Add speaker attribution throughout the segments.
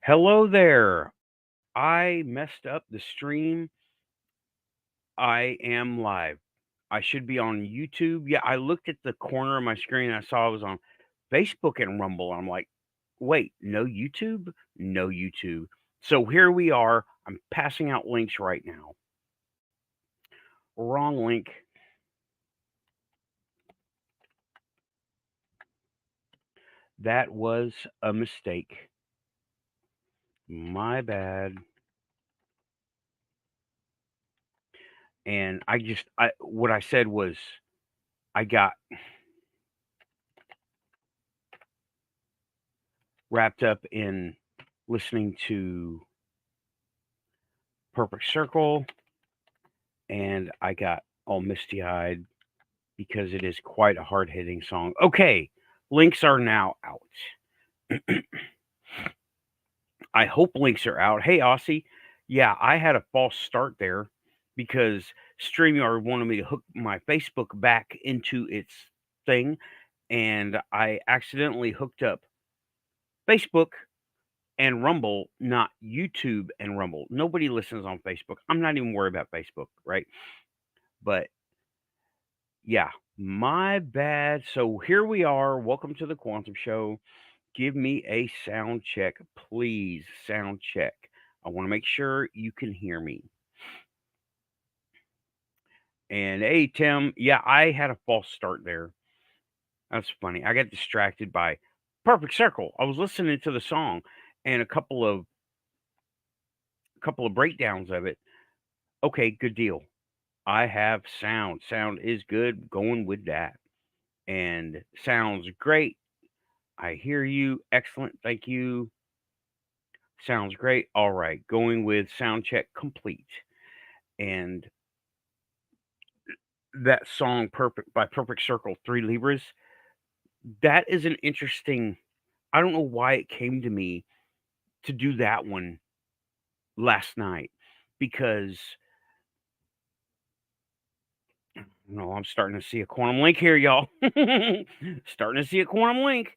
Speaker 1: Hello there. I messed up the stream. I am live. I should be on YouTube. Yeah, I looked at the corner of my screen. I saw I was on Facebook and Rumble. I'm like, wait, no YouTube? No YouTube. So here we are. I'm passing out links right now. Wrong link. That was a mistake. My bad. And what I said was, I got wrapped up in listening to Perfect Circle, and I got all misty eyed because it is quite a hard hitting song. Okay, links are now out. I hope links are out. Hey, Aussie. Yeah, I had a false start there because StreamYard wanted me to hook my Facebook back into its thing, and I accidentally hooked up Facebook and Rumble, not YouTube and Rumble. Nobody listens on Facebook. I'm not even worried about Facebook, right? But yeah, my bad. So here we are. Welcome to the Quantum Show. Give me a sound check, please. Sound check. I want to make sure you can hear me. And hey, Tim. Yeah, I had a false start there. That's funny. I got distracted by Perfect Circle. I was listening to the song and a couple of breakdowns of it. Okay, good deal. I have sound. Sound is good. Going with that. And sounds great. I hear you. Excellent. Thank you. Sounds great. All right. Going with sound check complete. And that song Perfect by Perfect Circle, 3 Libras, that is an interesting, I don't know why it came to me to do that one last night because no, I'm starting to see a quantum link here, y'all. Starting to see a quantum link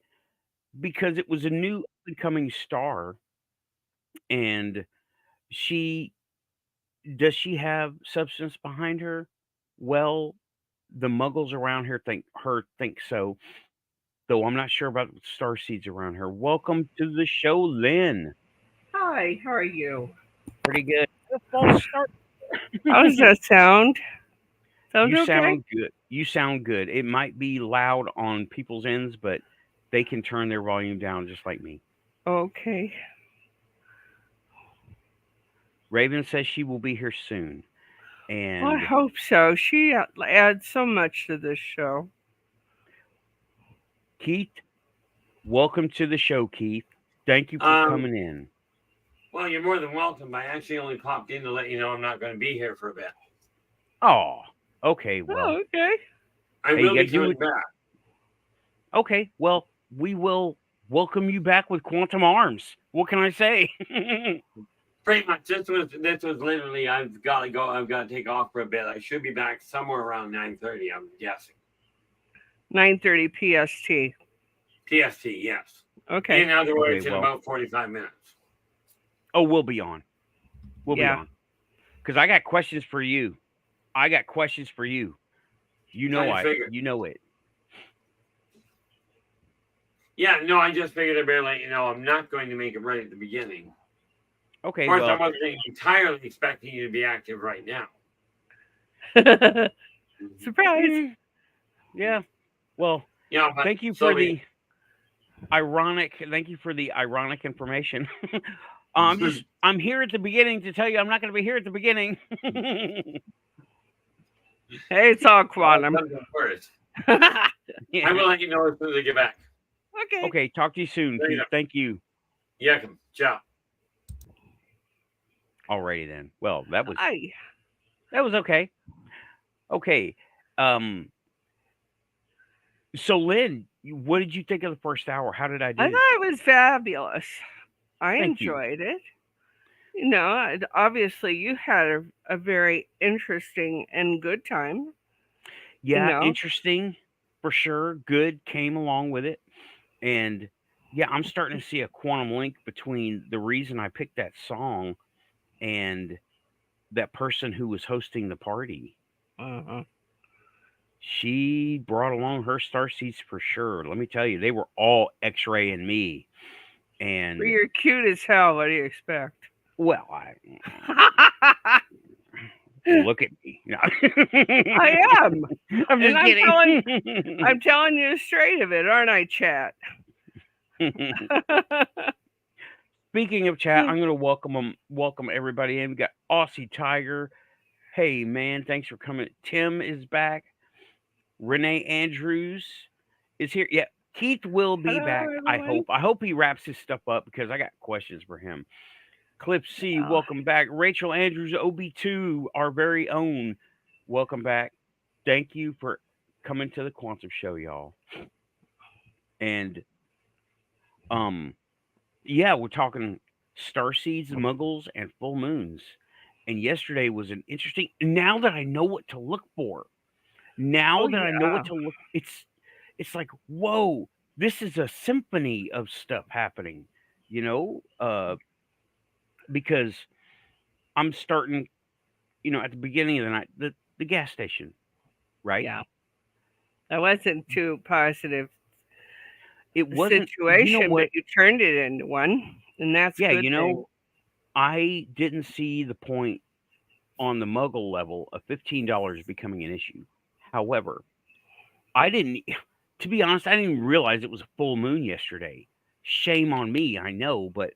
Speaker 1: because it was a new incoming star. And she does she have substance behind her? Well, the Muggles around here think so. Though I'm not sure about the Starseeds around her. Welcome to the show, Lynn.
Speaker 2: Hi, how are you?
Speaker 1: Pretty good. A false start.
Speaker 2: How does that sound? Sounds
Speaker 1: You
Speaker 2: okay?
Speaker 1: sound good. You sound good. It might be loud on people's ends, but they can turn their volume down just like me.
Speaker 2: Okay.
Speaker 1: Raven says she will be here soon.
Speaker 2: Well, I
Speaker 1: And
Speaker 2: hope so. She adds so much to this show.
Speaker 1: Keith, welcome to the show, Keith. Thank you for
Speaker 3: Um,
Speaker 1: coming in.
Speaker 3: well, you're more than welcome. I actually only popped in to let you know I'm not going to be here for a bit.
Speaker 1: Oh, okay. Well,
Speaker 2: Oh, okay.
Speaker 3: I
Speaker 1: hey, you
Speaker 3: will
Speaker 1: got
Speaker 3: be
Speaker 1: to do
Speaker 3: coming
Speaker 1: it.
Speaker 3: back.
Speaker 1: Okay. Well, we will welcome you back with quantum arms. What can I say?
Speaker 3: Pretty much. This was literally. I've got to go. I've got to take off for a bit. I should be back somewhere around 9:30. I'm guessing.
Speaker 2: 9:30 PST.
Speaker 3: PST. Yes.
Speaker 2: Okay.
Speaker 3: In other
Speaker 1: Okay.
Speaker 3: words, in
Speaker 1: Well,
Speaker 3: about 45 minutes.
Speaker 1: oh, we'll be on. We'll be
Speaker 2: Yeah.
Speaker 1: on. Because I got questions for you. I got questions for you. You know
Speaker 3: Kind of figured.
Speaker 1: You know it.
Speaker 3: Yeah. No, I just figured I better let you know I'm not going to make it right at the beginning.
Speaker 1: Okay.
Speaker 3: Of course, I
Speaker 1: Well,
Speaker 3: wasn't entirely expecting you to be active right now.
Speaker 2: Surprise.
Speaker 1: yeah. Well,
Speaker 3: Yeah, but
Speaker 1: thank you
Speaker 3: so
Speaker 1: for the ironic information. I'm here at the beginning to tell you I'm not going to be here at the beginning.
Speaker 2: Hey, it's all quantum.
Speaker 3: first.
Speaker 1: Yeah.
Speaker 3: I will let you know as soon as I get back.
Speaker 2: Okay.
Speaker 1: Okay, talk to you soon, Keith. Thank you.
Speaker 3: Yeah, ciao.
Speaker 1: Alrighty then. Well, that was
Speaker 2: Hi.
Speaker 1: okay. Okay. Um so Lynn, what did you think of the first hour? How did I
Speaker 2: I
Speaker 1: do?
Speaker 2: thought it was fabulous. I
Speaker 1: Thank you.
Speaker 2: enjoyed it. You know, obviously you had a very interesting and good time. You
Speaker 1: Yeah,
Speaker 2: know,
Speaker 1: interesting for sure. Good came along with it. And yeah, I'm starting to see a quantum link between the reason I picked that song and that person who was hosting the party.
Speaker 2: Uh-huh.
Speaker 1: She brought along her star seeds for sure. Let me tell you, they were all X-ray and me.
Speaker 2: Well,
Speaker 1: And
Speaker 2: you're cute as hell. What do you expect?
Speaker 1: well, look at me. No.
Speaker 2: I am,
Speaker 1: I'm
Speaker 2: and
Speaker 1: just
Speaker 2: I'm
Speaker 1: kidding.
Speaker 2: telling you straight of it, aren't I, chat?
Speaker 1: Speaking of chat, I'm going to welcome everybody in. We got Aussie Tiger. Hey man, thanks for coming. Tim is back. Renee Andrews is here. Yeah, Keith will be
Speaker 2: Hello,
Speaker 1: back. I
Speaker 2: everyone.
Speaker 1: hope. I hope he wraps his stuff up because I got questions for him. Clip C,
Speaker 2: Yeah.
Speaker 1: welcome back. Rachel Andrews, OB2, our very own, welcome back. Thank you for coming to the Quantum Show, y'all. And um, yeah, we're talking star seeds, muggles, and full moons. And yesterday was an interesting. Now that I know what to look for,
Speaker 2: Oh
Speaker 1: now that I know
Speaker 2: yeah.
Speaker 1: what to look, it's like whoa, this is a symphony of stuff happening. You know, because I'm starting. At the beginning of the night, the gas station, right?
Speaker 2: Yeah. That wasn't too positive
Speaker 1: It wasn't. You know
Speaker 2: situation, but
Speaker 1: what?
Speaker 2: you turned it into one, and that's a
Speaker 1: Yeah,
Speaker 2: good thing.
Speaker 1: I didn't see the point on the Muggle level of $15 becoming an issue. However, I didn't. To be honest, I didn't even realize it was a full moon yesterday. Shame on me, I know, but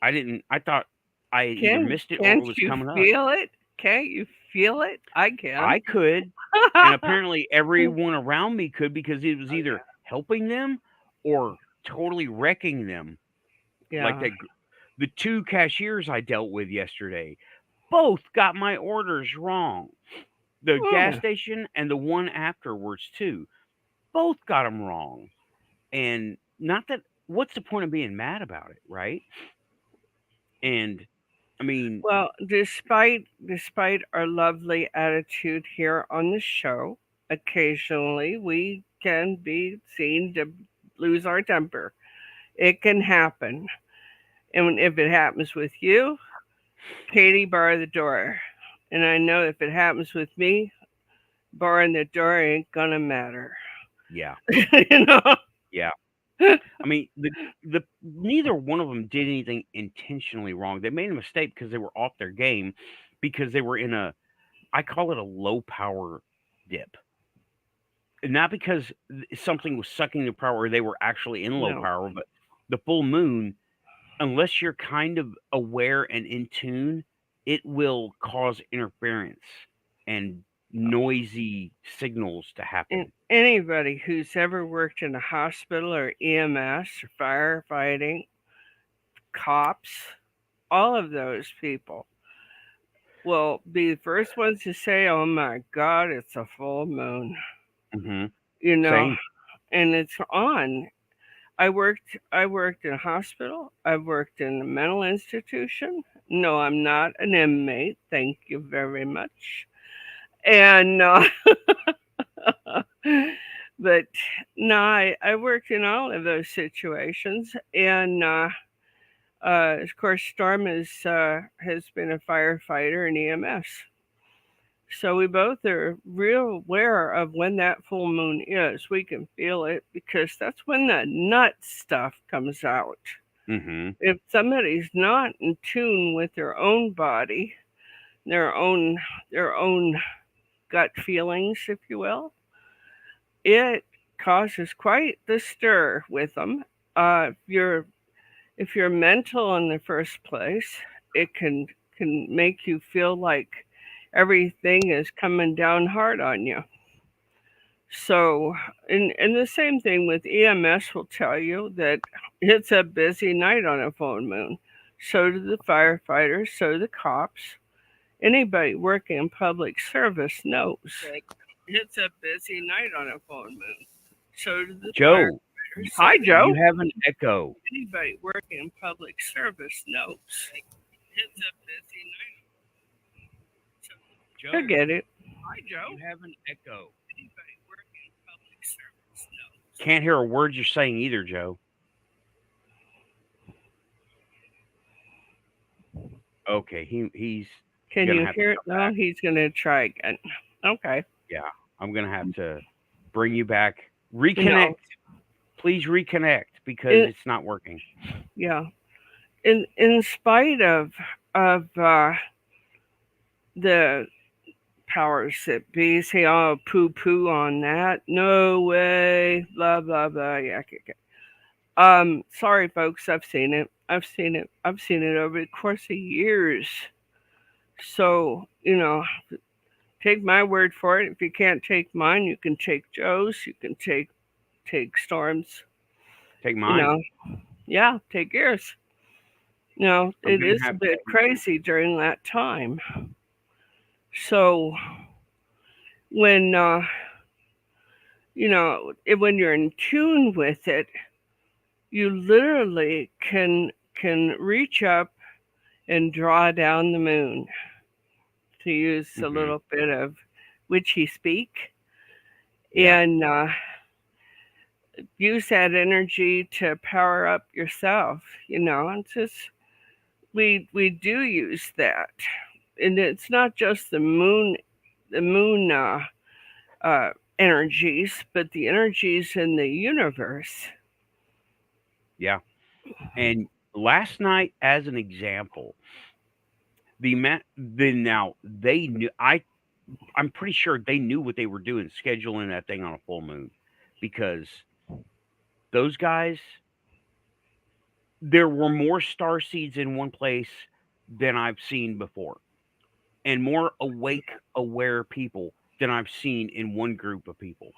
Speaker 1: I didn't. I thought I either missed it or
Speaker 2: Can't
Speaker 1: it was
Speaker 2: you
Speaker 1: coming up.
Speaker 2: feel it? Can't you feel it? I can.
Speaker 1: I could, and apparently everyone around me could because it was
Speaker 2: Oh
Speaker 1: either helping them or totally wrecking them. Like
Speaker 2: yeah.
Speaker 1: that, the two cashiers I dealt with yesterday both got my orders wrong. The gas
Speaker 2: Oh,
Speaker 1: station and the one afterwards too, both got them wrong. And not that. What's the point of being mad about it, right? And I mean,
Speaker 2: well, despite our lovely attitude here on the show, occasionally we can be seen to lose our temper. It can happen. And if it happens with you, Katie, bar the door. And I know if it happens with me, barring the door ain't gonna matter.
Speaker 1: yeah,
Speaker 2: you know?
Speaker 1: yeah. I mean, the neither one of them did anything intentionally wrong. They made a mistake because they were off their game because they were in a I call it a low power dip. Not because something was sucking the power or they were actually in low
Speaker 2: No.
Speaker 1: power, but the full moon, unless you're kind of aware and in tune, it will cause interference and noisy signals to
Speaker 2: And
Speaker 1: happen.
Speaker 2: anybody who's ever worked in a hospital or EMS or firefighting, cops, all of those people will be the first ones to say, "Oh my God, it's a full moon,"
Speaker 1: Hmm.
Speaker 2: you know,
Speaker 1: Same.
Speaker 2: and it's on. I worked in a hospital. I've worked in a mental institution. No, I'm not an inmate. Thank you very much. And but no, I worked in all of those situations, and of course, Storm has been a firefighter in EMS. So we both are real aware of when that full moon is. We can feel it because that's when the nut stuff comes out.
Speaker 1: Hmm.
Speaker 2: If somebody's not in tune with their own body, their own their own gut feelings, if you will, it causes quite the stir with them. If you're mental in the first place, it can make you feel like everything is coming down hard on you. So, and the same thing with EMS will tell you that it's a busy night on a full moon. So do the firefighters, so do the cops. Anybody working in public service knows that it's a busy night on a full moon. So do the
Speaker 1: Joe,
Speaker 2: firefighters. Hi,
Speaker 1: you
Speaker 2: Joe.
Speaker 1: have an echo.
Speaker 2: Anybody working in public service knows it's a busy night.
Speaker 1: Joe,
Speaker 2: I get it. Hi, Joe.
Speaker 1: you have an echo.
Speaker 2: Anybody working in public service knows.
Speaker 1: Can't hear a word you're saying either, Joe. Okay, he's
Speaker 2: Can
Speaker 1: gonna
Speaker 2: you
Speaker 1: have to
Speaker 2: hear it
Speaker 1: come
Speaker 2: now?
Speaker 1: back.
Speaker 2: He's going to try again. Okay.
Speaker 1: Yeah, I'm gonna have to bring you back.
Speaker 2: You know,
Speaker 1: Reconnect, please reconnect because
Speaker 2: in,
Speaker 1: it's not working.
Speaker 2: yeah. In spite of the powers that be say, oh, poo poo on that. No way. Blah, blah, blah. Yeah. Okay. Sorry, folks. I've seen it. I've seen it. I've seen it over the course of years. So, take my word for it. If you can't take mine, you can take Joe's. You can take Storm's.
Speaker 1: Take
Speaker 2: You
Speaker 1: mine.
Speaker 2: know, yeah, take yours.
Speaker 1: I'm
Speaker 2: It
Speaker 1: gonna
Speaker 2: is a
Speaker 1: have
Speaker 2: bit crazy during that time. So when when you're in tune with it, you literally can reach up and draw down the moon, to use a
Speaker 1: hmm
Speaker 2: little bit of witchy speak,
Speaker 1: Yeah,
Speaker 2: and use that energy to power up yourself. It's just we do use that, and it's not just the moon uh, energies, but the energies in the universe.
Speaker 1: yeah. And last night, as an example, the now they knew. I'm pretty sure they knew what they were doing, scheduling that thing on a full moon, because those guys, there were more star seeds in one place than I've seen before, and more awake, aware people than I've seen in one group of people.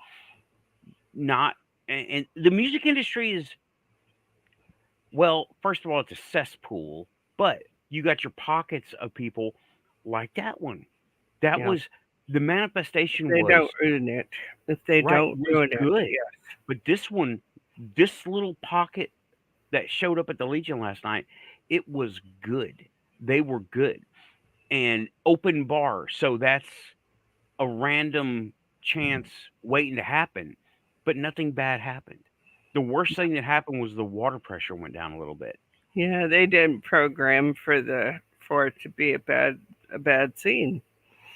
Speaker 1: Not, and the music industry is, well, first of all, it's a cesspool, but you got your pockets of people like that one. That
Speaker 2: Yeah,
Speaker 1: was the
Speaker 2: if
Speaker 1: manifestation
Speaker 2: they don't
Speaker 1: was
Speaker 2: ruin it, if they
Speaker 1: right,
Speaker 2: don't
Speaker 1: was
Speaker 2: ruin it,
Speaker 1: good.
Speaker 2: yeah.
Speaker 1: But this one, this little pocket that showed up at the Legion last night, it was good. They were good. And open bar. So that's a random chance waiting to happen, but nothing bad happened. The worst thing that happened was the water pressure went down a little bit.
Speaker 2: Yeah, they didn't program for it to be a bad scene.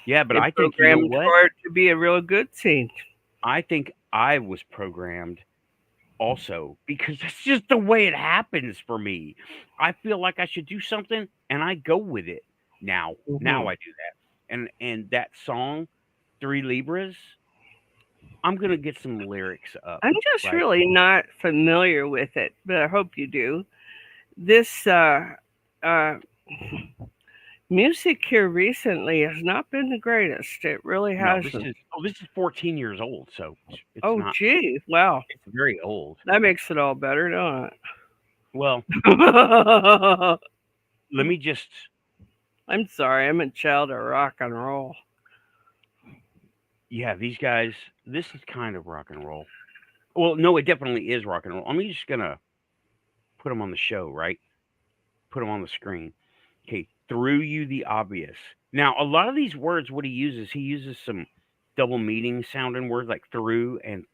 Speaker 1: Yeah, but
Speaker 2: They
Speaker 1: I think, you know
Speaker 2: programmed
Speaker 1: what?
Speaker 2: for it to be a real good scene.
Speaker 1: I think I was programmed also because that's just the way it happens for me. I feel like I should do something and I go with it. Now
Speaker 2: Hmm.
Speaker 1: I do that. And that song, Three Libras, I'm gonna get some lyrics up,
Speaker 2: I'm just
Speaker 1: right?
Speaker 2: really not familiar with it, but I hope you do. This uh, music here recently has not been the greatest. It really
Speaker 1: No,
Speaker 2: hasn't.
Speaker 1: this is 14 years old, so it's
Speaker 2: Oh,
Speaker 1: not,
Speaker 2: gee, wow,
Speaker 1: it's very old.
Speaker 2: that makes it all better, don't
Speaker 1: Well,
Speaker 2: it?
Speaker 1: let me just,
Speaker 2: I'm sorry, I'm a child of rock and roll.
Speaker 1: yeah, these guys, this is kind of rock and roll. Well, no, it definitely is rock and roll. I'm just gonna put them on the show, right? Put them on the screen. Okay, through you the obvious. Now, a lot of these words, what he uses some double meaning sounding words like through and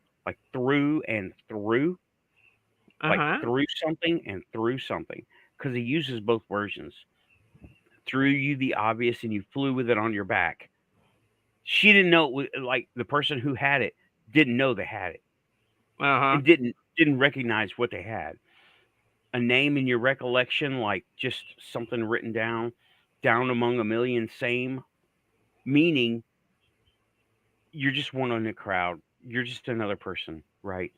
Speaker 1: through,
Speaker 2: Uh
Speaker 1: like
Speaker 2: huh.
Speaker 1: through something, because he uses both versions. Through you the obvious, and you flew with it on your back. She didn't know it was, like, the person who had it didn't know they had it
Speaker 2: Uh huh.
Speaker 1: and didn't recognize what they had. A name in your recollection, like just something written down among a million same, meaning you're just one in a crowd. You're just another person, right?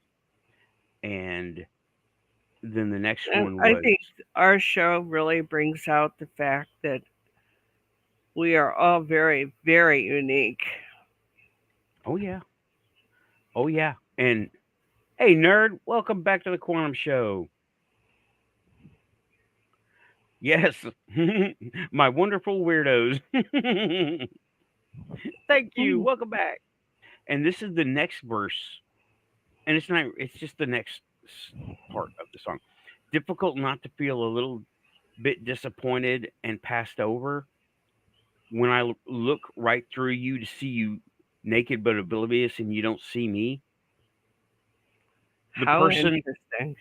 Speaker 1: And then the next
Speaker 2: And
Speaker 1: one
Speaker 2: I
Speaker 1: was,
Speaker 2: think our show really brings out the fact that we are all very, very unique.
Speaker 1: oh yeah, oh yeah. And hey, nerd, welcome back to the Quantum Show. Yes, my wonderful weirdos. Thank you.
Speaker 2: Mm.
Speaker 1: Welcome back. And this is the next verse, and it's not. It's just the next part of the song. Difficult not to feel a little bit disappointed and passed over when I look right through you to see you naked but oblivious and you don't see me. The
Speaker 2: How
Speaker 1: person
Speaker 2: interesting.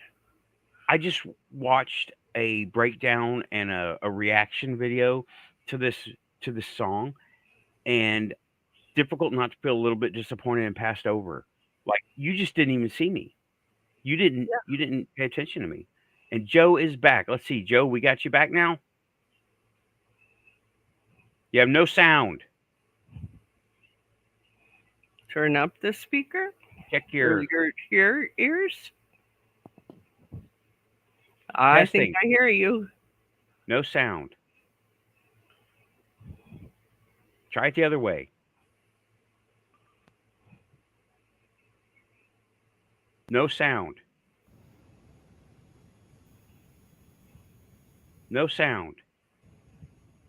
Speaker 1: I just watched a breakdown and a reaction video to this song, and difficult not to feel a little bit disappointed and passed over. Like you just didn't even see me. You didn't pay attention to me. And Joe is back. Let's see, Joe, we got you back now. You have no sound.
Speaker 2: Turn up the speaker
Speaker 1: Check
Speaker 2: or your ears. I think
Speaker 1: testing.
Speaker 2: I hear you.
Speaker 1: No sound. Try it the other way. No sound. No sound.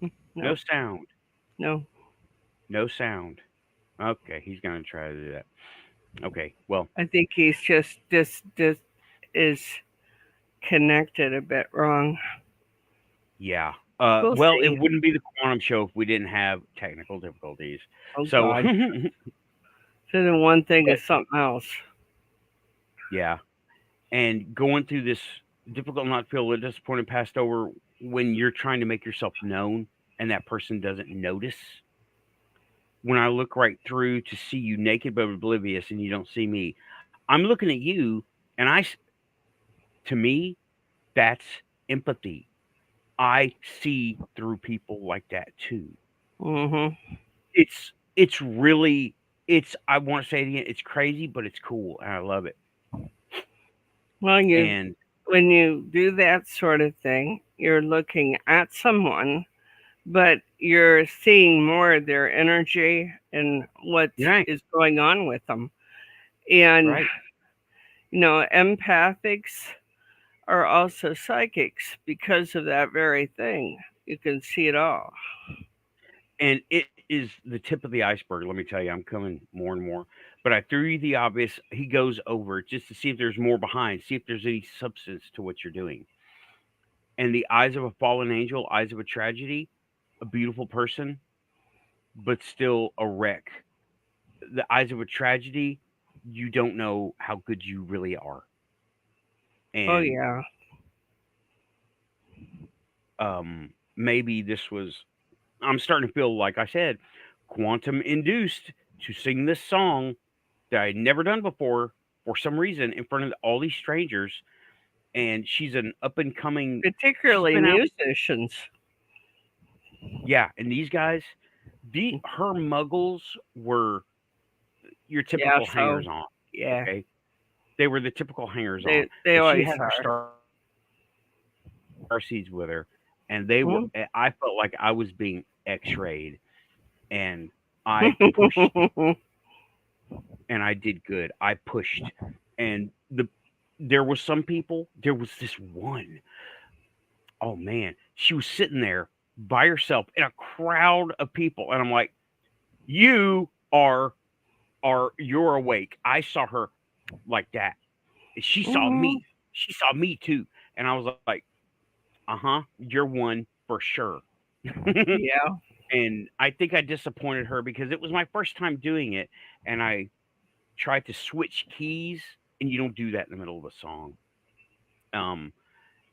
Speaker 1: No
Speaker 2: No,
Speaker 1: sound.
Speaker 2: no.
Speaker 1: No sound. Okay, he's gonna try to do that. Okay, well,
Speaker 2: I think he's just this is connected a bit wrong.
Speaker 1: yeah.
Speaker 2: We'll
Speaker 1: Well, it
Speaker 2: see.
Speaker 1: wouldn't be the Quantum Show if we didn't have technical difficulties.
Speaker 2: Oh
Speaker 1: So,
Speaker 2: God. So then one thing
Speaker 1: but
Speaker 2: is something else.
Speaker 1: yeah, and going through this difficult not feel a little disappointed passed over when you're trying to make yourself known and that person doesn't notice. When I look right through to see you naked but oblivious and you don't see me, I'm looking at you, and to me, that's empathy. I see through people like that too.
Speaker 2: Mm-hmm.
Speaker 1: It's really I want to say it again. It's crazy, but it's cool, and I love it.
Speaker 2: Well,
Speaker 1: And
Speaker 2: when you do that sort of thing, you're looking at someone, but you're seeing more of their energy and what
Speaker 1: right,
Speaker 2: is going on with them. And
Speaker 1: right,
Speaker 2: empathics are also psychics because of that very thing. You can see it all.
Speaker 1: and it is the tip of the iceberg. Let me tell you, I'm coming more and more. But I threw you the obvious. He goes over it just to see if there's more behind, see if there's any substance to what you're doing. And the eyes of a fallen angel, eyes of a tragedy, a beautiful person, but still a wreck. The eyes of a tragedy, you don't know how good you really are.
Speaker 2: Oh
Speaker 1: And
Speaker 2: yeah.
Speaker 1: maybe this was, I'm starting to feel, like I said, quantum induced to sing this song that I'd never done before for some reason in front of all these strangers. And she's an up and coming, she's
Speaker 2: Particularly
Speaker 1: been out.
Speaker 2: musicians.
Speaker 1: Yeah. And these guys, her muggles were your
Speaker 2: Yeah,
Speaker 1: typical
Speaker 2: so
Speaker 1: hangers on.
Speaker 2: yeah.
Speaker 1: Okay. They were the typical hangers on.
Speaker 2: They
Speaker 1: And she
Speaker 2: always
Speaker 1: had her
Speaker 2: are.
Speaker 1: Starseeds with her. And they were,
Speaker 2: Mhm.
Speaker 1: I felt like I was being x-rayed. And I pushed, and I did good. I pushed. And there was some people, there was this one, oh man, she was sitting there by herself in a crowd of people. And I'm like, you you're awake. I saw her like that. She saw
Speaker 2: Mhm.
Speaker 1: me. She saw me too. And I was like, uh-huh, you're one for sure.
Speaker 2: Yeah.
Speaker 1: And I think I disappointed her because it was my first time doing it, and I tried to switch keys, and you don't do that in the middle of a song. Um,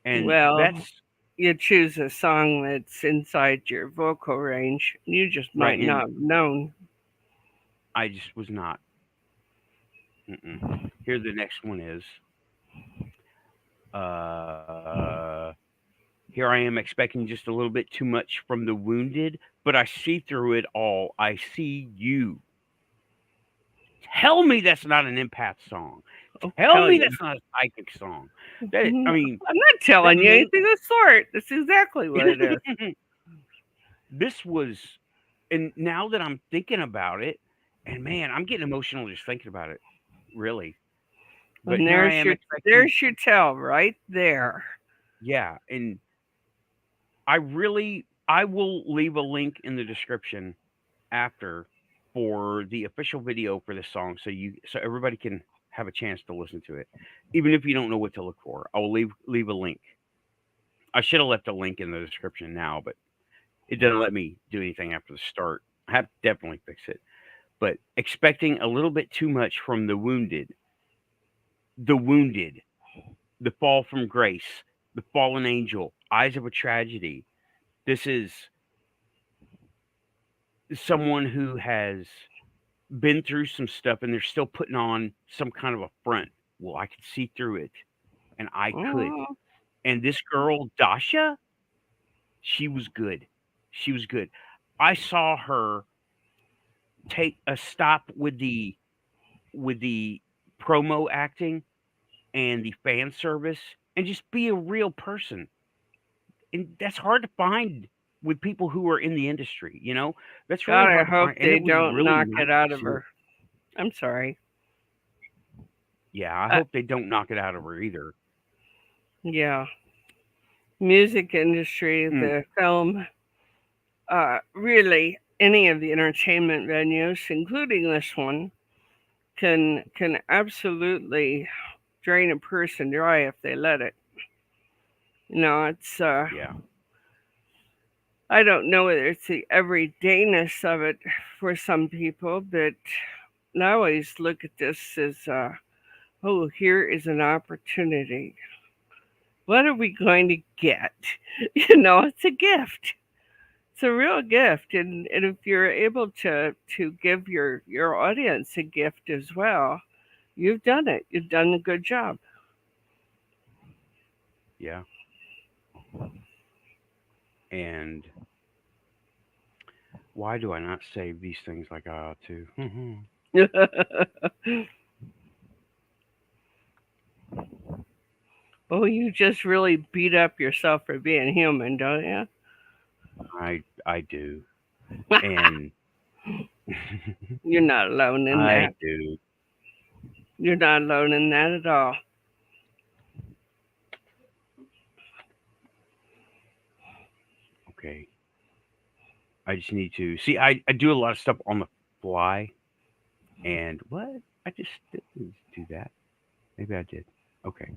Speaker 1: and
Speaker 2: Well,
Speaker 1: that's
Speaker 2: you choose a song that's inside your vocal range. You just
Speaker 1: right.
Speaker 2: might
Speaker 1: And
Speaker 2: not have known.
Speaker 1: I just was not. Mm-mm. Here, the next one is. Uh, Here I am expecting just a little bit too much from the wounded, but I see through it all. I see you. Tell me that's not an empath song.
Speaker 2: I'll
Speaker 1: Tell
Speaker 2: tell
Speaker 1: me
Speaker 2: you.
Speaker 1: that's not a psychic song.
Speaker 2: Mhm.
Speaker 1: I mean,
Speaker 2: I'm not
Speaker 1: that
Speaker 2: telling you
Speaker 1: main.
Speaker 2: anything of the sort. That's exactly what it is.
Speaker 1: This was, and now that I'm thinking about it, and man, I'm getting emotional just thinking about it. Really, but
Speaker 2: And
Speaker 1: here I am expecting.
Speaker 2: there's your tell right there.
Speaker 1: Yeah, and I will leave a link in the description after for the official video for this song, so everybody can have a chance to listen to it, even if you don't know what to look for. I will leave a link. I should have left a link in the description now, but it doesn't let me do anything after the start. I have to definitely fix it. But expecting a little bit too much from the wounded, the fall from grace. The Fallen Angel, Eyes of a Tragedy. This is someone who has been through some stuff and they're still putting on some kind of a front. Well, I could see through it, and I could.
Speaker 2: Oh,
Speaker 1: And this girl, Dasha, she was good. She was good. I saw her take a stop with the promo acting and the fan service and just be a real person. And that's hard to find with people who are in the industry, you know? That's really
Speaker 2: God, I
Speaker 1: hard to
Speaker 2: hope
Speaker 1: find. And
Speaker 2: they
Speaker 1: it was
Speaker 2: don't
Speaker 1: really
Speaker 2: knock
Speaker 1: nice
Speaker 2: it out
Speaker 1: to
Speaker 2: of
Speaker 1: see her.
Speaker 2: her. I'm sorry.
Speaker 1: Yeah, I
Speaker 2: Uh,
Speaker 1: hope they don't knock it out of her either.
Speaker 2: yeah. Music industry,
Speaker 1: Mm,
Speaker 2: the film, really any of the entertainment venues, including this one, can absolutely drain a person dry if they let it. It's
Speaker 1: yeah.
Speaker 2: I don't know whether it's the everydayness of it for some people, but I always look at this as oh, here is an opportunity. What are we going to get? It's a gift. It's a real gift, and if you're able to give your audience a gift as well, you've done it. You've done a good job.
Speaker 1: Yeah. And why do I not save these things like I ought to?
Speaker 2: Oh, you just really beat up yourself for being human, don't you?
Speaker 1: I do. And
Speaker 2: You're not alone in
Speaker 1: I
Speaker 2: that.
Speaker 1: do.
Speaker 2: You're not alone in that at all.
Speaker 1: Okay. I just need to see. I do a lot of stuff on the fly. And what? I just didn't do that. Maybe I did. Okay.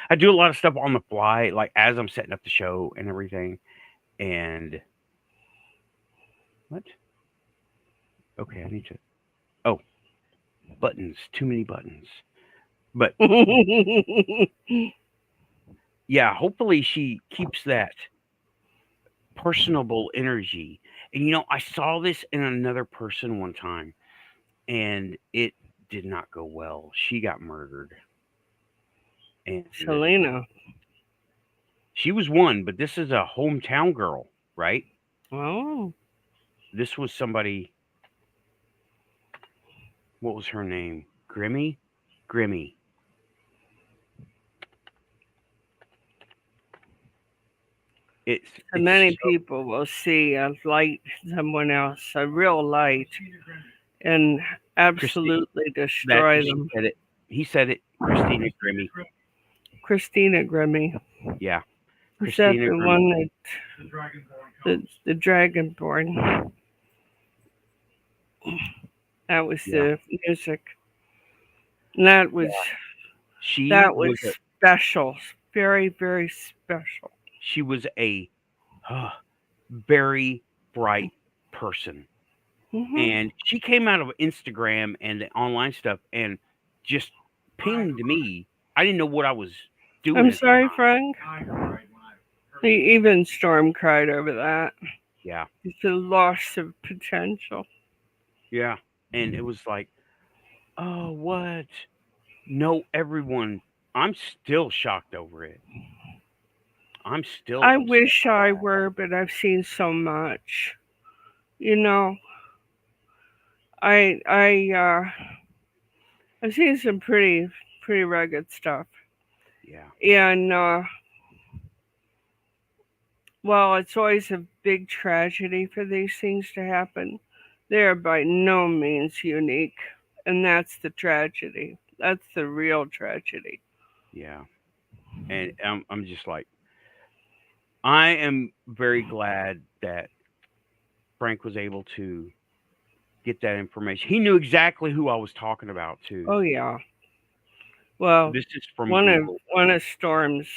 Speaker 1: I do a lot of stuff on the fly, like as I'm setting up the show and everything. And what? Okay, I need to. Oh, buttons. Too many buttons. But yeah, hopefully she keeps that personable energy. And I saw this in another person one time, and it did not go well. She got murdered, and
Speaker 2: Selena.
Speaker 1: she was one, but this is a hometown girl, right?
Speaker 2: Oh,
Speaker 1: This was somebody. What was her name? Grimmie. Grimmie. It's
Speaker 2: so
Speaker 1: it's
Speaker 2: many
Speaker 1: so
Speaker 2: people will see a light in someone else, a real light, and
Speaker 1: Christi-
Speaker 2: absolutely
Speaker 1: that
Speaker 2: destroy
Speaker 1: she
Speaker 2: them.
Speaker 1: said it. He said it. Christina Grimmie.
Speaker 2: Christina Grimmie.
Speaker 1: Yeah,
Speaker 2: Is that
Speaker 1: Christina
Speaker 2: the
Speaker 1: Grimmie.
Speaker 2: one the Dragonborn? That was
Speaker 1: Yeah,
Speaker 2: the music. And that was
Speaker 1: she was a
Speaker 2: special. Very, very special.
Speaker 1: she was a uh, very bright person,
Speaker 2: Hmm.
Speaker 1: and she came out of Instagram and the online stuff and just pinged me. I didn't know what I was doing
Speaker 2: I'm
Speaker 1: at the
Speaker 2: sorry,
Speaker 1: time.
Speaker 2: Frank. Even Storm cried over that.
Speaker 1: Yeah,
Speaker 2: It's a loss of potential.
Speaker 1: yeah, and it was like, oh, what? No, everyone. I'm still shocked over it. I'm still
Speaker 2: I
Speaker 1: upset
Speaker 2: wish
Speaker 1: about
Speaker 2: I
Speaker 1: that.
Speaker 2: were, but I've seen so much. You know, I I've seen some pretty rugged stuff,
Speaker 1: Yeah,
Speaker 2: and while it's always a big tragedy for these things to happen, they are by no means unique, and that's the tragedy. That's the real tragedy.
Speaker 1: yeah, and I'm just like, I am very glad that Frank was able to get that information. He knew exactly who I was talking about too.
Speaker 2: Oh yeah. Well,
Speaker 1: This is from
Speaker 2: one of
Speaker 1: Google.
Speaker 2: one of Storm's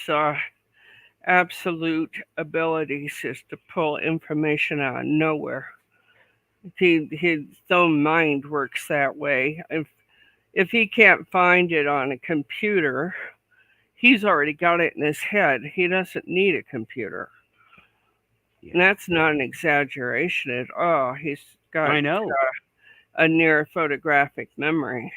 Speaker 2: absolute abilities is to pull information out of nowhere. His own mind works that way. If he can't find it on a computer, he's already got it in his head. He doesn't need a computer. And
Speaker 1: Yeah.
Speaker 2: that's not an exaggeration at all. He's got
Speaker 1: I know.
Speaker 2: a near photographic memory.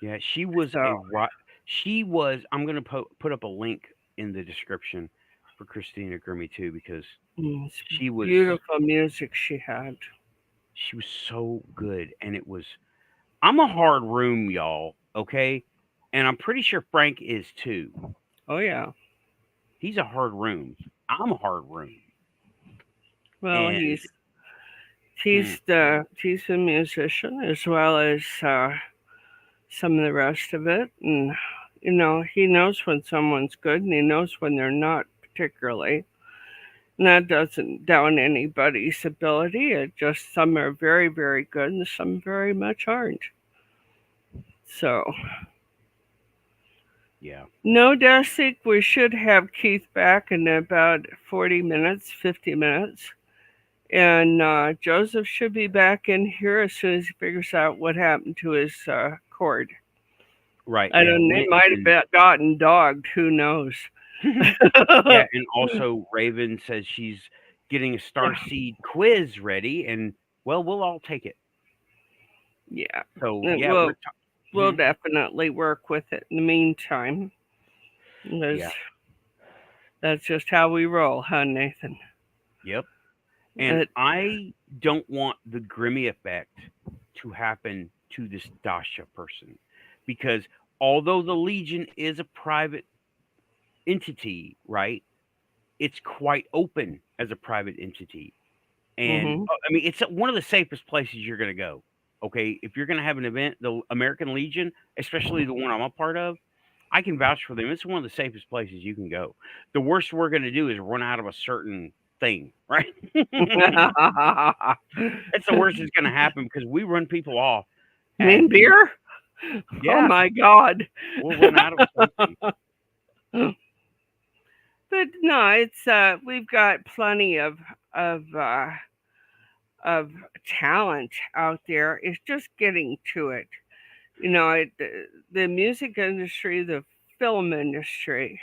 Speaker 1: Yeah, she was
Speaker 2: So,
Speaker 1: a ri she was I'm gonna put up a link in the description for Christina Grimmie too because
Speaker 2: it's
Speaker 1: she was
Speaker 2: beautiful music she had.
Speaker 1: she was so good and it was I'm a hard room, y'all, okay? And I'm pretty sure Frank is too.
Speaker 2: Oh, yeah.
Speaker 1: He's a hard room. I'm a hard room.
Speaker 2: Well,
Speaker 1: And mm,
Speaker 2: he's a musician as well as some of the rest of it, and he knows when someone's good and he knows when they're not particularly. And that doesn't down anybody's ability. It just some are very very good and some very much aren't. So
Speaker 1: yeah.
Speaker 2: no, Desic, we should have Keith back in about 40 minutes, 50 minutes. And Joseph should be back in here as soon as he figures out what happened to his cord.
Speaker 1: Right,
Speaker 2: I
Speaker 1: yeah.
Speaker 2: don't. It might have gotten dogged. Who knows?
Speaker 1: Yeah, and also Raven says she's getting a Starseed quiz ready and well, we'll all take it.
Speaker 2: Yeah,
Speaker 1: So,
Speaker 2: and
Speaker 1: yeah,
Speaker 2: we'll
Speaker 1: mhm,
Speaker 2: definitely work with it in the meantime. Because
Speaker 1: yeah.
Speaker 2: that's just how we roll, huh, Nathan?
Speaker 1: Yep. And
Speaker 2: It,
Speaker 1: I don't want the Grimmy effect to happen to this Dasha person because although the Legion is a private entity, right? It's quite open as a private entity. And
Speaker 2: mm-hmm.
Speaker 1: I mean, it's one of the safest places you're going to go. Okay. If you're going to have an event, the American Legion, especially the one I'm a part of, I can vouch for them. It's one of the safest places you can go. The worst we're going to do is run out of a certain thing, right? That's the worst that's going to happen because we run people off at
Speaker 2: Mean beer? Oh
Speaker 1: yeah,
Speaker 2: my God!
Speaker 1: we'll run out of something.
Speaker 2: But no, it's we've got plenty of uh, of talent out there. It's just getting to it. The music industry, the film industry,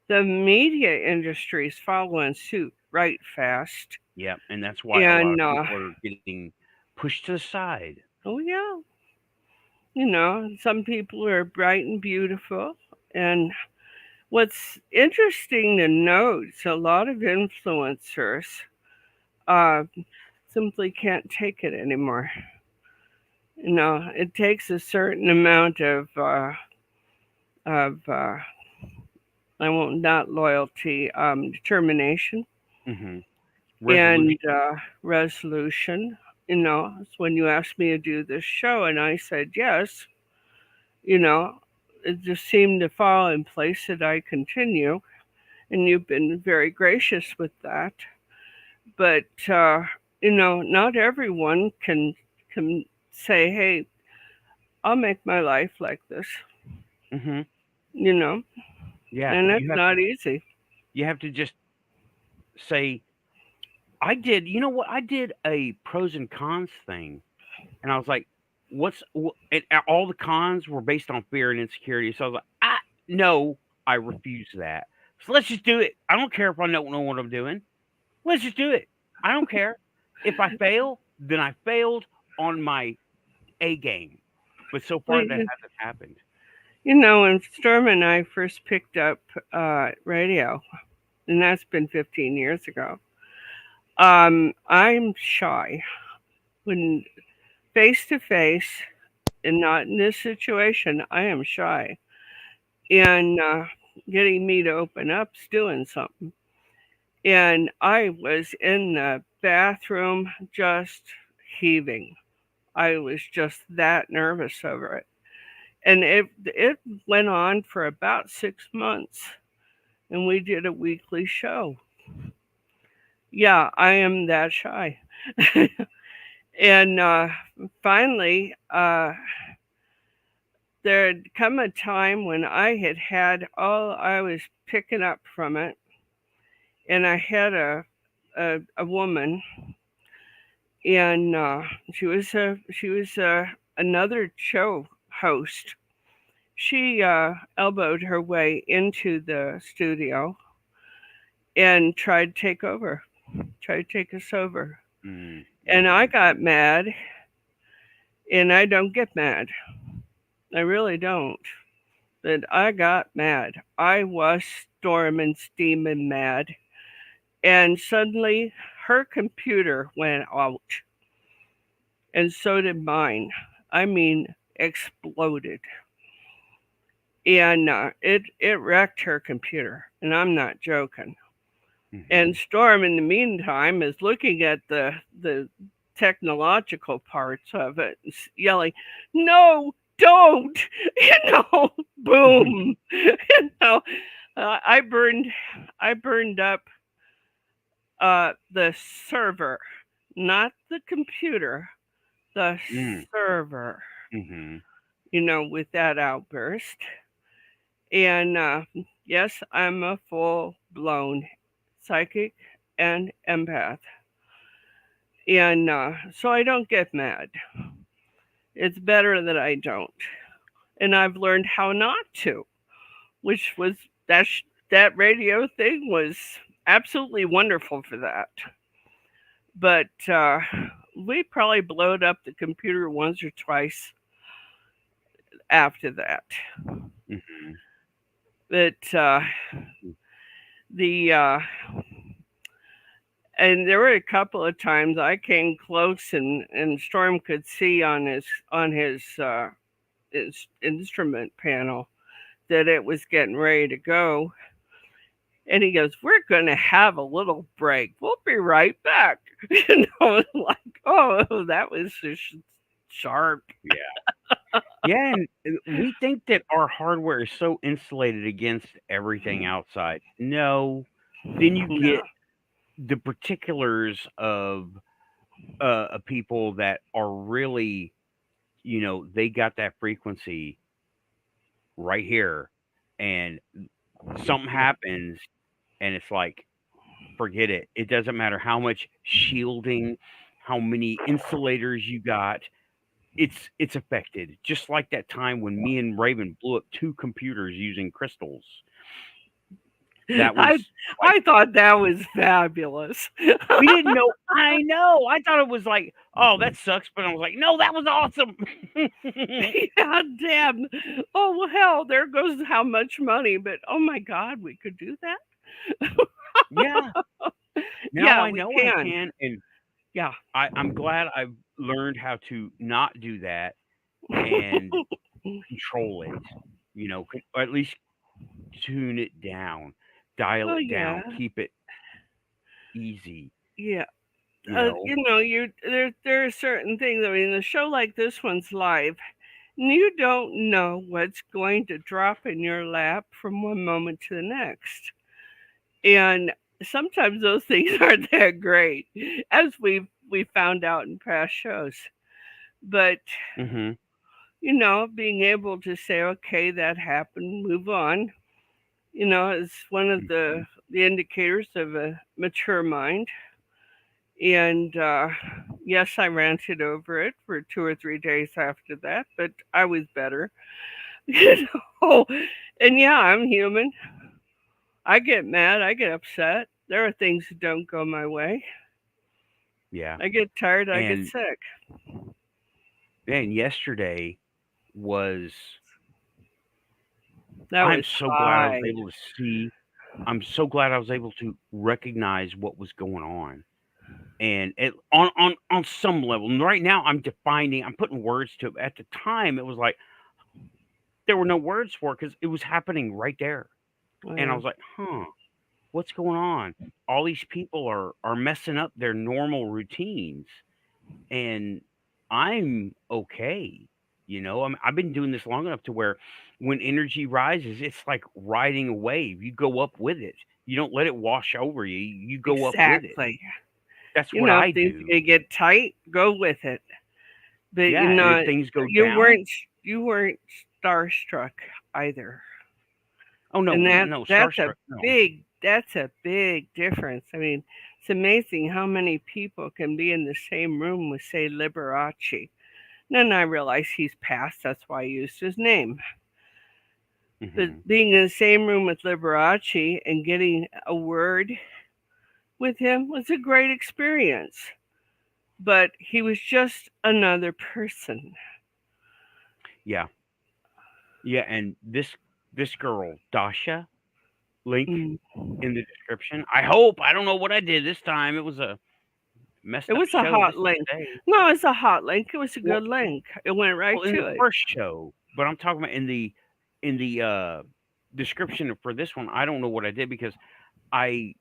Speaker 2: the media industry is following suit right fast.
Speaker 1: Yeah, and that's why a lot
Speaker 2: And
Speaker 1: of people are getting pushed to the side.
Speaker 2: oh yeah, some people are bright and beautiful. And what's interesting to note is a lot of influencers uh, simply can't take it anymore. It takes a certain amount of I won't not loyalty, determination
Speaker 1: Hmm.
Speaker 2: and
Speaker 1: Resolution.
Speaker 2: resolution. It's when you asked me to do this show, and I said yes. You know, it just seemed to fall in place that I continue, and you've been very gracious with that. But not everyone can say, "Hey, I'll make my life like this."
Speaker 1: Hmm.
Speaker 2: You know,
Speaker 1: Yeah,
Speaker 2: and it's not easy.
Speaker 1: you have to just say, I did. You know what? I did a pros and cons thing, and I was like, and all the cons were based on fear and insecurity. So I was like, no, I refuse that. So let's just do it. I don't care if I don't know what I'm doing. Let's just do it. I don't care. If I fail, then I failed on my A game. But so far,
Speaker 2: Well,
Speaker 1: that hasn't happened.
Speaker 2: when Storm and I first picked up radio, and that's been 15 years ago. I'm shy when face to face, and not in this situation. I am shy, and getting me to open up's doing something. And I was in the bathroom just heaving. I was just that nervous over it. And it went on for about 6 months, and we did a weekly show. Yeah, I am that shy. And finally, there had come a time when I had all I was picking up from it, and I had a woman, and she was another show host, she elbowed her way into the studio and tried to take over, tried to take us over. And I
Speaker 1: Mm-hmm.
Speaker 2: got mad, and I don't get mad. I really don't. But I got mad. I was storming, steaming mad. And suddenly her computer went out, and so did mine. I mean, exploded. And it wrecked her computer, and I'm not joking. And
Speaker 1: Mm-hmm.
Speaker 2: Storm, in the meantime, is looking at the technological parts of it, yelling, "No, don't!" You know, boom. You know, I burned, I burned up the server, not the computer, the
Speaker 1: Mm.
Speaker 2: server.
Speaker 1: Mm-hmm.
Speaker 2: You know, with that outburst, and yes, I'm a full blown psychic and empath. And so I don't get mad. It's better that I don't. And I've learned how not to, which was that radio thing was absolutely wonderful for that. But we probably blowed up the computer once or twice after that.
Speaker 1: Mm-hmm.
Speaker 2: But the and there were a couple of times I came close, and Storm could see on his instrument panel that it was getting ready to go. And he goes, "We're going to have a little break. We'll be right back." You know, like, oh, that was just sharp.
Speaker 1: Yeah. Yeah, and we think that our hardware is so insulated against everything outside. No. Then you
Speaker 2: No.
Speaker 1: get the particulars of people that are really, they got that frequency right here, and something happens, and it's like, forget it. It doesn't matter how much shielding, how many insulators you got. It's affected. Just like that time when me and Raven blew up two computers using crystals. That was
Speaker 2: I
Speaker 1: like
Speaker 2: I thought that was fabulous.
Speaker 1: we didn't know. I know. I thought it was like, oh, that sucks, but I was like, no, that was awesome.
Speaker 2: Yeah, damn. Oh well, hell, there goes how much money. But oh my God, we could do that.
Speaker 1: Yeah. Now
Speaker 2: Yeah,
Speaker 1: I
Speaker 2: we
Speaker 1: know I
Speaker 2: can.
Speaker 1: can, and
Speaker 2: Yeah.
Speaker 1: I'm glad I've learned how to not do that and control it. Or at least tune it down, dial
Speaker 2: Oh
Speaker 1: it
Speaker 2: yeah,
Speaker 1: down, keep it easy.
Speaker 2: yeah.
Speaker 1: You know.
Speaker 2: You there are certain things. I mean, a show like this one's live, and you don't know what's going to drop in your lap from one moment to the next. And sometimes those things aren't that great, as we found out in past shows. But
Speaker 1: Hmm.
Speaker 2: being able to say, okay, that happened, move on, is one of the indicators of a mature mind. And yes, I ranted over it for 2 or 3 days after that, but I was better. you know. And yeah, I'm human. I get mad. I get upset. There are things that don't go my way.
Speaker 1: Yeah.
Speaker 2: I get tired. I get
Speaker 1: And
Speaker 2: sick.
Speaker 1: man, yesterday was.
Speaker 2: That
Speaker 1: I'm
Speaker 2: was
Speaker 1: so glad I was
Speaker 2: high.
Speaker 1: able to see. I'm so glad I was able to recognize what was going on. And on some level, and right now I'm defining. I'm putting words to it. At the time, it was like there were no words for it because it was happening right there. And I
Speaker 2: Yeah.
Speaker 1: was like, huh, what's going on? All these people are messing up their normal routines, and I'm okay. I've been doing this long enough to where when energy rises, it's like riding a wave. You go up with it. You don't let it wash over you. You go up with it.
Speaker 2: Exactly.
Speaker 1: That's what
Speaker 2: If
Speaker 1: I
Speaker 2: things
Speaker 1: do.
Speaker 2: get tight, go with it. But
Speaker 1: Yeah, and if things go
Speaker 2: you
Speaker 1: down,
Speaker 2: weren't starstruck either.
Speaker 1: oh no,
Speaker 2: And
Speaker 1: no, starstruck, no.
Speaker 2: that's a big difference. I mean, it's amazing how many people can be in the same room with, say, Liberace. Then I realized he's passed. That's why I used his name.
Speaker 1: Hmm.
Speaker 2: But being in the same room with Liberace and getting a word with him was a great experience. But he was just another person.
Speaker 1: Yeah, yeah, and this girl, Dasha, link
Speaker 2: Mm.
Speaker 1: in the description. I hope. I don't know what I did this time. It was a
Speaker 2: It
Speaker 1: messed up
Speaker 2: was a
Speaker 1: show
Speaker 2: hot
Speaker 1: just
Speaker 2: link.
Speaker 1: today.
Speaker 2: No, it's a hot link. It was a
Speaker 1: Well,
Speaker 2: good link. It went right
Speaker 1: well, in the
Speaker 2: to it.
Speaker 1: first show, but I'm talking about in the description for this one. I don't know what I did because I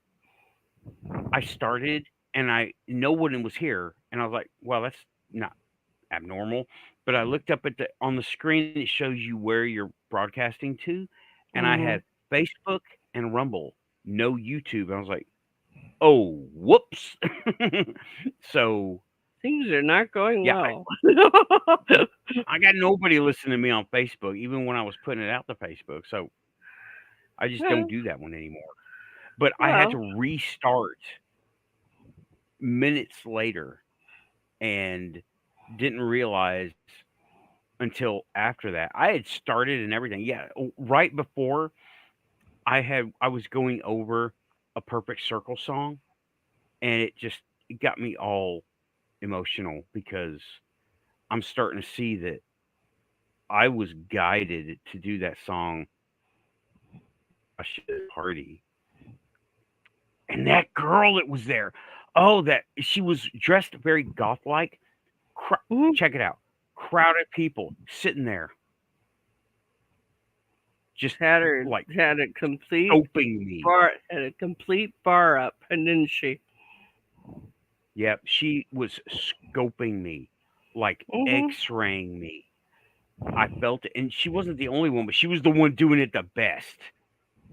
Speaker 1: I started and I no one was here, and I was like, well, that's not abnormal. But I looked up at the on the screen. It shows you where you're broadcasting to, and I
Speaker 2: Hmm.
Speaker 1: had Facebook and Rumble, no YouTube. And I was like, oh, whoops. So
Speaker 2: Things are not going
Speaker 1: yeah,
Speaker 2: well.
Speaker 1: I got nobody listening to me on Facebook, even when I was putting it out to Facebook. So I just don't
Speaker 2: well,
Speaker 1: do that one anymore. But I had to
Speaker 2: well,
Speaker 1: restart minutes later and didn't realize until after that. I had started and everything. Yeah, right before I was going over a Perfect Circle song, and it got me all emotional because I'm starting to see that I was guided to do that song I should party. And that girl that was there, oh, that she was dressed very goth like.
Speaker 2: mhm.
Speaker 1: Check it out. Crowd of people sitting there, just like
Speaker 2: Had a complete
Speaker 1: scoping me.
Speaker 2: bar up, and didn't she?
Speaker 1: Yep, she was scoping me, like
Speaker 2: Hmm.
Speaker 1: x-raying me. I felt it, and she wasn't the only one, but she was the one doing it the best.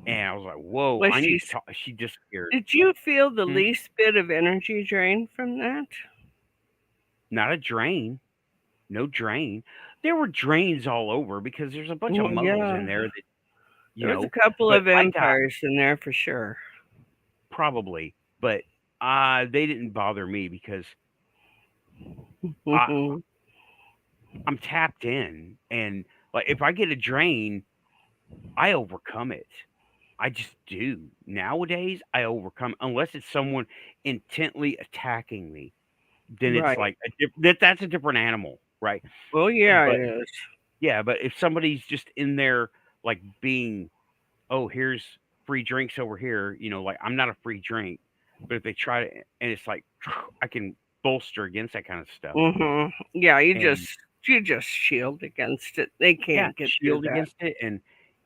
Speaker 1: And I was like, "Whoa,
Speaker 2: Was
Speaker 1: I need
Speaker 2: she?
Speaker 1: to talk." She disappeared.
Speaker 2: Did you feel the
Speaker 1: Hmm?
Speaker 2: least bit of energy drain from that?
Speaker 1: Not a drain, no drain. There were drains all over because there's a bunch of
Speaker 2: Well,
Speaker 1: muggles in
Speaker 2: yeah,
Speaker 1: there that, you
Speaker 2: there was a
Speaker 1: know.
Speaker 2: couple
Speaker 1: But
Speaker 2: of
Speaker 1: I got
Speaker 2: empires in there for sure.
Speaker 1: probably, but they didn't bother me because I
Speaker 2: Hmm.
Speaker 1: I'm tapped in, and like if I get a drain, I overcome it. I just do. Nowadays, I overcome unless it's someone intently attacking me. Then it's
Speaker 2: Right.
Speaker 1: like that's a different animal, right?
Speaker 2: Well, yeah, it
Speaker 1: But
Speaker 2: is.
Speaker 1: yeah, but if somebody's just in there like being, oh, here's free drinks over here, like I'm not a free drink, but if they try to, and it's like I can bolster against that kind of stuff,
Speaker 2: Yeah,
Speaker 1: and
Speaker 2: you just shield against it. They
Speaker 1: yeah,
Speaker 2: can't get through
Speaker 1: shield
Speaker 2: that.
Speaker 1: against it, and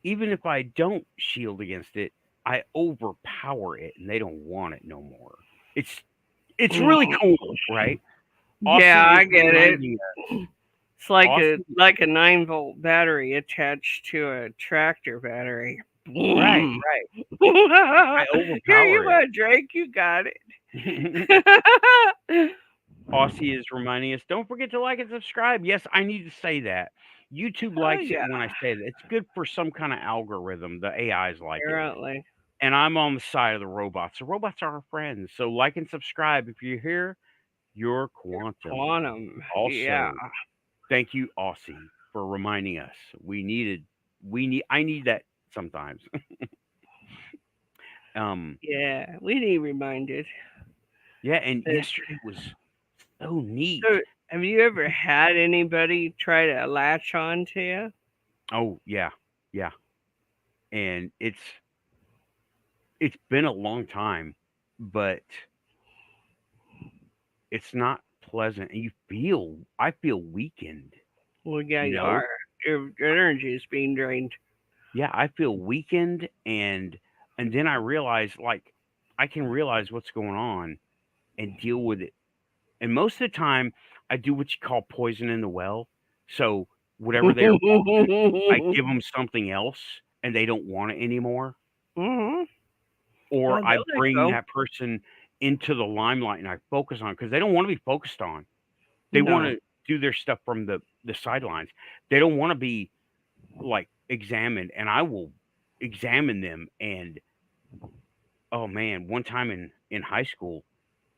Speaker 1: even if I don't shield against it, I overpower it, and they don't want it no more. It's it's really
Speaker 2: Mhm.
Speaker 1: cool, right?
Speaker 2: Yeah,
Speaker 1: Aussie is
Speaker 2: I get it.
Speaker 1: reminding
Speaker 2: It's like
Speaker 1: Aussie,
Speaker 2: a 9-volt battery attached to a tractor battery.
Speaker 1: right,
Speaker 2: Boom.
Speaker 1: right. I
Speaker 2: Here you
Speaker 1: overpower
Speaker 2: are, Drake. You got
Speaker 1: it.
Speaker 2: it.
Speaker 1: Aussie is reminding us, don't forget to like and subscribe. Yes, I need to say that. YouTube
Speaker 2: Oh
Speaker 1: likes it
Speaker 2: yeah,
Speaker 1: when I say that. It's good for some kind of algorithm. The AIs like it.
Speaker 2: apparently.
Speaker 1: And I'm on the side of the robots. The robots are our friends. So like and subscribe. If you're here, you're quantum.
Speaker 2: Quantum. Yeah.
Speaker 1: Also, thank you, Aussie, for reminding us. I need that sometimes. um,
Speaker 2: Yeah. We need reminded.
Speaker 1: yeah, and
Speaker 2: But,
Speaker 1: yesterday was so neat.
Speaker 2: so, have you ever had anybody try to latch on to you?
Speaker 1: Oh, yeah, yeah. And it's been a long time, but it's not pleasant, and I feel weakened,
Speaker 2: Well, yeah,
Speaker 1: you
Speaker 2: you
Speaker 1: know?
Speaker 2: are. Your energy is being drained.
Speaker 1: Yeah, I feel weakened, and then I realize, like, I can realize what's going on and deal with it, and most of the time, I do what you call poison in the well. So, whatever they want, I give them something else, and they don't want it anymore,
Speaker 2: Hmm.
Speaker 1: or
Speaker 2: Well,
Speaker 1: I
Speaker 2: they'll let
Speaker 1: bring
Speaker 2: go.
Speaker 1: that person into the limelight, and I focus on because they don't wanna be focused on. They
Speaker 2: No.
Speaker 1: wanna do their stuff from the sidelines. They don't wanna be, like, examined, and I will examine them, and, oh, man, one time in high school,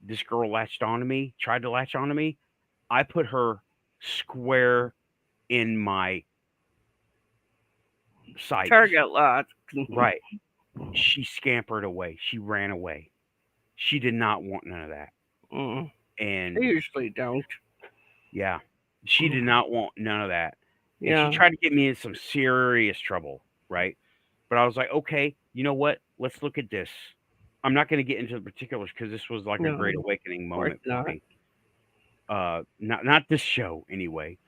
Speaker 1: this girl latched onto me, tried to latch onto me. I put her square in my sights.
Speaker 2: Target lot.
Speaker 1: Right. She scampered away. She ran away. She did not want none of that.
Speaker 2: Mm. They
Speaker 1: And
Speaker 2: usually don't.
Speaker 1: yeah, she did not want none of that. And she
Speaker 2: Yeah.
Speaker 1: tried to get me in some serious trouble, right? But I was like, okay, you know what? Let's look at this. I'm not going to get into the particulars because this was like a
Speaker 2: No,
Speaker 1: great
Speaker 2: of
Speaker 1: awakening
Speaker 2: course
Speaker 1: moment for
Speaker 2: not.
Speaker 1: me. Not this show anyway,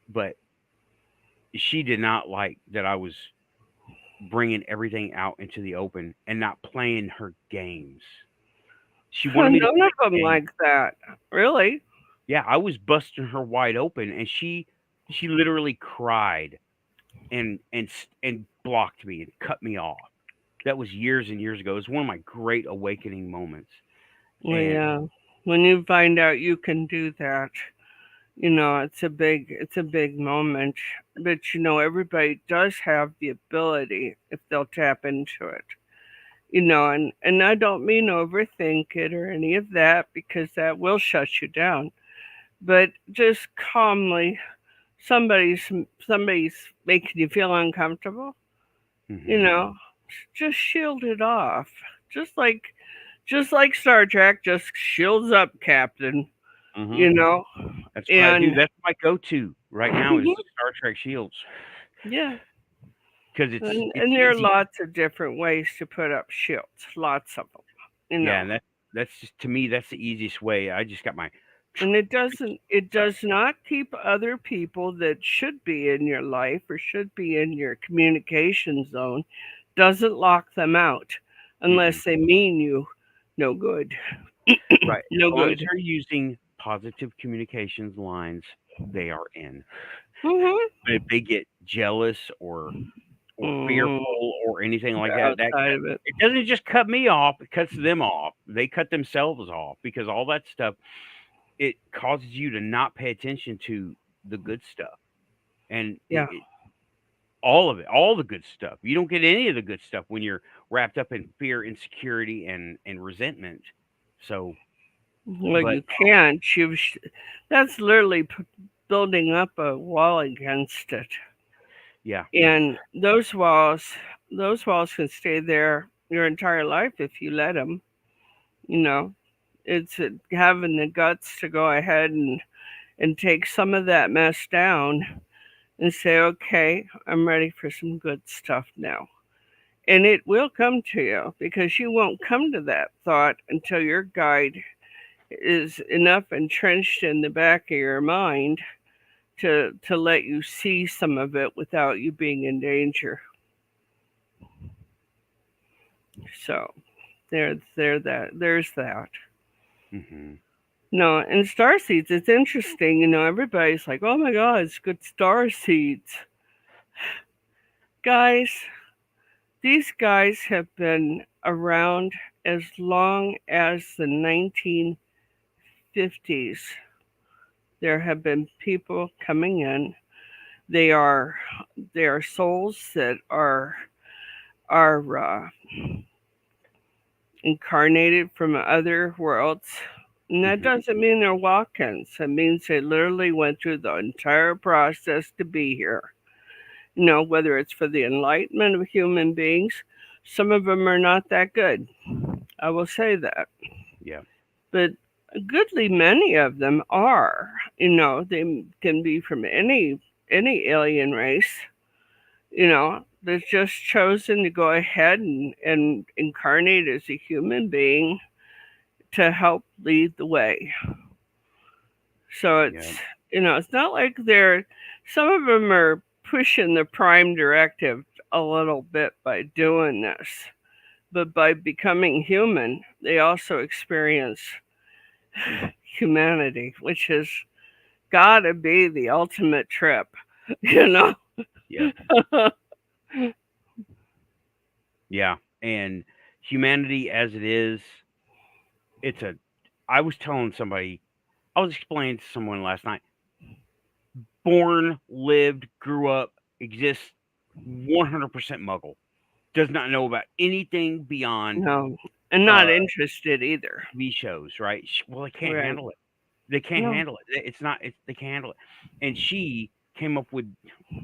Speaker 1: but she did not like that I was bringing everything out into the open and not playing her games. She wanted me to
Speaker 2: None
Speaker 1: play
Speaker 2: of them
Speaker 1: games.
Speaker 2: like that. Really?
Speaker 1: Yeah, I was busting her wide open, and she literally cried and blocked me and cut me off. That was years and years ago. It was one of my great awakening moments.
Speaker 2: Well,
Speaker 1: And
Speaker 2: yeah. When you find out you can do that, it's a big moment. But everybody does have the ability if they'll tap into it. And I don't mean overthink it or any of that because that will shut you down. But just calmly, somebody's somebody's making you feel uncomfortable, you
Speaker 1: mhm,
Speaker 2: know, just shield it off. Just like just like Star Trek, just shields up, Captain.
Speaker 1: mhm.
Speaker 2: You know,
Speaker 1: That's what I do.
Speaker 2: and
Speaker 1: That's my go-to right now is Star Trek Shields
Speaker 2: yeah,
Speaker 1: because it's
Speaker 2: and there are
Speaker 1: easy.
Speaker 2: lots of different ways to put up shields. Lots of them. You
Speaker 1: Yeah,
Speaker 2: know,
Speaker 1: and that's just to me that's the easiest way. I just got my
Speaker 2: and it does not keep other people that should be in your life or should be in your communication zone, doesn't lock them out unless
Speaker 1: mm-mm.
Speaker 2: they mean you no good.
Speaker 1: Right.
Speaker 2: No
Speaker 1: As long as
Speaker 2: good.
Speaker 1: they're using positive communications lines, they are in.
Speaker 2: Mhm.
Speaker 1: But if they get jealous or
Speaker 2: Mm,
Speaker 1: fearful or anything like that,
Speaker 2: outside of it.
Speaker 1: it doesn't just cut me off, it cuts them off. They cut themselves off because all that stuff it causes you to not pay attention to the good stuff. And
Speaker 2: Yeah.
Speaker 1: all of it, all the good stuff. You don't get any of the good stuff when you're wrapped up in fear, insecurity, and resentment. So,
Speaker 2: Well,
Speaker 1: but
Speaker 2: you can't. That's literally building up a wall against it.
Speaker 1: yeah,
Speaker 2: And those walls can stay there your entire life if you let them. You know, it's having the guts to go ahead and take some of that mess down and say, okay, I'm ready for some good stuff now. And it will come to you because you won't come to that thought until your guide is enough entrenched in the back of your mind to let you see some of it without you being in danger. So there's that.
Speaker 1: hmm
Speaker 2: No, and star seeds, it's interesting. Everybody's like, "Oh my God, it's good star seeds." Guys, these guys have been around as long as the 1950s. There have been people coming in. They are they are souls that are incarnated from other worlds. And that
Speaker 1: hmm
Speaker 2: doesn't mean they're walk-ins. It means they literally went through the entire process to be here. Whether it's for the enlightenment of human beings, some of them are not that good. I will say that.
Speaker 1: yeah,
Speaker 2: But a goodly many of them are. They can be from any alien race, that's just chosen to go ahead and incarnate as a human being to help lead the way. So
Speaker 1: yeah,
Speaker 2: it's not like some of them are pushing the prime directive a little bit by doing this, but by becoming human, they also experience humanity, which has got to be the ultimate trip, you know?
Speaker 1: yeah, yeah. And humanity as it is, it's a. I was telling somebody, I was explaining to someone last night. Born, lived, grew up, exists, 100% Muggle. Does not know about anything beyond
Speaker 2: No, and
Speaker 1: uh
Speaker 2: not interested either.
Speaker 1: TV shows, right? Well, they can't
Speaker 2: Right.
Speaker 1: handle it. They can't
Speaker 2: No.
Speaker 1: handle it. It's not. They can't handle it. And she came up with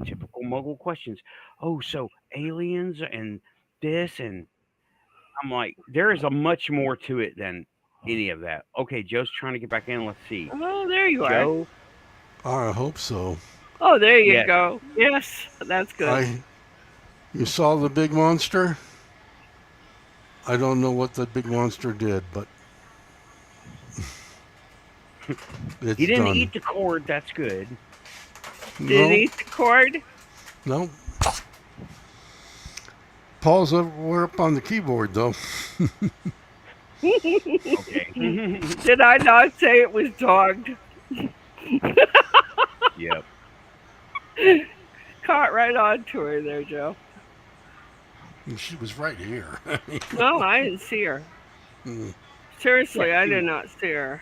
Speaker 1: typical Muggle questions. Oh, so aliens and this, and I'm like, there is a much more to it than any of that. Okay, Joe's trying to get back in. Let's see.
Speaker 2: Oh, there you are.
Speaker 1: Joe,
Speaker 4: I hope so.
Speaker 2: Oh, there you
Speaker 1: yes.
Speaker 2: go. Yes, that's good.
Speaker 4: You saw the big monster? I don't know what the big monster did, but it's
Speaker 1: He didn't
Speaker 4: done.
Speaker 1: eat the cord. That's good.
Speaker 2: Did he eat the cord?
Speaker 4: No. Paul's we're up on the keyboard, though.
Speaker 1: Okay.
Speaker 2: Did I not say it was dogged?
Speaker 1: Yep.
Speaker 2: Caught right onto her there, Joe.
Speaker 4: She was right here.
Speaker 2: No, I didn't see her. Seriously, I did not see her.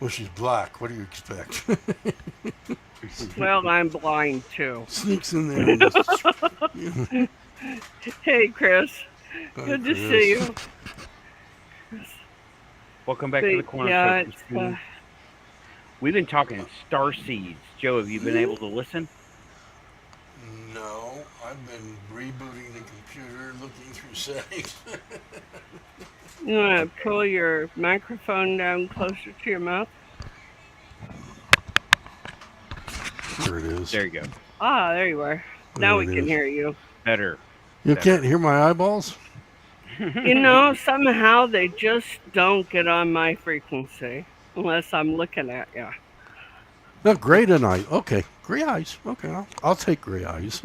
Speaker 4: Well, she's black. What do you expect?
Speaker 2: Well, I'm blind too.
Speaker 4: Sneaks in there. And just,
Speaker 2: Hey, Chris.
Speaker 4: Hi,
Speaker 2: Good to
Speaker 4: Chris.
Speaker 2: see you.
Speaker 1: Welcome back to the corner.
Speaker 2: Yeah,
Speaker 1: Shop, Christine. We've been talking Starseeds. Joe, have you been able to listen?
Speaker 4: No, I've been rebooting the computer, looking through settings.
Speaker 2: you want to pull your microphone down closer to your mouth?
Speaker 4: There it is.
Speaker 1: There you go.
Speaker 2: Ah, there you are. Now we
Speaker 4: There it
Speaker 2: can
Speaker 4: is.
Speaker 2: hear you.
Speaker 1: Better.
Speaker 4: You can't hear my eyeballs?
Speaker 2: You know, somehow they just don't get on my frequency unless I'm looking at you.
Speaker 4: No, gray tonight. Okay, gray eyes. Okay, I'll take gray eyes.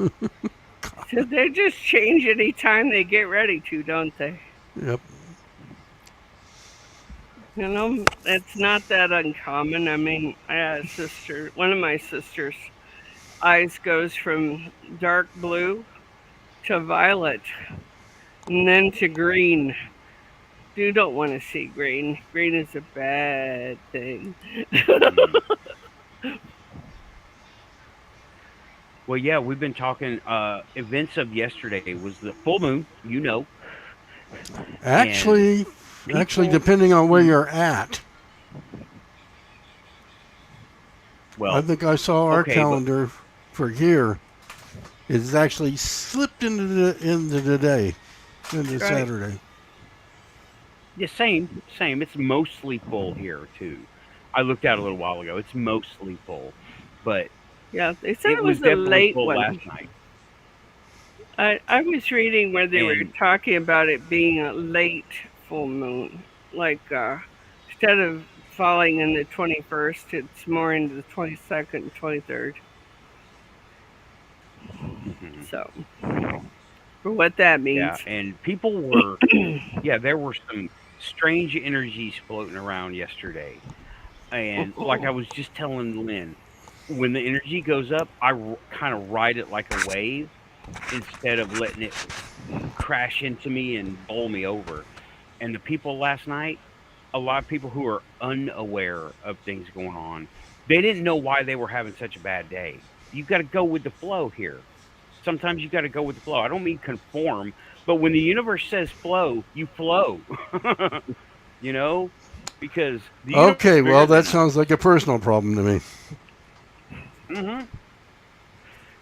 Speaker 2: So they just change any time they get ready to, don't they?
Speaker 4: Yep.
Speaker 2: You know, it's not that uncommon. I mean, I had a sister, one of my sisters' eyes goes from dark blue to violet and then to green. You don't want to see green. Green is a bad thing.
Speaker 1: Well, yeah, we've been talking. Events of yesterday was the full moon, you know.
Speaker 4: Actually, depending on where you're at.
Speaker 1: Well,
Speaker 4: I think I saw our
Speaker 1: okay,
Speaker 4: calendar for here. It's actually slipped into the day, into
Speaker 2: Right.
Speaker 4: Saturday.
Speaker 1: Yeah, same. It's mostly full here too. I looked out a little while ago. It's mostly full, but
Speaker 2: Yeah, they said it was a
Speaker 1: definitely
Speaker 2: late
Speaker 1: full
Speaker 2: one.
Speaker 1: last night.
Speaker 2: I was reading where they were
Speaker 1: And-
Speaker 2: talking about it being a late full moon. Like, instead of falling in the 21st, it's more into the 22nd and 23rd.
Speaker 1: Mhm.
Speaker 2: So, for what that means.
Speaker 1: Yeah, and people were, yeah, there were some strange energies floating around yesterday. And like I was just telling Lynn, when the energy goes up, I kind of ride it like a wave instead of letting it crash into me and bowl me over. And the people last night, a lot of people who are unaware of things going on, they didn't know why they were having such a bad day. You got to go with the flow here. Sometimes you got to go with the flow. I don't mean conform, but when the universe says flow, you flow. You know, because the
Speaker 4: Okay,
Speaker 1: universe
Speaker 4: well,
Speaker 1: is
Speaker 4: that
Speaker 1: bigger
Speaker 4: sounds like a personal problem to me.
Speaker 1: than- Mhm.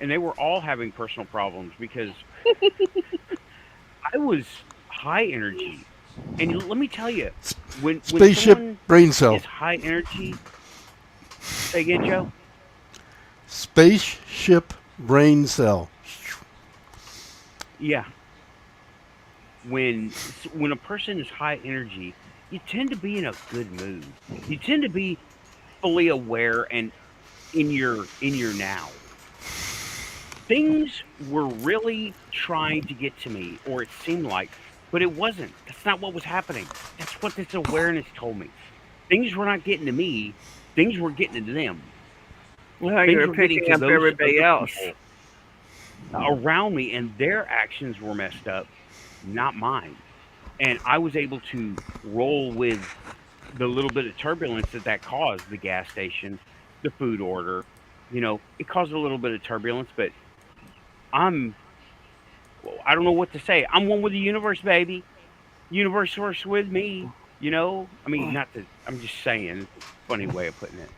Speaker 1: And they were all having personal problems because I was high energy, and let me tell you, when
Speaker 4: Spaceship
Speaker 1: someone
Speaker 4: brain cell.
Speaker 1: is high energy, say again, Joe.
Speaker 4: Spaceship brain cell.
Speaker 1: Yeah. When a person is high energy, you tend to be in a good mood. You tend to be fully aware and in your now. Things were really trying to get to me, or it seemed like, but it wasn't. That's not what was happening. That's what this awareness told me. Things were not getting to me. Things were getting to them.
Speaker 2: Well,
Speaker 1: Things
Speaker 2: you're
Speaker 1: were getting
Speaker 2: picking
Speaker 1: to
Speaker 2: up
Speaker 1: those
Speaker 2: everybody
Speaker 1: other
Speaker 2: else.
Speaker 1: people around me, and their actions were messed up, not mine. And I was able to roll with the little bit of turbulence that caused, the gas station, the food order. You know, it caused a little bit of turbulence, but I don't know what to say. I'm one with the universe, baby. Universe works with me. You know, I mean, not that I'm just saying. It's a funny way of putting it.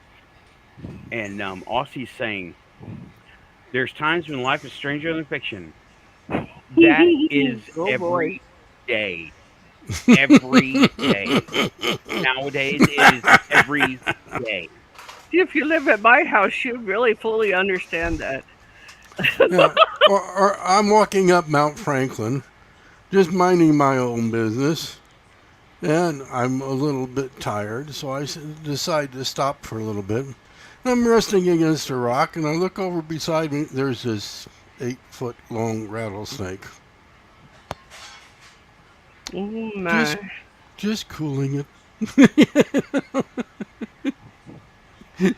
Speaker 1: And Aussie's saying, "There's times when life is stranger than fiction." That is
Speaker 2: Oh
Speaker 1: every
Speaker 2: boy.
Speaker 1: day. Every day. Nowadays, it is every day.
Speaker 2: If you live at my house, you really fully understand that.
Speaker 4: Yeah. Or I'm walking up Mount Franklin, just minding my own business, and I'm a little bit tired, so I decide to stop for a little bit. I'm resting against a rock, and I look over beside me. There's this 8-foot long rattlesnake,
Speaker 2: Oh
Speaker 4: just
Speaker 2: my.
Speaker 4: just cooling it.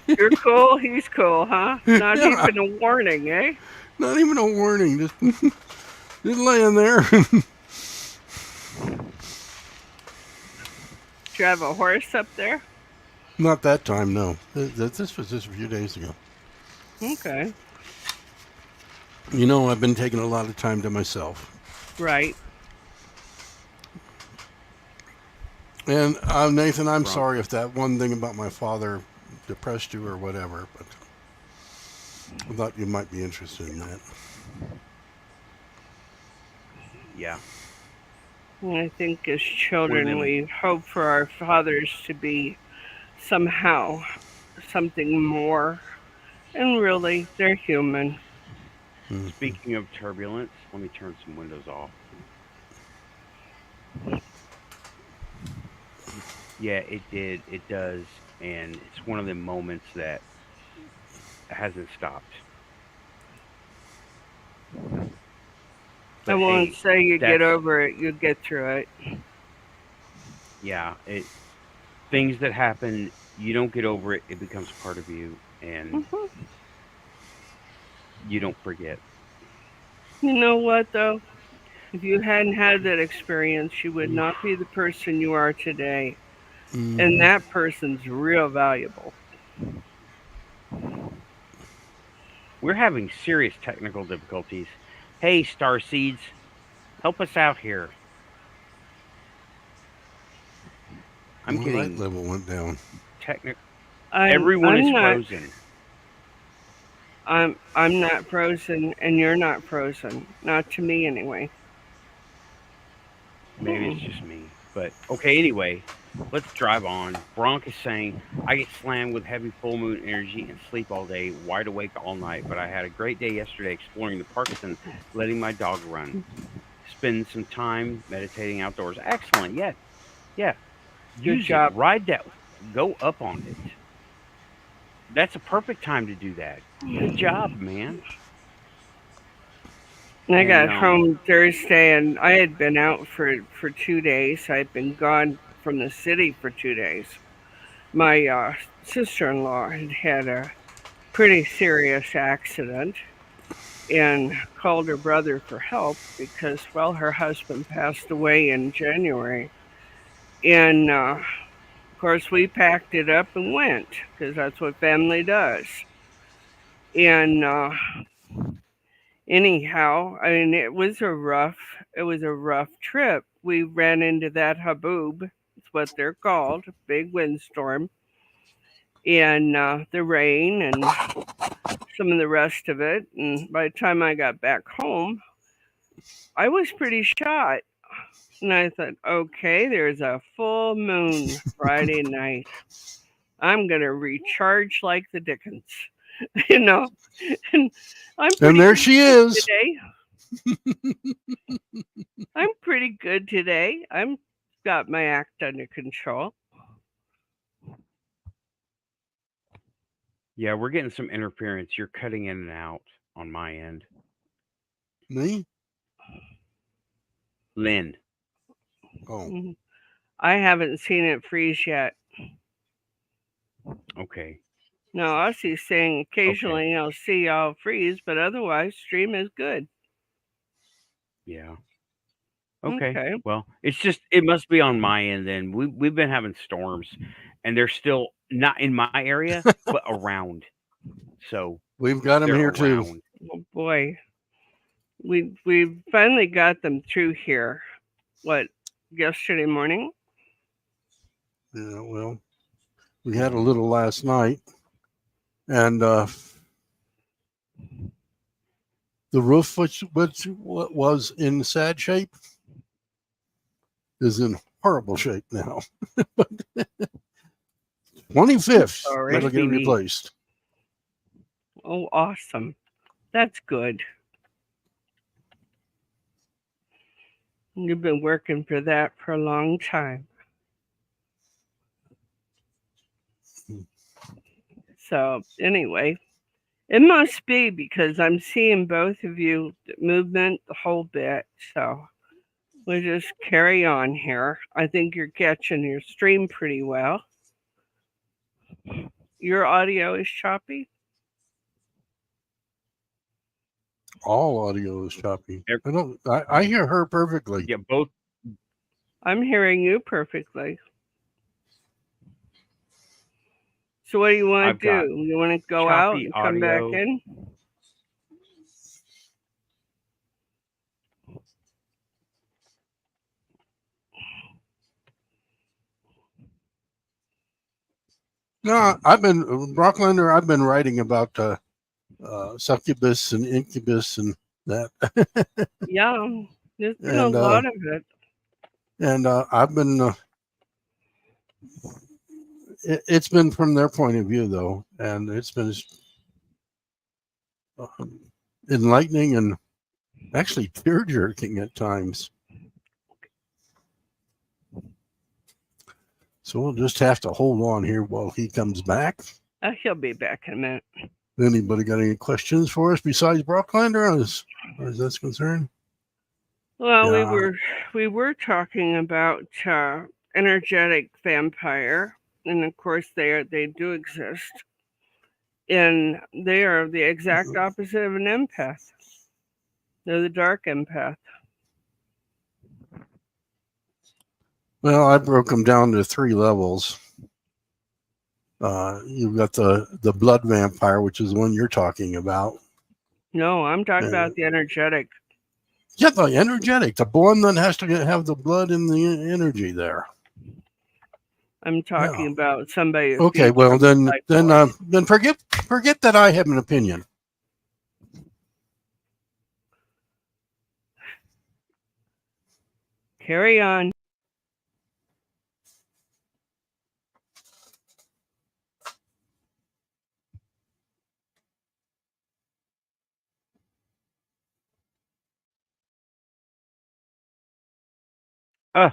Speaker 2: You're cool, he's cool, huh? Not
Speaker 4: Yeah,
Speaker 2: even a warning, eh?
Speaker 4: not even a warning, just laying there.
Speaker 2: Do you have a horse up there?
Speaker 4: Not that time, no. This was just a few days ago.
Speaker 2: Okay.
Speaker 4: You know, I've been taking a lot of time to myself.
Speaker 2: Right.
Speaker 4: And Nathan, I'm
Speaker 1: Bronk.
Speaker 4: sorry if that one thing about my father depressed you or whatever, but I thought you might be interested in that.
Speaker 1: Yeah.
Speaker 2: I think as
Speaker 1: Poor
Speaker 2: children,
Speaker 1: them.
Speaker 2: we hope for our fathers to be somehow something more. And really, they're human.
Speaker 4: Mm-hmm.
Speaker 1: Speaking of turbulence, let me turn some windows off. Yeah, it did. It does. And it's one of the moments that hasn't stopped.
Speaker 2: I
Speaker 1: But
Speaker 2: won't
Speaker 1: hey,
Speaker 2: say you get
Speaker 1: that's,
Speaker 2: over it, you get through it.
Speaker 1: yeah, things that happen, you don't get over it, it becomes part of you, and
Speaker 2: Hmm.
Speaker 1: you don't forget.
Speaker 2: You know what, though? If you hadn't had that experience, you would
Speaker 1: Oof.
Speaker 2: not be the person you are today. And
Speaker 4: Mm-hmm.
Speaker 2: that person's real valuable.
Speaker 1: We're having serious technical difficulties. Hey, Starseeds, help us out here. I'm
Speaker 4: My light
Speaker 1: getting
Speaker 4: level went down.
Speaker 1: technical.
Speaker 2: I'm
Speaker 1: Everyone is
Speaker 2: I'm not
Speaker 1: frozen.
Speaker 2: I'm not frozen and you're not frozen. Not to me anyway.
Speaker 1: Maybe it's
Speaker 2: Hmm.
Speaker 1: just me. But okay, anyway, let's drive on. Bronk is saying, I get slammed with heavy full moon energy and sleep all day, wide awake all night, but I had a great day yesterday exploring the parks and letting my dog run. Spend some time meditating outdoors. Excellent. Yeah. Yeah.
Speaker 2: Good
Speaker 1: Use it.
Speaker 2: job.
Speaker 1: Ride that. Go up on it. That's a perfect time to do that. Good job, man.
Speaker 2: I
Speaker 1: And
Speaker 2: got home Thursday and I had been out for 2 days. I'd been gone from the city for 2 days. My sister-in-law had had a pretty serious accident and called her brother for help because, well, her husband passed away in January. And of course, we packed it up and went because that's what family does. And anyhow, I mean, it was a rough trip. We ran into that haboob. It's what they're called, big windstorm, and the rain and some of the rest of it. And by the time I got back home, I was pretty shot. And I thought, okay, there's a full moon Friday night. I'm going to recharge like the Dickens, you know? And I'm
Speaker 4: And
Speaker 2: pretty
Speaker 4: there she
Speaker 2: good
Speaker 4: is.
Speaker 2: today. I'm pretty good today. I'm got my act under control.
Speaker 1: yeah, we're getting some interference. You're cutting in and out on my end.
Speaker 4: Me?
Speaker 1: Lynn.
Speaker 4: Oh,
Speaker 2: Mhm. I haven't seen it freeze yet.
Speaker 1: Okay.
Speaker 2: No, I see saying
Speaker 1: Okay.
Speaker 2: occasionally I'll see y'all freeze, but otherwise stream is good.
Speaker 1: Yeah. Okay.
Speaker 2: Okay.
Speaker 1: Well, it's just it must be on my end then. We've been having storms and they're still not in my area, but around. So
Speaker 4: we've got him
Speaker 1: they're
Speaker 4: here too.
Speaker 1: around.
Speaker 2: Oh boy. We finally got them through here. What, yesterday morning?
Speaker 4: Yeah, well, we had a little last night. and the roof, which was in sad shape, is in horrible shape now. 25th,
Speaker 2: Sorry.
Speaker 4: it'll get
Speaker 1: Must be neat.
Speaker 4: replaced.
Speaker 2: Oh, awesome. That's good. You've been working for that for a long time. So, anyway, it must be because I'm seeing both of you movement the whole bit. So, we'll just carry on here. I think you're catching your stream pretty well. Your audio is choppy.
Speaker 4: All audio is choppy.
Speaker 1: Ev-
Speaker 4: I hear her perfectly.
Speaker 1: Yeah, both.
Speaker 2: I'm hearing you perfectly. So, what do you want
Speaker 1: I've
Speaker 2: to
Speaker 1: got
Speaker 2: do? You want to go out
Speaker 1: choppy
Speaker 2: and come back
Speaker 1: audio.
Speaker 2: in?
Speaker 4: No, I've been Brocklander. I've been writing about succubus and incubus and that,
Speaker 2: Yeah, there's been a
Speaker 4: and
Speaker 2: lot of it.
Speaker 4: I've been. It's been from their point of view though, and it's been enlightening and actually tear jerking at times. So we'll just have to hold on here while he comes back.
Speaker 2: He'll be back in a minute.
Speaker 4: Anybody got any questions for us besides Brocklander as that's concerned?
Speaker 2: Well,
Speaker 4: Yeah.
Speaker 2: we were talking about energetic vampire, and of course they do exist, and they are the exact opposite of an empath. They're the dark empath.
Speaker 4: Well, I broke them down to 3 levels. You've got the blood vampire, which is the one you're talking about.
Speaker 2: No, I'm talking about the energetic.
Speaker 4: Yeah, the energetic, the one that has to have the blood and the energy there.
Speaker 2: I'm talking about somebody.
Speaker 4: Okay, well then forget that I have an opinion.
Speaker 2: Carry on.
Speaker 1: Uh,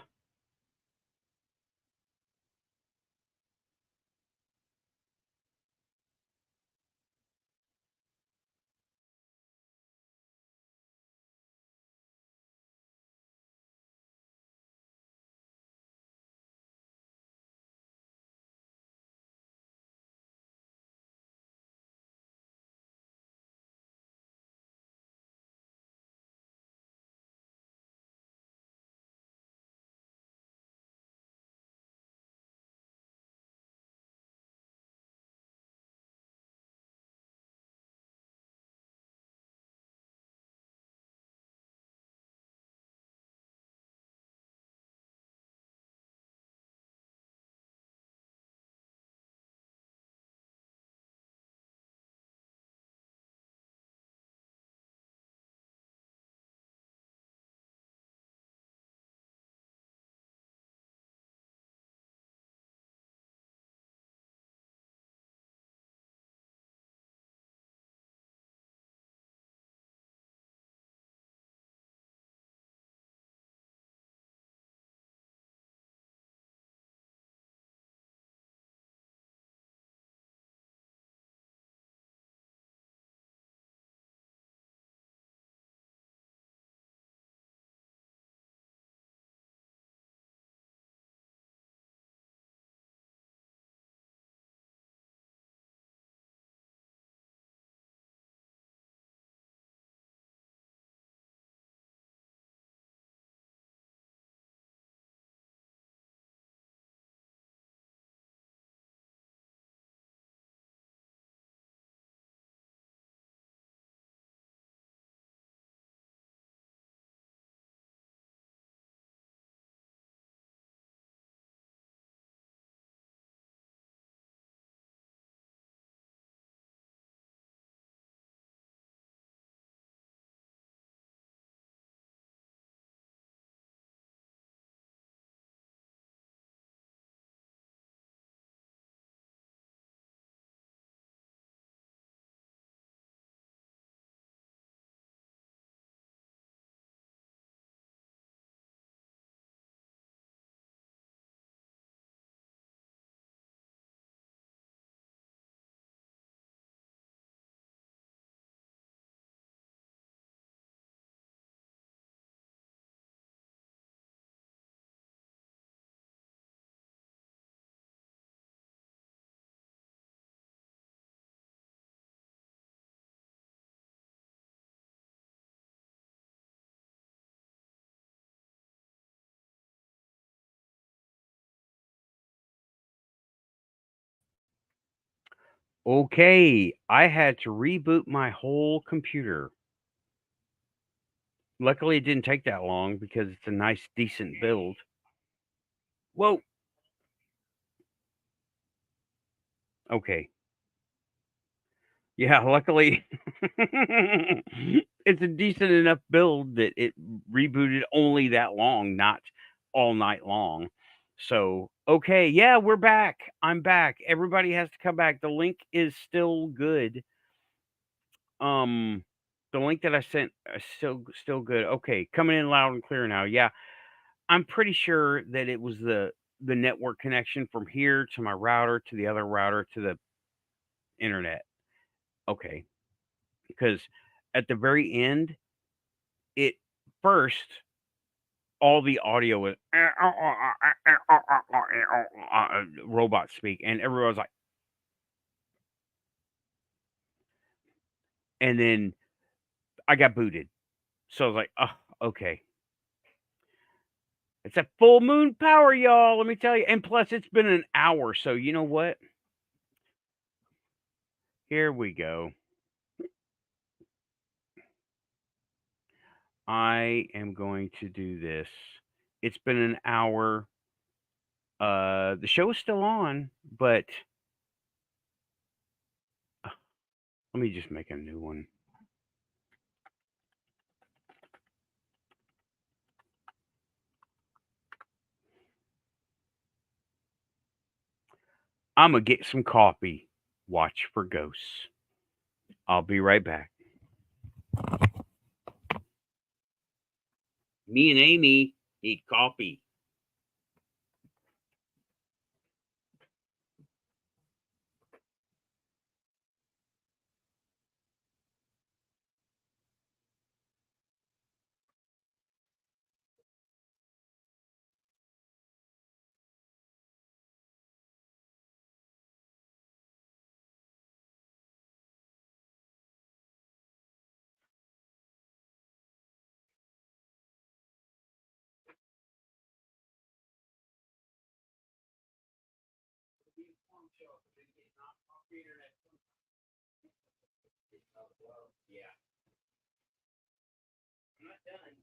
Speaker 1: Okay, I had to reboot my whole computer. Luckily, it didn't take that long because it's a nice, decent build. Whoa. Okay. Yeah, luckily, it's a decent enough build that it rebooted only that long, not all night long. So, okay, yeah, we're back. I'm back. Everybody has to come back. The link is still good. Um, the link that I sent is still good. Okay, coming in loud and clear now. Yeah, I'm pretty sure that it was the network connection from here to my router to the other router to the internet. Okay, because at the very end, it first all the audio was robot speak, and everyone was like, and then I got booted, so I was like, oh, okay. It's a full moon power, y'all. Let me tell you. And plus, it's been an hour, so you know what? Here we go. I am going to do this. It's been an hour. The show is still on, but let me just make a new one. I'm gonna get some coffee. Watch for ghosts. I'll be right back. Me and Amy need coffee. Yeah, I'm not done.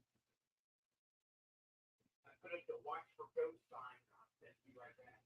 Speaker 1: I put up the watch for ghost sign. I'll be right back.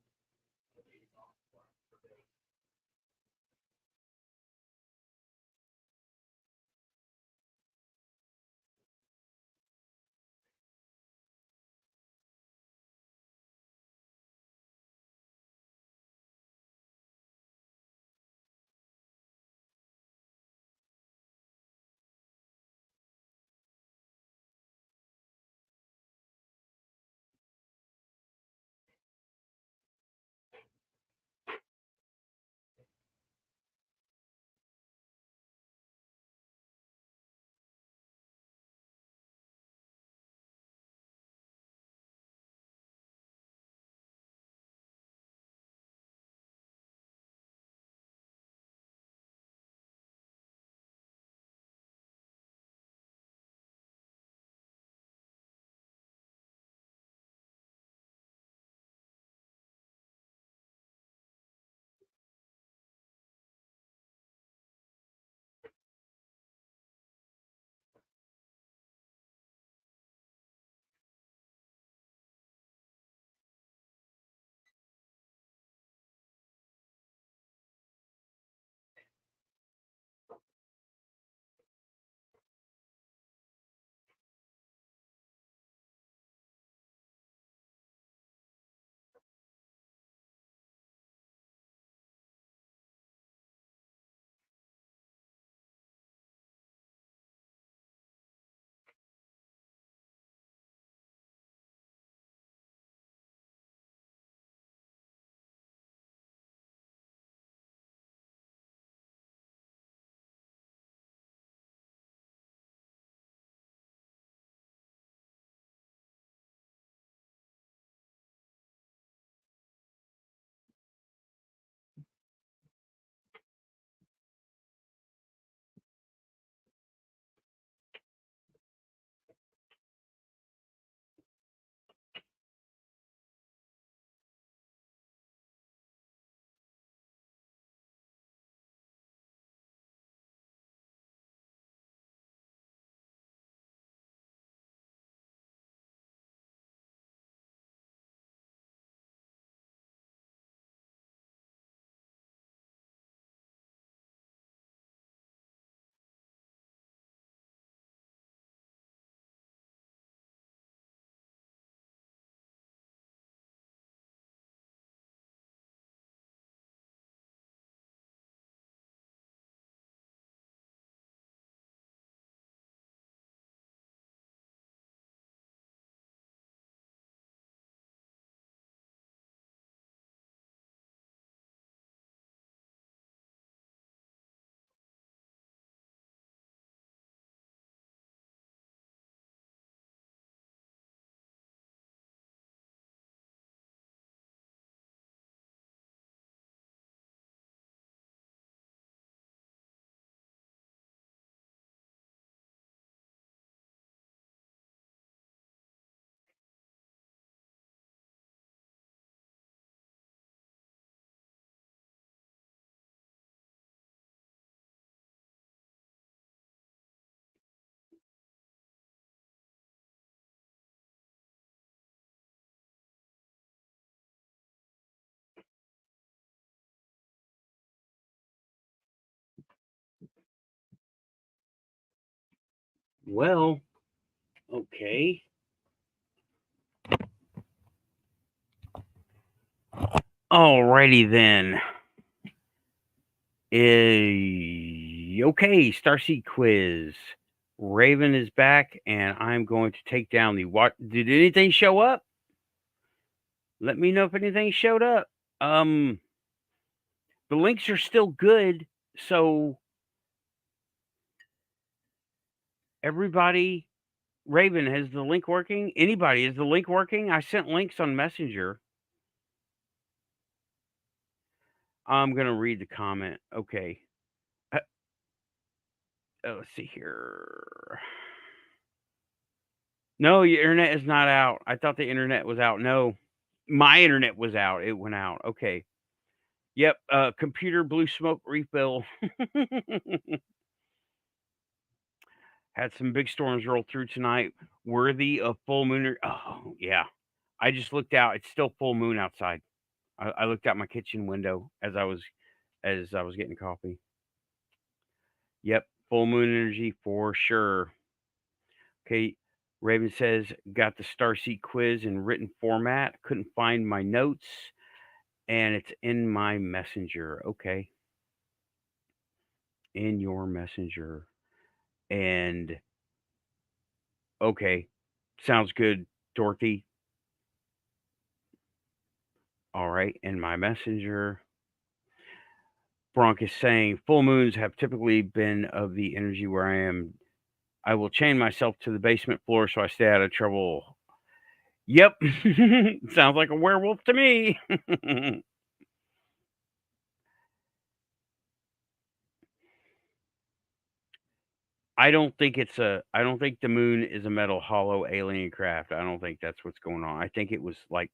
Speaker 1: Well, okay. Alrighty then. Okay, Starseed quiz. Raven is back, and I'm going to take down the what? Did anything show up? Let me know if anything showed up. The links are still good, so everybody. Raven, has the link working? Anybody, is the link working? I sent links on Messenger. I'm gonna read the comment. Okay. Let's see here. No, your internet is not out. I thought the internet was out. No, my internet was out. It went out. Okay. Yep. Computer blue smoke refill. Had some big storms roll through tonight. Worthy of full moon. Oh yeah. I just looked out. It's still full moon outside. I looked out my kitchen window as I was getting coffee. Yep, full moon energy for sure. Okay, Raven says, got the Starseed quiz in written format. Couldn't find my notes, and it's in my messenger. Okay, in your messenger. And okay, sounds good, Dorothy. All right, in my messenger. Bronk is saying full moons have typically been of the energy where I am. I will chain myself to the basement floor so I stay out of trouble. Yep. Sounds like a werewolf to me. I don't think the moon is a metal hollow alien craft. I don't think that's what's going on. I think it was like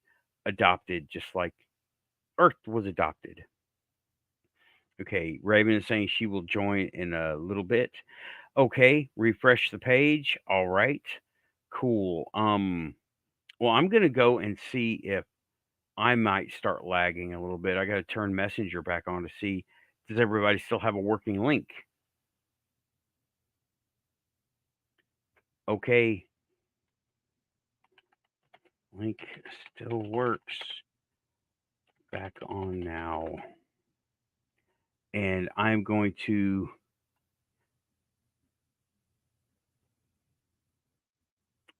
Speaker 1: adopted just like Earth was adopted. Okay, Raven is saying she will join in a little bit. Okay, refresh the page. All right. Cool. Well, I'm going to go and see if I might start lagging a little bit. I got to turn Messenger back on to see, does everybody still have a working link? Okay. Link still works. Back on now. And I'm going to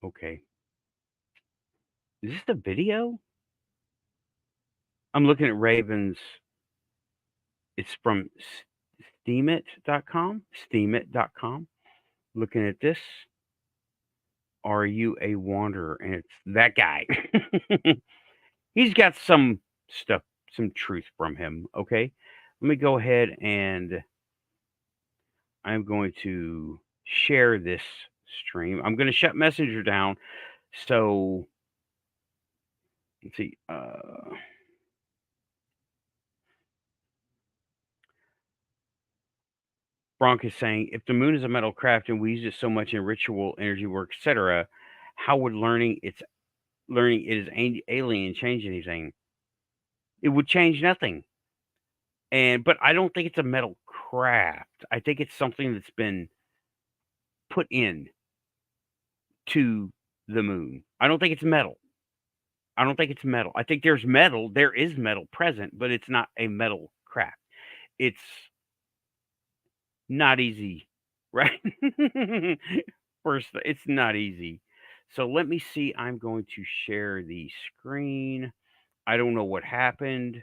Speaker 1: okay. Is this the video? I'm looking at Raven's. It's from steamit.com. Steamit.com. Looking at this. Are you a wanderer? And it's that guy. He's got some stuff, some truth from him. Okay. Let me go ahead and I'm going to share this stream. I'm going to shut Messenger down. So let's see. Bronk is saying, if the moon is a metal craft and we use it so much in ritual, energy work, etc., how would learning it is alien change anything? It would change nothing. But I don't think it's a metal craft. I think it's something that's been put in to the moon. I don't think it's metal. I don't think it's metal. I think there's metal. There is metal present, but it's not a metal craft. It's not easy, right? First, it's not easy. So let me see. I'm going to share the screen. I don't know what happened.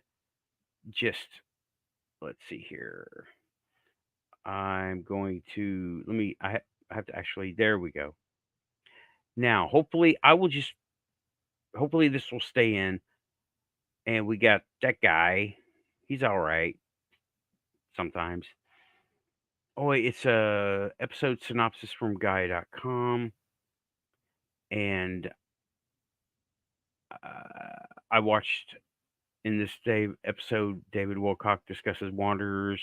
Speaker 1: Just let's see here. I'm going to I have to actually. There we go. Now, hopefully, hopefully this will stay in. And we got that guy. He's all right sometimes. Oh, wait, it's a episode synopsis from Gaia.com. And I watched in this episode, David Wilcock discusses wanderers,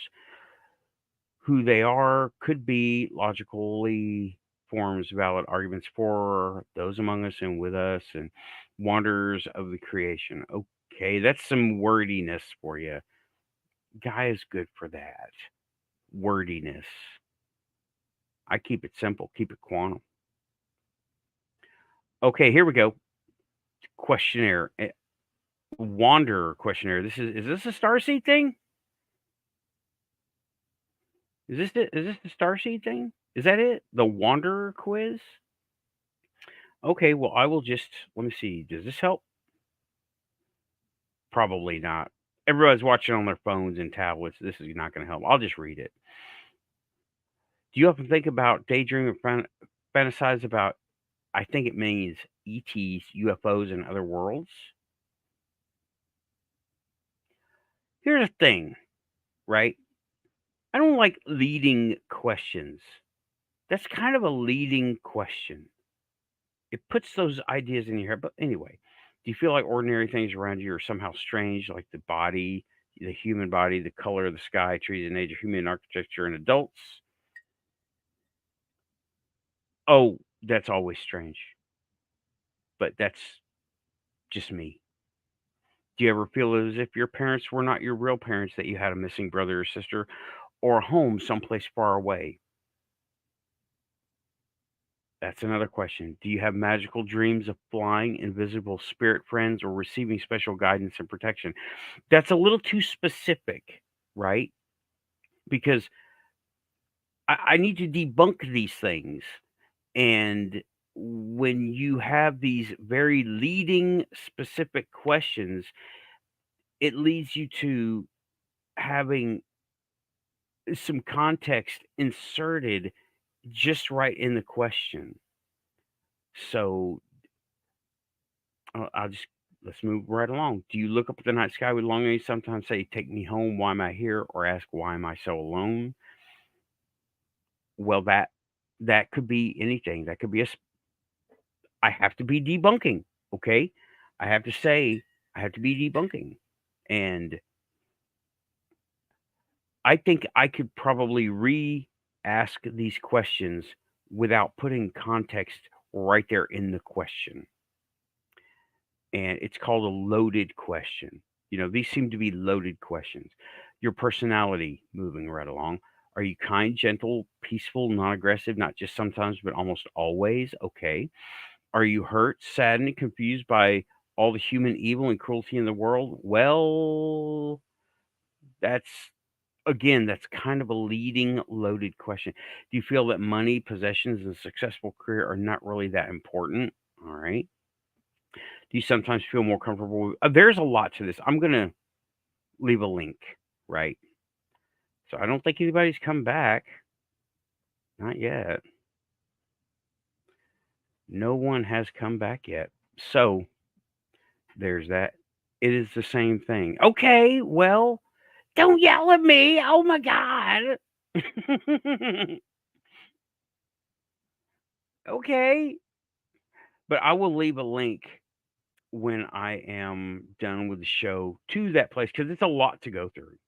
Speaker 1: who they are, could be logically forms valid arguments for those among us and with us, and wanderers of the creation. Okay, that's some wordiness for you. Guy is good for that. Wordiness. I keep it simple, keep it quantum. Okay, here we go. Questionnaire. Wanderer questionnaire. Is this a Starseed thing? Is this the Starseed thing? Is that it? The Wanderer quiz? Okay, well, I will just let me see. Does this help? Probably not. Everybody's watching on their phones and tablets. This is not going to help. I'll just read it. Do you often think about, daydream, or fantasize about? I think it means ETs, UFOs, and other worlds. Here's the thing, right? I don't like leading questions. That's kind of a leading question. It puts those ideas in your head. But anyway, do you feel like ordinary things around you are somehow strange, like the body, the human body, the color of the sky, trees and nature, human architecture, and adults? Oh, that's always strange. But that's just me. Do you ever feel as if your parents were not your real parents, that you had a missing brother or sister, or a home someplace far away? That's another question. Do you have magical dreams of flying, invisible spirit friends, or receiving special guidance and protection? That's a little too specific, right? Because I need to debunk these things. And when you have these very leading, specific questions, it leads you to having some context inserted just right in the question. So I'll just let's move right along. Do you look up at the night sky with longing? Sometimes say, "Take me home. Why am I here?" Or ask, "Why am I so alone?" Well, that could be anything. That could be I have to be debunking. Okay, I have to say I have to be debunking, and I think I could probably re-ask these questions without putting context right there in the question. And it's called a loaded question. These seem to be loaded questions. Your personality, moving right along. Are you kind, gentle, peaceful, non aggressive, not just sometimes, but almost always? Okay. Are you hurt, saddened, confused by all the human evil and cruelty in the world? Well, that's that's kind of a leading loaded question. Do you feel that money, possessions, and a successful career are not really that important? All right. Do you sometimes feel more comfortable? There's a lot to this. I'm going to leave a link, right? So I don't think anybody's come back. Not yet. No one has come back yet. So there's that. It is the same thing. Okay, well, don't yell at me. Oh my God. Okay. But I will leave a link when I am done with the show to that place because it's a lot to go through.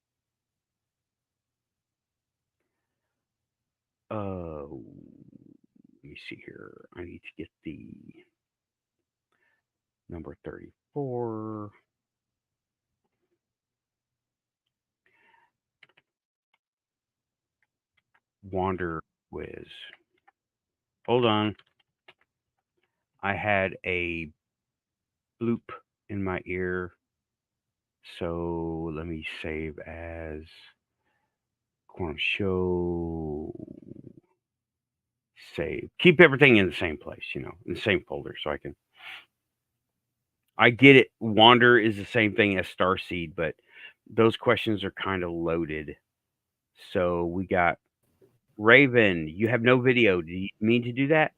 Speaker 1: Let me see here. I need to get the number 34. Wander quiz. Hold on. I had a bloop in my ear. So let me save as Quantum Show. Save. Keep everything in the same place, in the same folder so I get it. Wander is the same thing as Starseed, but those questions are kind of loaded. So we got Raven. You have no video. Do you mean to do that?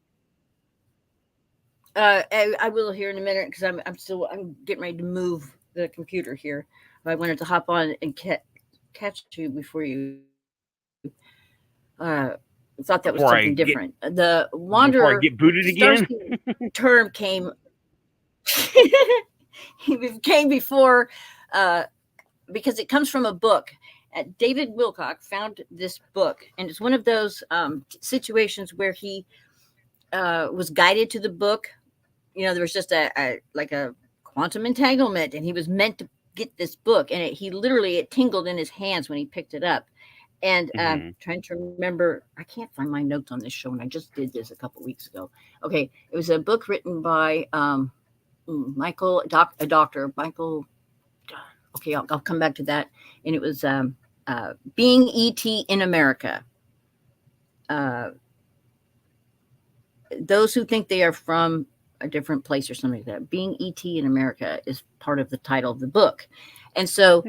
Speaker 5: I will here in a minute because I'm getting ready to move the computer here. I wanted to hop on and catch you before you thought that was something different. The Wanderer
Speaker 1: before I get booted again
Speaker 5: term came came before because it comes from a book. David Wilcock found this book, and it's one of those situations where he was guided to the book. There was just a quantum entanglement, and he was meant to get this book, and it tingled in his hands when he picked it up. And
Speaker 1: Mm-hmm.
Speaker 5: trying to remember, I can't find my notes on this show, and I just did this a couple weeks ago. Okay, it was a book written by Michael, a doctor, Michael. Okay, I'll come back to that. And it was Being E.T. in America. Those who think they are from a different place or something like that. Being E.T. in America is part of the title of the book. And so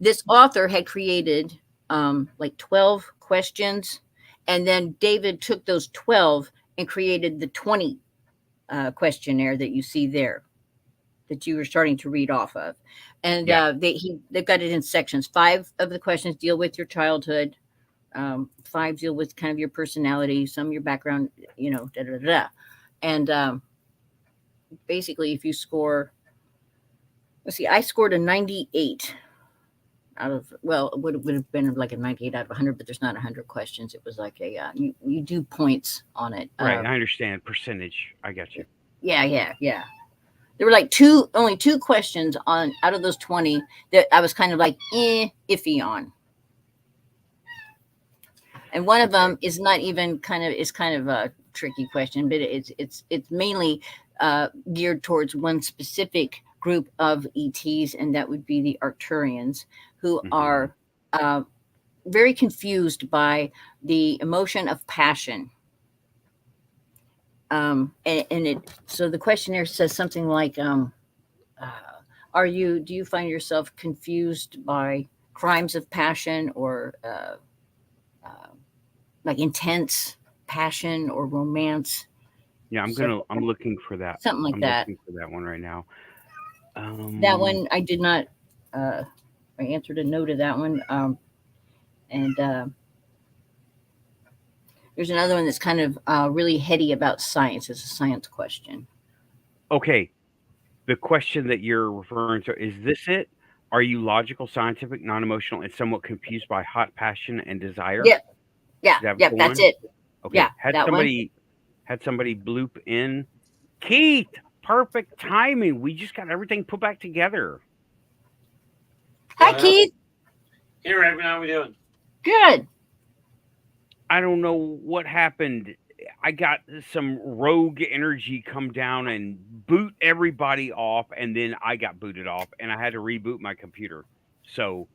Speaker 5: this author had created like 12 questions. And then David took those 12 and created the 20 questionnaire that you see there, that you were starting to read off of. And they've got it in sections. 5 of the questions deal with your childhood. 5 deal with kind of your personality, some your background, da da da. And basically, if you score, let's see, I scored a 98 out of, well, it would have been like a 98 out of 100, but there's not 100 questions. It was like a you do points on it.
Speaker 1: Right, I understand percentage. I got you.
Speaker 5: Yeah. There were like only 2 questions out of those 20 that I was kind of like iffy on. And one of them is not even kind of a tricky question, but it's mainly geared towards one specific group of ETs, and that would be the Arcturians, who are very confused by the emotion of passion. So the questionnaire says something like, do you find yourself confused by crimes of passion or like intense passion or romance?
Speaker 1: Yeah, I'm looking for that.
Speaker 5: Something like that.
Speaker 1: Looking for that one right now.
Speaker 5: That one I did not. I answered a no to that one. And there's another one that's kind of really heady about science. It's a science question.
Speaker 1: Okay, the question that you're referring to, is this it? Are you logical, scientific, non-emotional, and somewhat confused by hot passion and desire?
Speaker 5: Yep. Yeah, that's it.
Speaker 1: Okay.
Speaker 5: Yeah,
Speaker 1: Had somebody bloop in. Keith, perfect timing. We just got everything put back together.
Speaker 5: Hi, Keith.
Speaker 3: Hey, Raven, how we doing?
Speaker 5: Good.
Speaker 1: I don't know what happened. I got some rogue energy come down and boot everybody off, and then I got booted off, and I had to reboot my computer. So,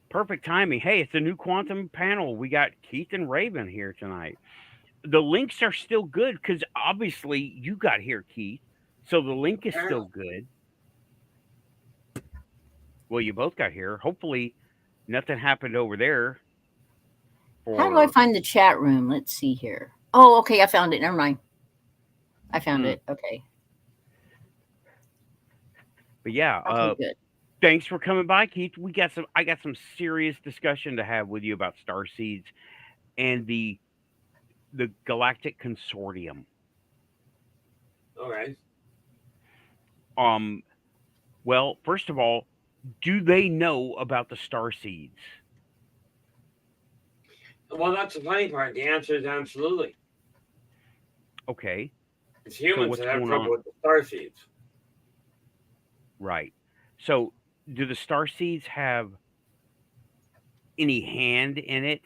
Speaker 1: perfect timing. Hey, it's a new quantum panel. We got Keith and Raven here tonight. The links are still good because obviously you got here, Keith. So the link is still good. Well, you both got here. Hopefully, nothing happened over there.
Speaker 5: How do I find the chat room? Let's see here. Oh, okay. I found it. Never mind. I found it. Okay.
Speaker 1: But yeah,
Speaker 5: good.
Speaker 1: Thanks for coming by, Keith. I got some serious discussion to have with you about Starseeds and the Galactic Consortium.
Speaker 3: All right.
Speaker 1: Well, first of all, do they know about the Starseeds?
Speaker 3: Well, that's the funny part. The answer is absolutely.
Speaker 1: Okay.
Speaker 3: It's humans that have trouble with the Starseeds.
Speaker 1: Right. So, do the Starseeds have any hand in it?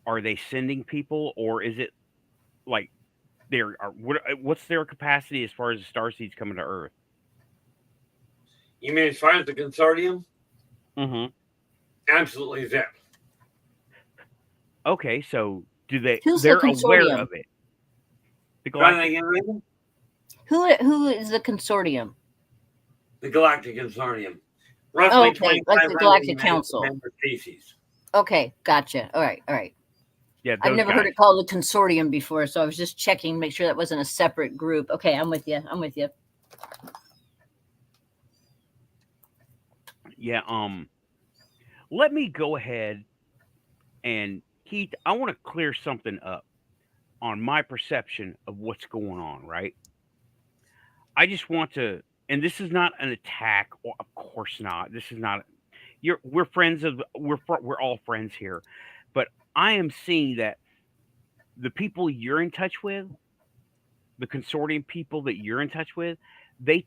Speaker 1: Are they sending people, or is it like what's their capacity as far as the Starseeds coming to Earth?
Speaker 3: You mean as far as the consortium?
Speaker 1: Mm-hmm.
Speaker 3: Absolutely zip.
Speaker 1: Okay, so they're
Speaker 5: consortium?
Speaker 1: aware of it.
Speaker 5: Who is the consortium?
Speaker 3: The Galactic Consortium. Roughly 25
Speaker 5: like the Galactic Council.
Speaker 3: Member species.
Speaker 5: Okay, gotcha. All right.
Speaker 1: Yeah,
Speaker 5: I've never heard it called a consortium before, so I was just checking, make sure that wasn't a separate group. Okay, I'm with you.
Speaker 1: Yeah, let me go ahead and Keith, I want to clear something up on my perception of what's going on, right? I just want to, and this is not an attack, or of course not. This is not. We're friends we're all friends here, but I am seeing that the people you're in touch with, the consortium people that you're in touch with, they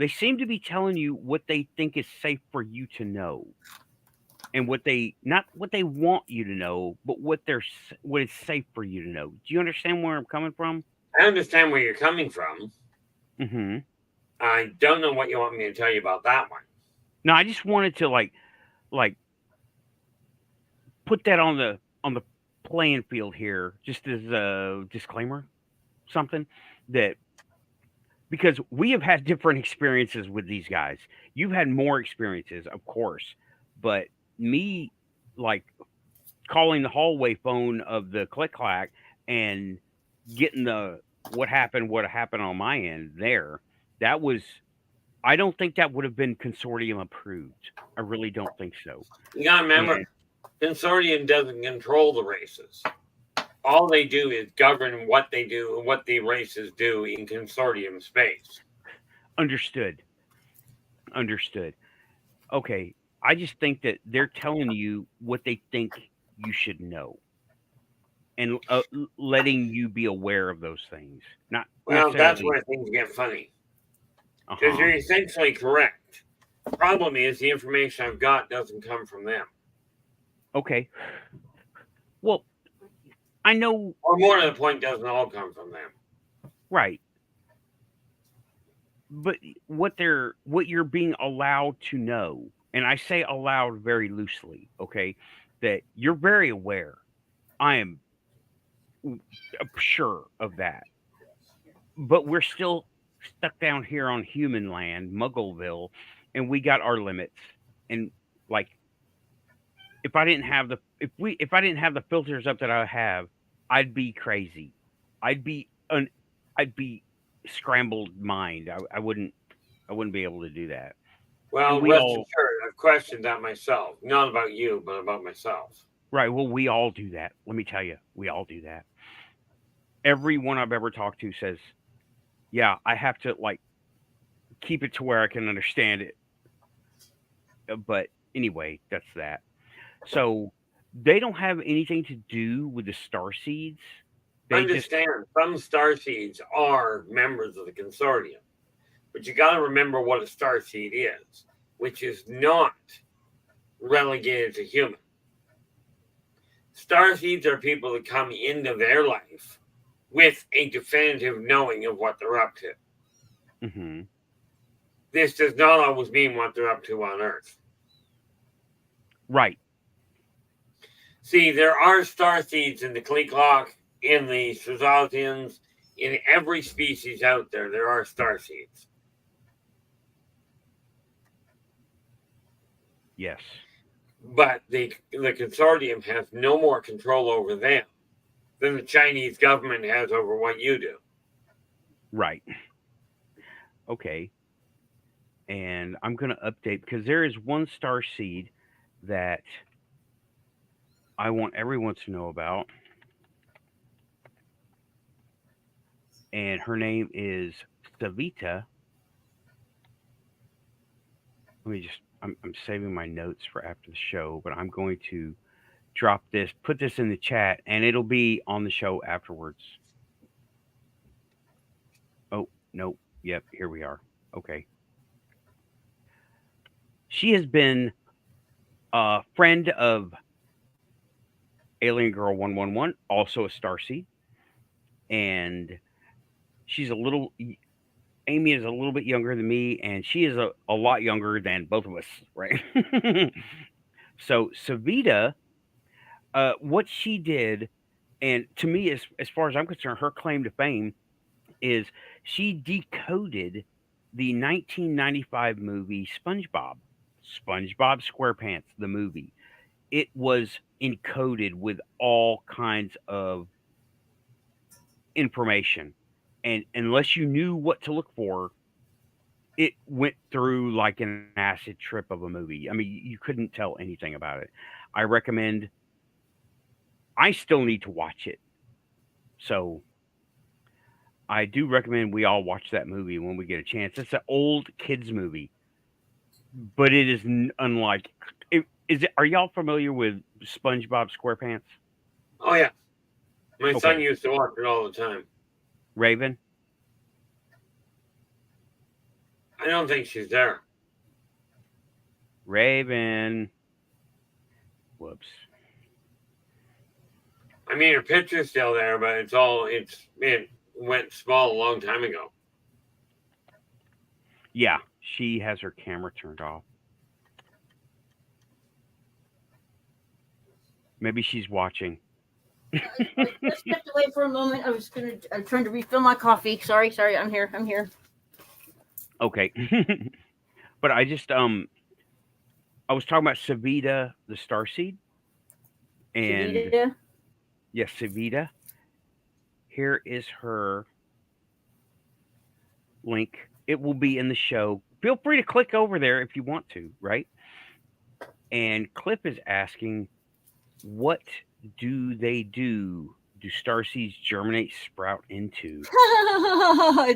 Speaker 1: seem to be telling you what they think is safe for you to know. and what they not what they want you to know, but what is safe for you to know. Do you understand where I'm coming from?
Speaker 3: I understand where you're coming from.
Speaker 1: Mm-hmm.
Speaker 3: I don't know what you want me to tell you about that one.
Speaker 1: No, I just wanted to like put that on the playing field here, just as a disclaimer, something that because we have had different experiences with these guys. You've had more experiences, of course, but me, like calling the hallway phone of the click clack and getting the what happened on my end there. That was I don't think that would have been consortium approved. I really don't think so.
Speaker 3: You gotta remember,
Speaker 1: And
Speaker 3: consortium doesn't control the races. All they do is govern what they do and what the races do in consortium space.
Speaker 1: understood. Understood. Okay. I just think that they're telling you what they think you should know and letting you be aware of those things. Not
Speaker 3: Well, that's
Speaker 1: necessarily.
Speaker 3: where things get funny. Because
Speaker 1: Uh-huh.
Speaker 3: you're essentially correct. The problem is the information I've got doesn't come from them.
Speaker 1: Okay. Well, I know.
Speaker 3: Or more to the point, doesn't all come from them.
Speaker 1: Right. But what you're being allowed to know, and I say allowed very loosely, okay, that you're very aware. I am sure of that. But we're still stuck down here on human land, Muggleville, and we got our limits. And like if I didn't have the filters up that I have, I'd be crazy. I'd be an I'd be scrambled mind. I wouldn't be able to do that.
Speaker 3: Well,
Speaker 1: And we
Speaker 3: rest
Speaker 1: all
Speaker 3: assured, I've questioned that myself. Not about you, but about myself.
Speaker 1: right, well we all do that. Let me tell you, we all do that. Everyone I've ever talked to says, "Yeah, I have to like keep it to where I can understand it." But anyway, that's that. So they don't have anything to do with the Starseeds. They just
Speaker 3: Understand, some starseeds are members of the consortium. But you got to remember what a starseed is, which is not relegated to human. Starseeds are people that come into their life with a definitive knowing of what they're up to.
Speaker 1: hmm
Speaker 3: This does not always mean what they're up to on Earth.
Speaker 1: right.
Speaker 3: See, there are starseeds in the Kleeklock, in the Sazaltians, in every species out there. There are starseeds.
Speaker 1: Yes.
Speaker 3: But the consortium has no more control over them than the Chinese government has over what you do.
Speaker 1: Right. Okay. And I'm going to update because there is one star seed that I want everyone to know about. And her name is Savita. I'm saving my notes for after the show, but I'm going to put this in the chat, and it'll be on the show afterwards. Oh, no. Yep, here we are. Okay. She has been a friend of Alien Girl 111, also a Starseed. And she's Amy is a little bit younger than me, and she is a lot younger than both of us, right? So, Savita, what she did, and to me, as far as I'm concerned, her claim to fame is she decoded the 1995 movie SpongeBob SquarePants, the movie. It was encoded with all kinds of information. And unless you knew what to look for, it went through like an acid trip of a movie. I mean, you couldn't tell anything about it. I still need to watch it. So I do recommend we all watch that movie when we get a chance. It's an old kids movie, but it is unlike. Are y'all familiar with SpongeBob SquarePants?
Speaker 3: Oh, yeah. My son
Speaker 1: Okay.
Speaker 3: used to watch it all the time.
Speaker 1: Raven?
Speaker 3: I don't think she's there.
Speaker 1: Raven. Whoops.
Speaker 3: I mean, her picture's still there, but it went small a long time ago.
Speaker 1: Yeah, she has her camera turned off. Maybe she's watching.
Speaker 5: I just stepped away for a moment. I'm trying to refill my coffee. Sorry, I'm here.
Speaker 1: Okay. But I just I was talking about Savita the Starseed. And
Speaker 5: Savita?
Speaker 1: yes, Savita. Here is her link. It will be in the show. Feel free to click over there if you want to, right? And Cliff is asking, what do they do? Do starseeds germinate, sprout into? Not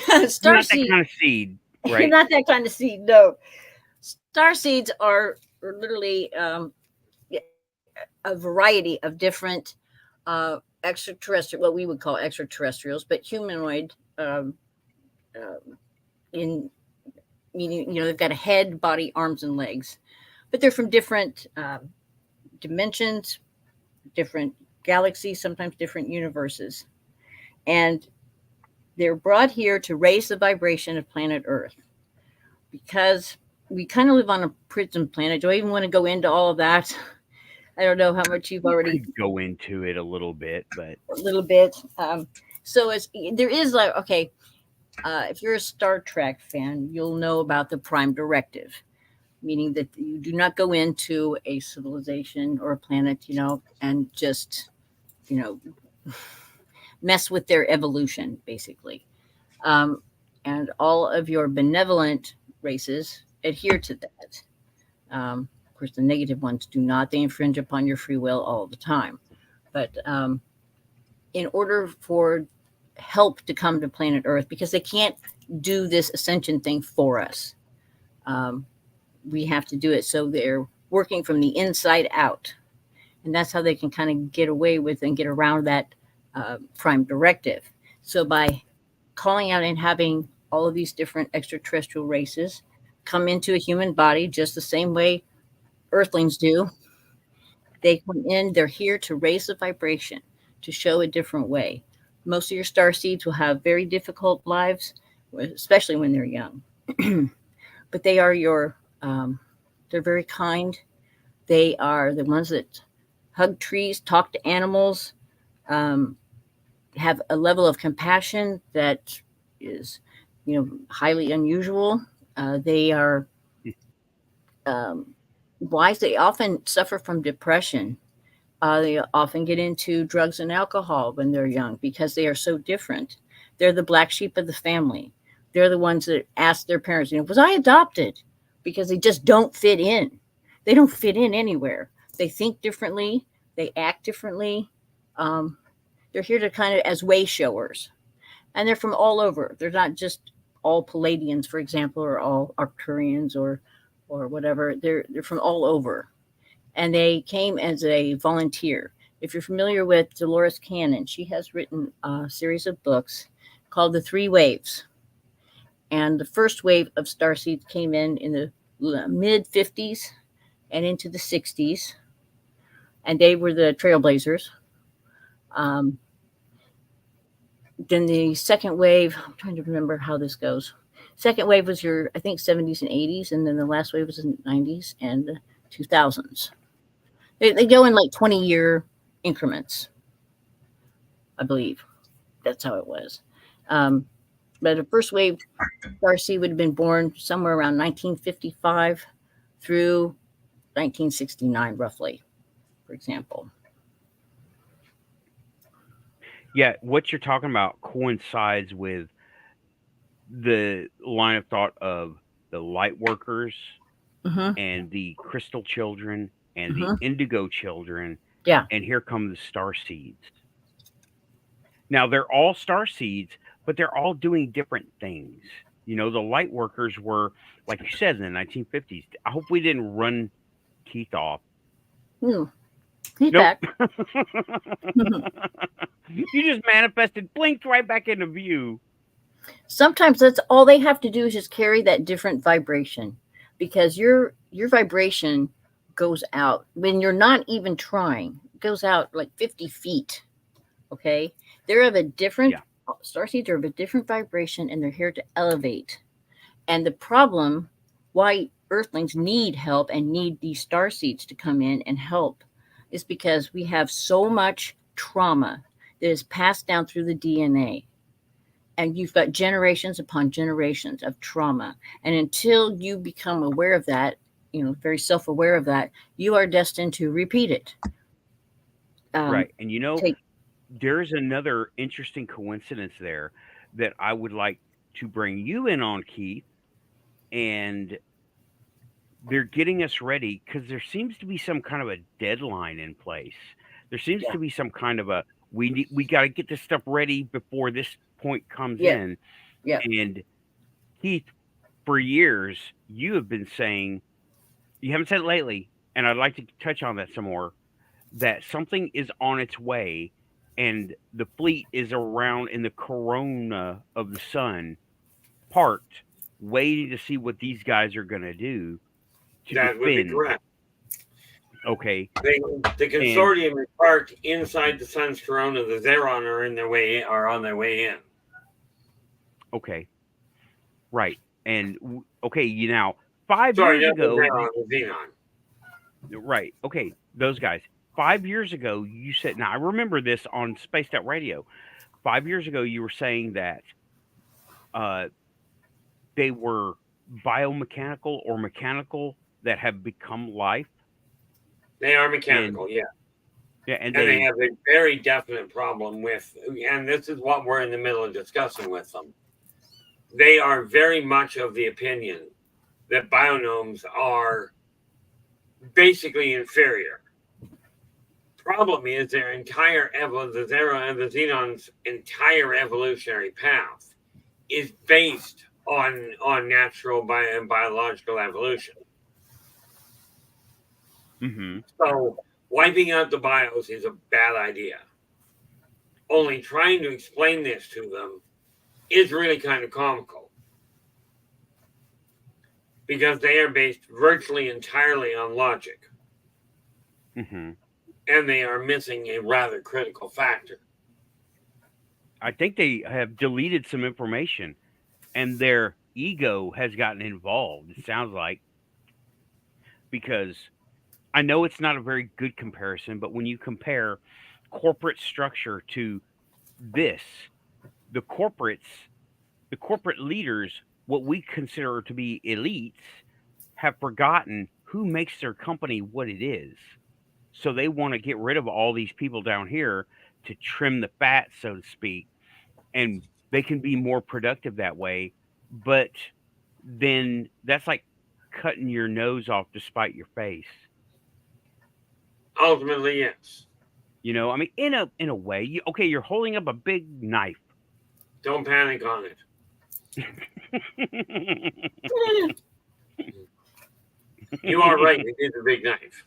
Speaker 1: that
Speaker 5: Starseed.
Speaker 1: kind of seed, right?
Speaker 5: Not that kind of seed, no. Starseeds are literally a variety of different extraterrestrial, what we would call extraterrestrials, but humanoid. In meaning, they've got a head, body, arms, and legs, but they're from different dimensions, different galaxies, sometimes different universes, and they're brought here to raise the vibration of planet Earth, because we kind of live on a prison planet. Do I even want to go into all of that? I don't know how much you've already
Speaker 1: go into it a little bit, but
Speaker 5: a little bit. So there is like, okay, if you're a Star Trek fan, you'll know about the Prime Directive, meaning that you do not go into a civilization or a planet, and just, mess with their evolution, basically. And all of your benevolent races adhere to that. Of course, the negative ones do not. They infringe upon your free will all the time. But in order for help to come to planet Earth, because they can't do this ascension thing for us, we have to do it. So they're working from the inside out. And that's how they can kind of get away with and get around that Prime Directive. So by calling out and having all of these different extraterrestrial races come into a human body just the same way Earthlings do, they come in, they're here to raise the vibration, to show a different way. Most of your starseeds will have very difficult lives, especially when they're young. But they are they're very kind. They are the ones that hug trees, talk to animals, have a level of compassion that is, highly unusual. They are wise. They often suffer from depression. They often get into drugs and alcohol when they're young because they are so different. They're the black sheep of the family. They're the ones that ask their parents, was I adopted? Because they just don't fit in. They don't fit in anywhere. They think differently. They act differently. They're here to kind of as way showers. And they're from all over. They're not just all Palladians, for example, or all Arcturians or whatever. They're from all over. And they came as a volunteer. If you're familiar with Dolores Cannon, she has written a series of books called The Three Waves. And the first wave of starseeds came in the mid-50s and into the 60s. And they were the trailblazers. Then the second wave, I'm trying to remember how this goes. Second wave was your, I think, 70s and 80s. And then the last wave was in the 90s and the 2000s. They go in like 20-year increments, I believe. That's how it was. But the first wave Starseed would have been born somewhere around 1955 through 1969, roughly, for example.
Speaker 1: Yeah, what you're talking about coincides with the line of thought of the light workers and the crystal children and the indigo children.
Speaker 5: Yeah.
Speaker 1: And here come the starseeds. Now, they're all starseeds, but they're all doing different things. The light workers were, like you said, in the 1950s. I hope we didn't run Keith off.
Speaker 5: He's back.
Speaker 1: You just manifested, blinked right back into view.
Speaker 5: Sometimes that's all they have to do is just carry that different vibration, because your vibration goes out when you're not even trying. It goes out like 50 feet. Okay, they're of a different.
Speaker 1: Yeah.
Speaker 5: Starseeds are of a different vibration, and they're here to elevate. And the problem, why Earthlings need help and need these starseeds to come in and help, is because we have so much trauma that is passed down through the DNA. And you've got generations upon generations of trauma. And until you become aware of that, very self-aware of that, you are destined to repeat it.
Speaker 1: Right. And
Speaker 5: take-
Speaker 1: there's another interesting coincidence there that I would like to bring you in on, Keith. And they're getting us ready because there seems to be some kind of a deadline in place. There seems to be some kind of we got to get this stuff ready before this point comes in.
Speaker 5: Yeah.
Speaker 1: And Keith, for years, you have been saying, you haven't said it lately, and I'd like to touch on that some more, that something is on its way and the fleet is around in the corona of the sun, parked, waiting to see what these guys are going to do to
Speaker 3: That would be
Speaker 1: defend.
Speaker 3: correct.
Speaker 1: Okay.
Speaker 3: The consortium is parked inside the sun's corona. The Zeron are on their way in.
Speaker 1: Okay. Right. And okay, now 5
Speaker 3: Sorry,
Speaker 1: years
Speaker 3: not the
Speaker 1: ago,
Speaker 3: Zeron, the Xenon.
Speaker 1: right? Okay, those guys. 5 years ago, you said. Now I remember this on Spaced Out Radio. 5 years ago, you were saying that they were biomechanical or mechanical that have become life.
Speaker 3: They are mechanical, yeah.
Speaker 1: Yeah, and
Speaker 3: they have a very definite problem with, and this is what we're in the middle of discussing with them. They are very much of the opinion that bionomes are basically inferior. Problem is the Zera and the Xenon's entire evolutionary path is based on natural biological evolution.
Speaker 1: Mm-hmm.
Speaker 3: So wiping out the bios is a bad idea. Only trying to explain this to them is really kind of comical, because they are based virtually entirely on logic.
Speaker 1: Mm-hmm.
Speaker 3: And they are missing a rather critical factor.
Speaker 1: I think they have deleted some information, and their ego has gotten involved, it sounds like, because I know it's not a very good comparison, but when you compare corporate structure to this, the corporate leaders, what we consider to be elites, have forgotten who makes their company what it is. So they want to get rid of all these people down here to trim the fat, so to speak, and they can be more productive that way. But then that's like cutting your nose off to spite your face.
Speaker 3: Ultimately, yes.
Speaker 1: I mean, in a way, you're holding up a big knife.
Speaker 3: Don't panic on it. You are right. It is a big knife.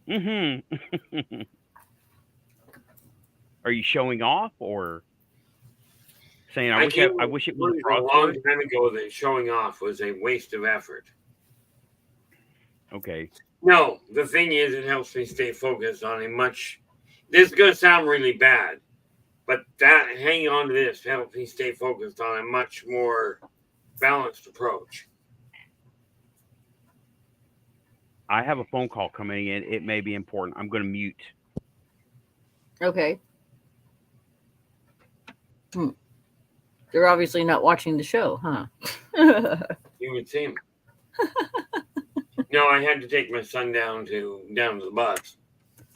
Speaker 1: Mm-hmm. Are you showing off or saying I wish it was
Speaker 3: a long time ago that showing off was a waste of effort?
Speaker 1: Okay.
Speaker 3: No, the thing is, it helps me stay focused on this is going to sound really bad, but hanging on to this helps me stay focused on a much more balanced approach.
Speaker 1: I have a phone call coming in. It may be important. I'm going to mute.
Speaker 5: Okay. They're obviously not watching the show, huh?
Speaker 3: You would seem. No, I had to take my son down to the bus,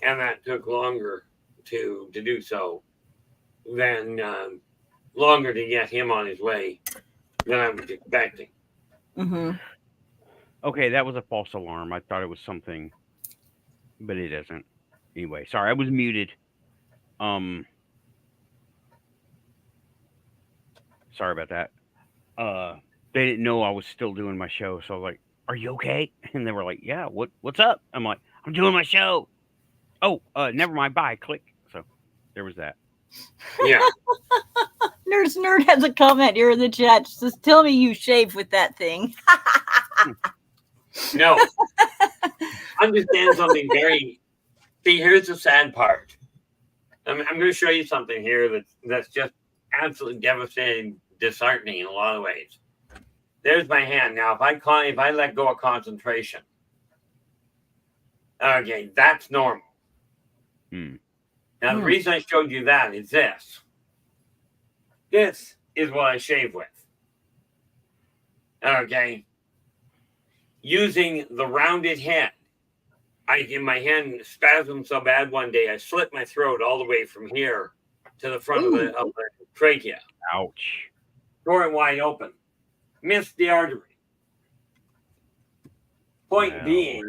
Speaker 3: and that took longer to do so than longer to get him on his way than I was expecting.
Speaker 5: Mm-hmm.
Speaker 1: Okay, that was a false alarm. I thought it was something, but it isn't. Anyway, sorry, I was muted. Sorry about that. They didn't know I was still doing my show, so I was like, "Are you okay?" And they were like, "Yeah, what's up?" I'm like, "I'm doing my show." Oh, never mind. Bye. Click. So there was that.
Speaker 3: Yeah.
Speaker 5: Nerd has a comment here in the chat. Says, "Tell me you shave with that thing."
Speaker 3: No. Understand something very. See, here's the sad part. I'm going to show you something here that's just absolutely devastating, disheartening in a lot of ways. There's my hand. Now, if I let go of concentration, okay, that's normal. Now, the reason I showed you that is this. This is what I shave with. Okay. Using the rounded head. My hand spasmed so bad one day, I slit my throat all the way from here to the front of the trachea.
Speaker 1: Ouch.
Speaker 3: Tore it wide open. Missed the artery. Point being,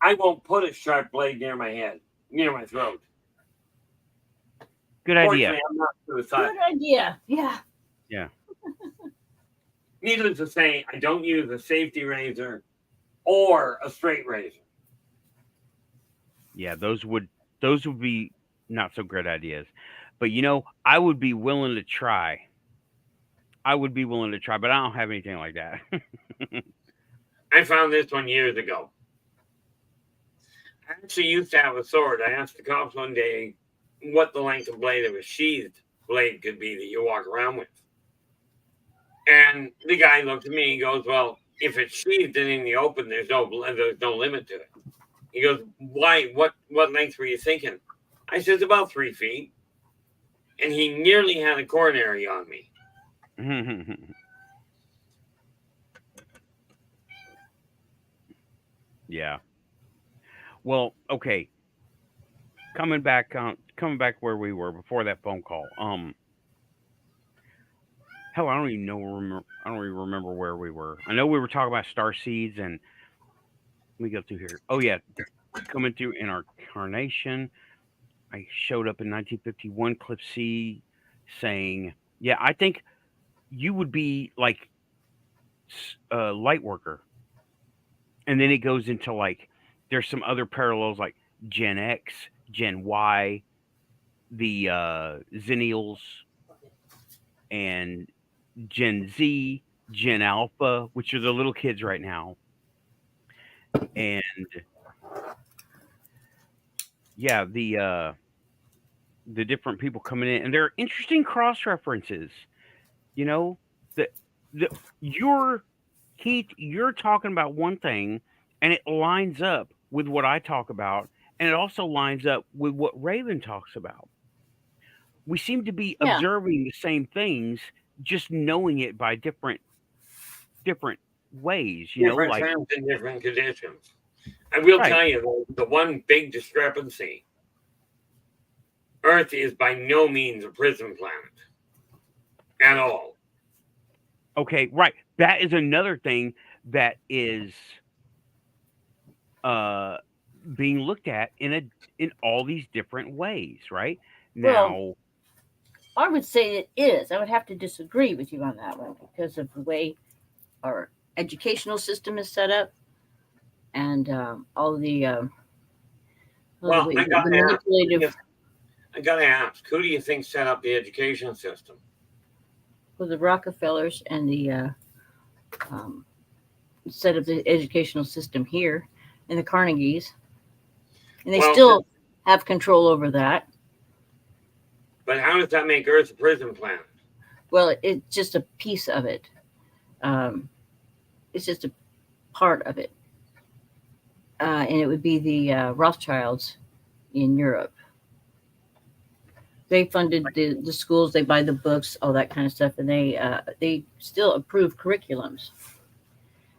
Speaker 3: I won't put a sharp blade near my head, near my throat.
Speaker 1: Good idea.
Speaker 3: I'm not suicidal.
Speaker 5: Good idea. Yeah.
Speaker 1: Yeah.
Speaker 3: Needless to say, I don't use a safety razor or a straight razor.
Speaker 1: Yeah, those would be not so great ideas. But I would be willing to try. But I don't have anything like that.
Speaker 3: I found this one years ago. I actually used to have a sword. I asked the cops one day what the length of blade of a sheathed blade could be that you walk around with. And the guy looked at me and goes, well, if it's sheathed and in the open, there's no limit to it. He goes, why? What length were you thinking? I said, about 3 feet. And he nearly had a coronary on me.
Speaker 1: Yeah. Well, okay. Coming back where we were before that phone call. Hell, I don't even remember where we were. I know we were talking about Starseeds, and let me go through here. Oh yeah, coming through in our incarnation. I showed up in 1951, Clip C, saying, "Yeah, I think you would be like a light worker." And then it goes into like there's some other parallels like Gen X, Gen Y, the Zennials, and Gen Z, Gen Alpha, which are the little kids right now. And yeah, the different people coming in, and there are interesting cross references. You're talking about one thing, and it lines up with what I talk about, and it also lines up with what Raven talks about. We seem to be observing the same things, just knowing it by different ways.
Speaker 3: Different terms and different conditions. I will tell you, the one big discrepancy. Earth is by no means a prison planet. At all.
Speaker 1: Okay, right. That is another thing that is being looked at in all these different ways, right? Now,
Speaker 5: I would say it is. I would have to disagree with you on that one because of the way our educational system is set up and all the manipulative.
Speaker 3: I gotta ask, who do you think set up the education system?
Speaker 5: Well, the Rockefellers and the set up the educational system here, and the Carnegies, and they still have control over that.
Speaker 3: But how does that make Earth a prison planet?
Speaker 5: Well, it's just a piece of it. It's just a part of it. And it would be the Rothschilds in Europe. They funded the schools, they buy the books, all that kind of stuff, and they still approve curriculums.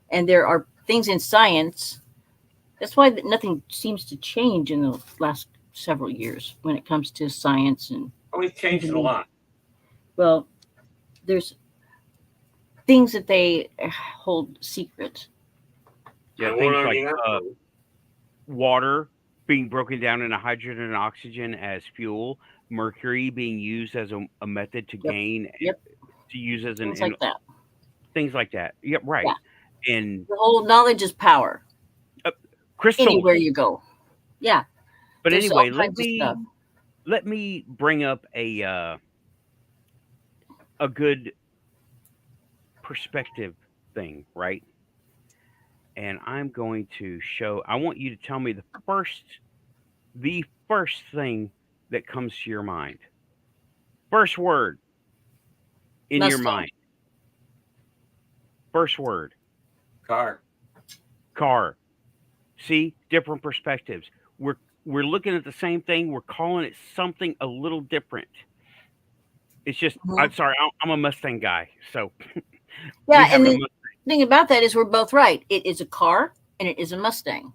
Speaker 5: And there are things in science. That's why nothing seems to change in the last several years when it comes to science and.
Speaker 3: Oh, it's changed a lot.
Speaker 5: Well, there's things that they hold secret.
Speaker 1: Yeah, things like water being broken down into hydrogen and oxygen as fuel, mercury being used as a method to gain, to use as
Speaker 5: things like that.
Speaker 1: Things like that. Yep, right. Yeah. And
Speaker 5: the whole knowledge is power.
Speaker 1: Crystals.
Speaker 5: Anywhere you go. Yeah.
Speaker 1: But anyway, let me bring up a good perspective thing, right? and I'm going to show. I want you to tell me the first thing that comes to your mind. First word in your
Speaker 5: Mustang.
Speaker 1: mind. First word.
Speaker 3: Car.
Speaker 1: Car. See, different perspectives. We're looking at the same thing. We're calling it something a little different. It's just I'm
Speaker 5: Mhm.
Speaker 1: sorry. I'm a Mustang guy, so
Speaker 5: Yeah,
Speaker 1: we
Speaker 5: and
Speaker 1: have a
Speaker 5: the thing about that is we're both right. It is a car and it is a Mustang.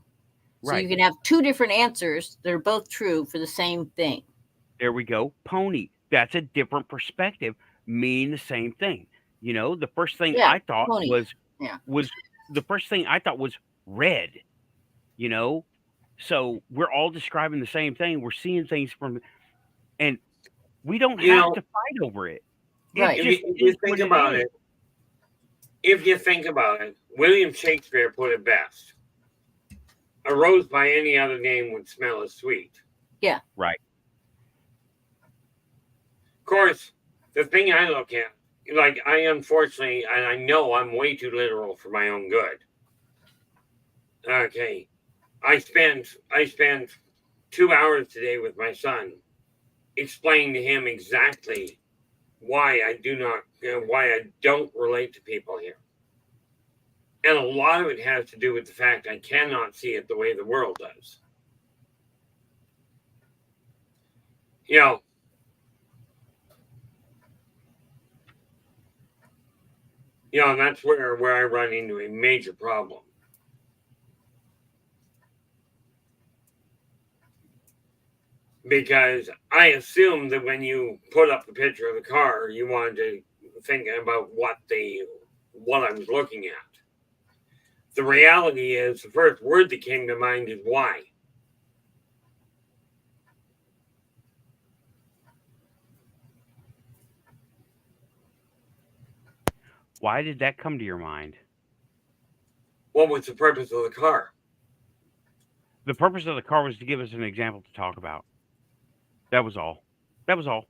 Speaker 5: So you
Speaker 1: right
Speaker 5: can have two different answers that are both true for the same thing.
Speaker 1: there. We go. Pony. That's a different perspective. Mean the same thing. You know, the first thing
Speaker 5: Yeah,
Speaker 1: I thought
Speaker 5: pony. Yeah.
Speaker 1: was the first thing I thought was red. You know, so we're all describing the same thing. We're seeing things from, and we don't
Speaker 3: You
Speaker 1: have
Speaker 3: know,
Speaker 1: to fight over it. It
Speaker 5: Right.
Speaker 1: just
Speaker 3: if you
Speaker 1: is
Speaker 3: think
Speaker 1: what it
Speaker 3: about
Speaker 1: is.
Speaker 3: it, if you think about it, William Shakespeare put it best. A rose by any other name would smell as sweet.
Speaker 5: Yeah.
Speaker 1: Right.
Speaker 3: Of course, the thing I look at, like I unfortunately, and I know I'm way too literal for my own good. Okay, I spent 2 hours today with my son, explaining to him exactly why I don't relate to people here. And a lot of it has to do with the fact I cannot see it the way the world does. You know, and that's where I run into a major problem. Because I assume that when you put up the picture of the car, you wanted to think about what I was looking at. The reality is, the first word that came to mind is why.
Speaker 1: Why did that come to your mind?
Speaker 3: What was the purpose of the car?
Speaker 1: The purpose of the car was to give us an example to talk about. That was all. That was all.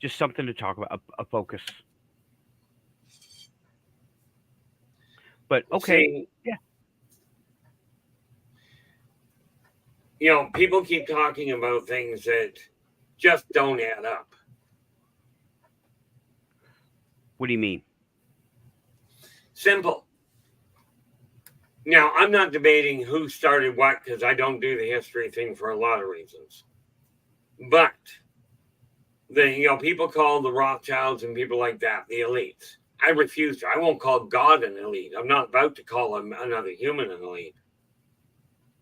Speaker 1: Just something to talk about, a focus. But okay,
Speaker 3: See,
Speaker 1: yeah.
Speaker 3: People keep talking about things that just don't add up.
Speaker 1: What do you mean?
Speaker 3: Simple. Now, I'm not debating who started what because I don't do the history thing for a lot of reasons. But people call the Rothschilds and people like that the elites. I refuse to. I won't call God an elite. I'm not about to call another human an elite.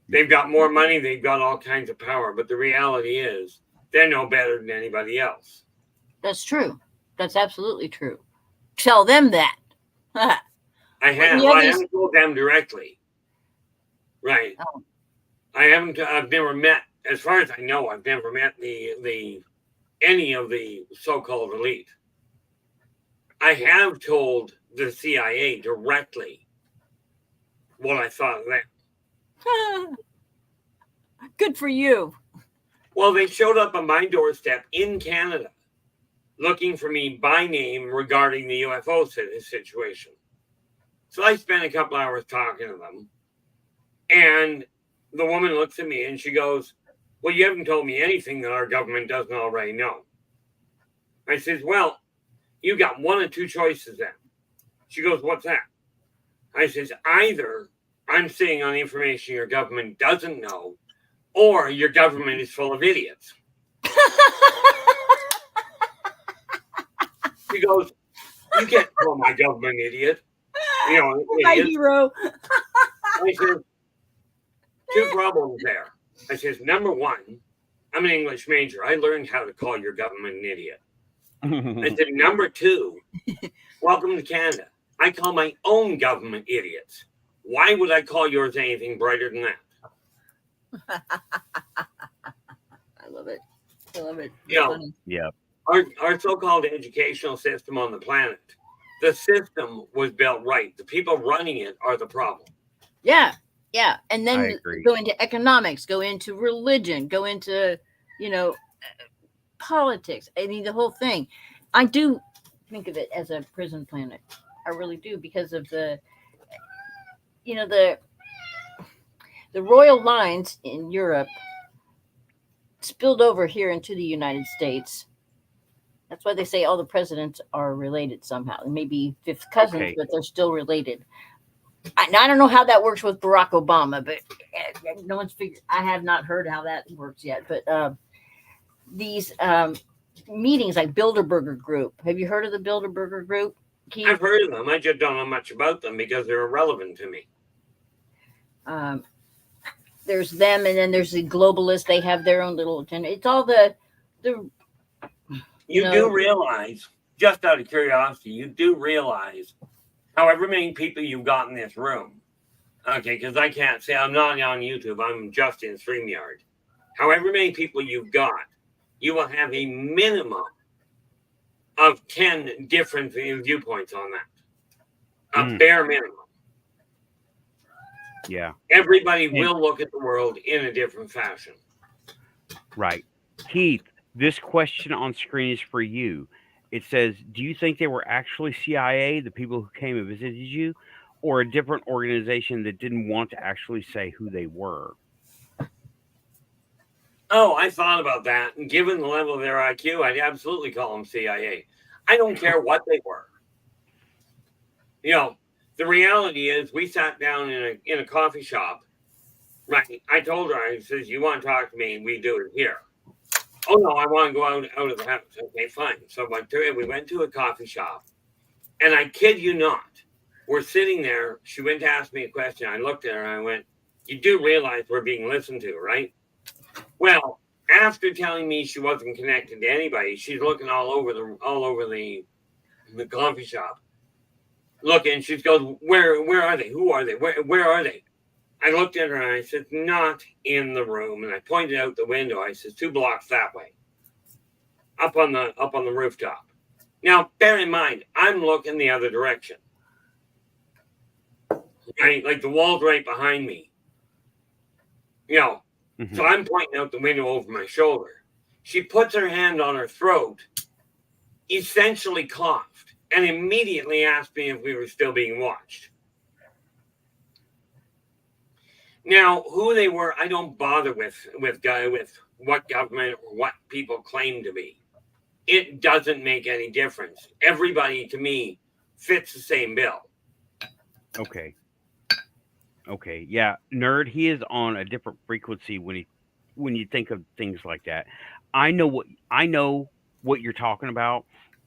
Speaker 3: They've got more money. They've got all kinds of power. But the reality is they're no better than anybody else.
Speaker 5: That's true. That's absolutely true. Tell them that.
Speaker 3: I haven't told them directly. Right.
Speaker 5: Oh.
Speaker 3: I've never met, as far as I know, I've never met any of the so-called elite. I have told the CIA directly what I thought of them.
Speaker 5: Good for you.
Speaker 3: Well, they showed up on my doorstep in Canada looking for me by name regarding the UFO situation. So I spent a couple hours talking to them. And the woman looks at me and she goes, well, you haven't told me anything that our government doesn't already know. I says, well, you got one of two choices then. She goes, what's that? I says, either I'm sitting on information your government doesn't know, or your government is full of idiots. She goes, you can't call my government idiot.
Speaker 5: My hero.
Speaker 3: I said, two problems there. I says, number one, I'm an English major. I learned how to call your government an idiot. I said, number two, welcome to Canada. I call my own government idiots. Why would I call yours anything brighter than that?
Speaker 5: I love it. I love it.
Speaker 1: Yeah.
Speaker 3: Our so-called educational system on the planet, the system was built right. The people running it are the problem.
Speaker 5: Yeah. Yeah. And then go into economics, go into religion, go into, politics. I mean, the whole thing. I do think of it as a prison planet. I really do, because of you know, the royal lines in Europe spilled over here into the United States. That's why they say all the presidents are related somehow. They may be fifth cousins,
Speaker 1: Okay.
Speaker 5: but they're still related. I don't know how that works with Barack Obama, but no one's figured. I have not heard how that works yet. But these meetings, like Bilderberger Group. Have you heard of the Bilderberger Group, Keith?
Speaker 3: I've heard of them. I just don't know much about them because they're irrelevant to me.
Speaker 5: There's them, and then there's the globalists. They have their own little agenda. It's all the
Speaker 3: You do realize, just out of curiosity, you do realize however many people you've got in this room. Okay, because I can't say, I'm not on YouTube, I'm just in StreamYard. However many people you've got, you will have a minimum of 10 different viewpoints on that. A bare minimum.
Speaker 1: Yeah.
Speaker 3: Everybody will look at the world in a different fashion.
Speaker 1: Right. Keith, this question on screen is for you. It says, do you think they were actually CIA, the people who came and visited you, or a different organization that didn't want to actually say who they were?
Speaker 3: Oh, I thought about that. And given the level of their IQ, I'd absolutely call them CIA. I don't care what they were. You know, the reality is we sat down in a coffee shop. Right. I told her, I says, you want to talk to me? We do it here. Oh, no, I want to go out of the house. Okay, fine. So we went to a coffee shop. And I kid you not, we're sitting there. She went to ask me a question. I looked at her and I went, you do realize we're being listened to, right? Well, after telling me she wasn't connected to anybody, she's looking all over the coffee shop. Looking, she goes, where are they? Who are they? Where are they? I looked at her and I said, not in the room. And I pointed out the window. I said, 2 blocks that way. Up on the rooftop. Now, bear in mind, I'm looking the other direction. Right? Like the wall's right behind me. You know, so I'm pointing out the window over my shoulder. She puts her hand on her throat, essentially coughed, and immediately asked me if we were still being watched. Now, who they were, I don't bother with what government or what people claim to be. It doesn't make any difference. Everybody, to me, fits the same bill.
Speaker 1: Okay. Yeah, Nerd, he is on a different frequency when you think of things like that. I know what you're talking about,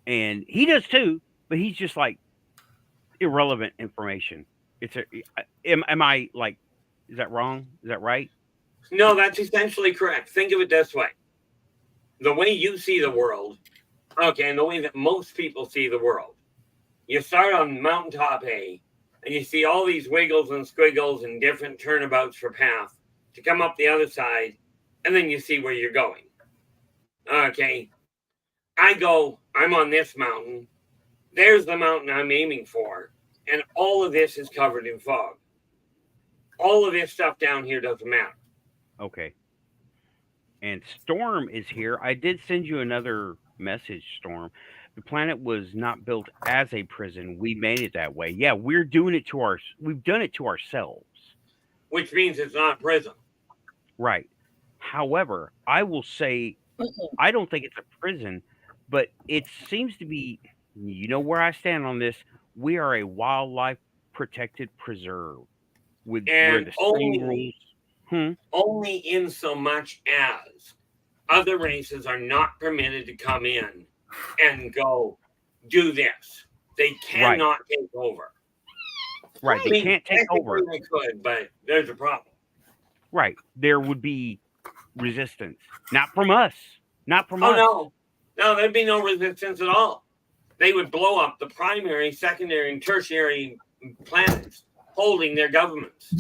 Speaker 1: and he does too, but he's just like irrelevant information. Am I like, is that wrong? Is that right?
Speaker 3: No, that's essentially correct. Think of it this way. The way you see the world, okay, and the way that most people see the world. You start on mountaintop A, and you see all these wiggles and squiggles and different turnabouts for path to come up the other side, and then you see where you're going. Okay. I'm on this mountain. There's the mountain I'm aiming for, and all of this is covered in fog. All of this stuff down here doesn't matter.
Speaker 1: Okay. And Storm is here. I did send you another message, Storm. The planet was not built as a prison. We made it that way. Yeah, we've done it to ourselves.
Speaker 3: Which means it's not a prison.
Speaker 1: Right. However, I will say I don't think it's a prison, but it seems to be, you know where I stand on this. We are a wildlife protected preserve with where the same rules.
Speaker 3: Only in so much as other races are not permitted to come in and go do this. They cannot take over.
Speaker 1: Right. They can't take over.
Speaker 3: They could, but there's a problem.
Speaker 1: Right. There would be resistance. Not from us. Not from us.
Speaker 3: No. No, there'd be no resistance at all. They would blow up the primary, secondary, and tertiary planets holding their governments.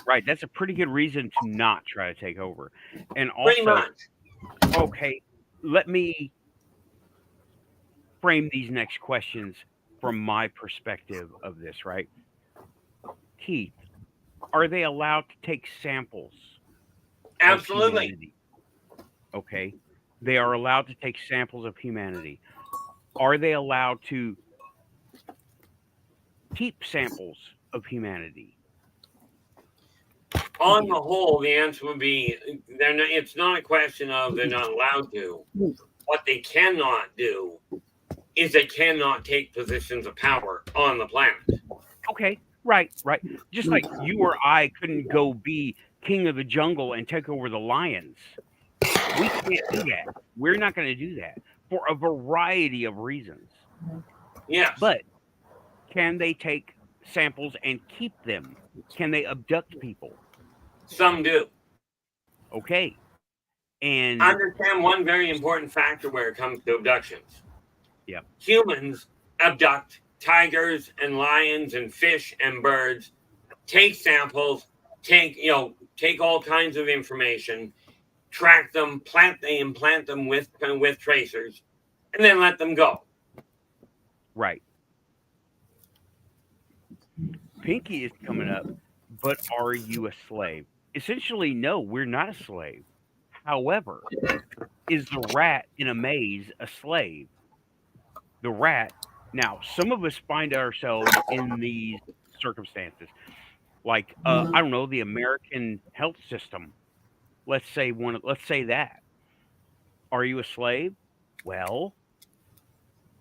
Speaker 1: Right. That's a pretty good reason to not try to take over. And also,
Speaker 3: pretty much.
Speaker 1: Okay, let me frame these next questions from my perspective of this, right? Keith, are they allowed to take samples?
Speaker 3: Absolutely.
Speaker 1: Okay. They are allowed to take samples of humanity. Are they allowed to keep samples of humanity?
Speaker 3: On the whole, the answer would be they're not, it's not a question of they're not allowed to. What they cannot do is they cannot take positions of power on the planet.
Speaker 1: Okay, right. Just like you or I couldn't go be king of the jungle and take over the lions. We can't do that. We're not going to do that for a variety of reasons.
Speaker 3: Yes.
Speaker 1: But can they take samples and keep them? Can they abduct people?
Speaker 3: Some do.
Speaker 1: Okay. And
Speaker 3: Understand one very important factor where it comes to abductions.
Speaker 1: yeah,
Speaker 3: Humans abduct tigers and lions and fish and birds, take samples, take all kinds of information, track them, implant them with tracers, and then let them go.
Speaker 1: right. Pinky is coming up, but are you a slave? Essentially, no, we're not a slave. However, is the rat in a maze a slave? The rat. Now, some of us find ourselves in these circumstances, like I don't know, the American health system. Let's say that. Are you a slave? Well,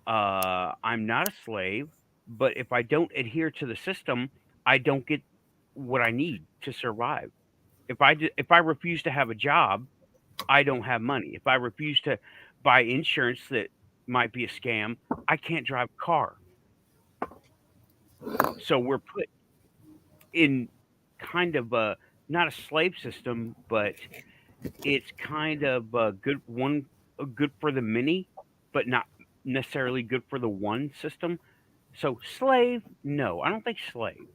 Speaker 1: I'm not a slave, but if I don't adhere to the system, I don't get what I need to survive. If I refuse to have a job, I don't have money. If I refuse to buy insurance that might be a scam, I can't drive a car. So we're put in kind of a not a slave system, but it's kind of good for the many, but not necessarily good for the one system. So slave, no, I don't think slave.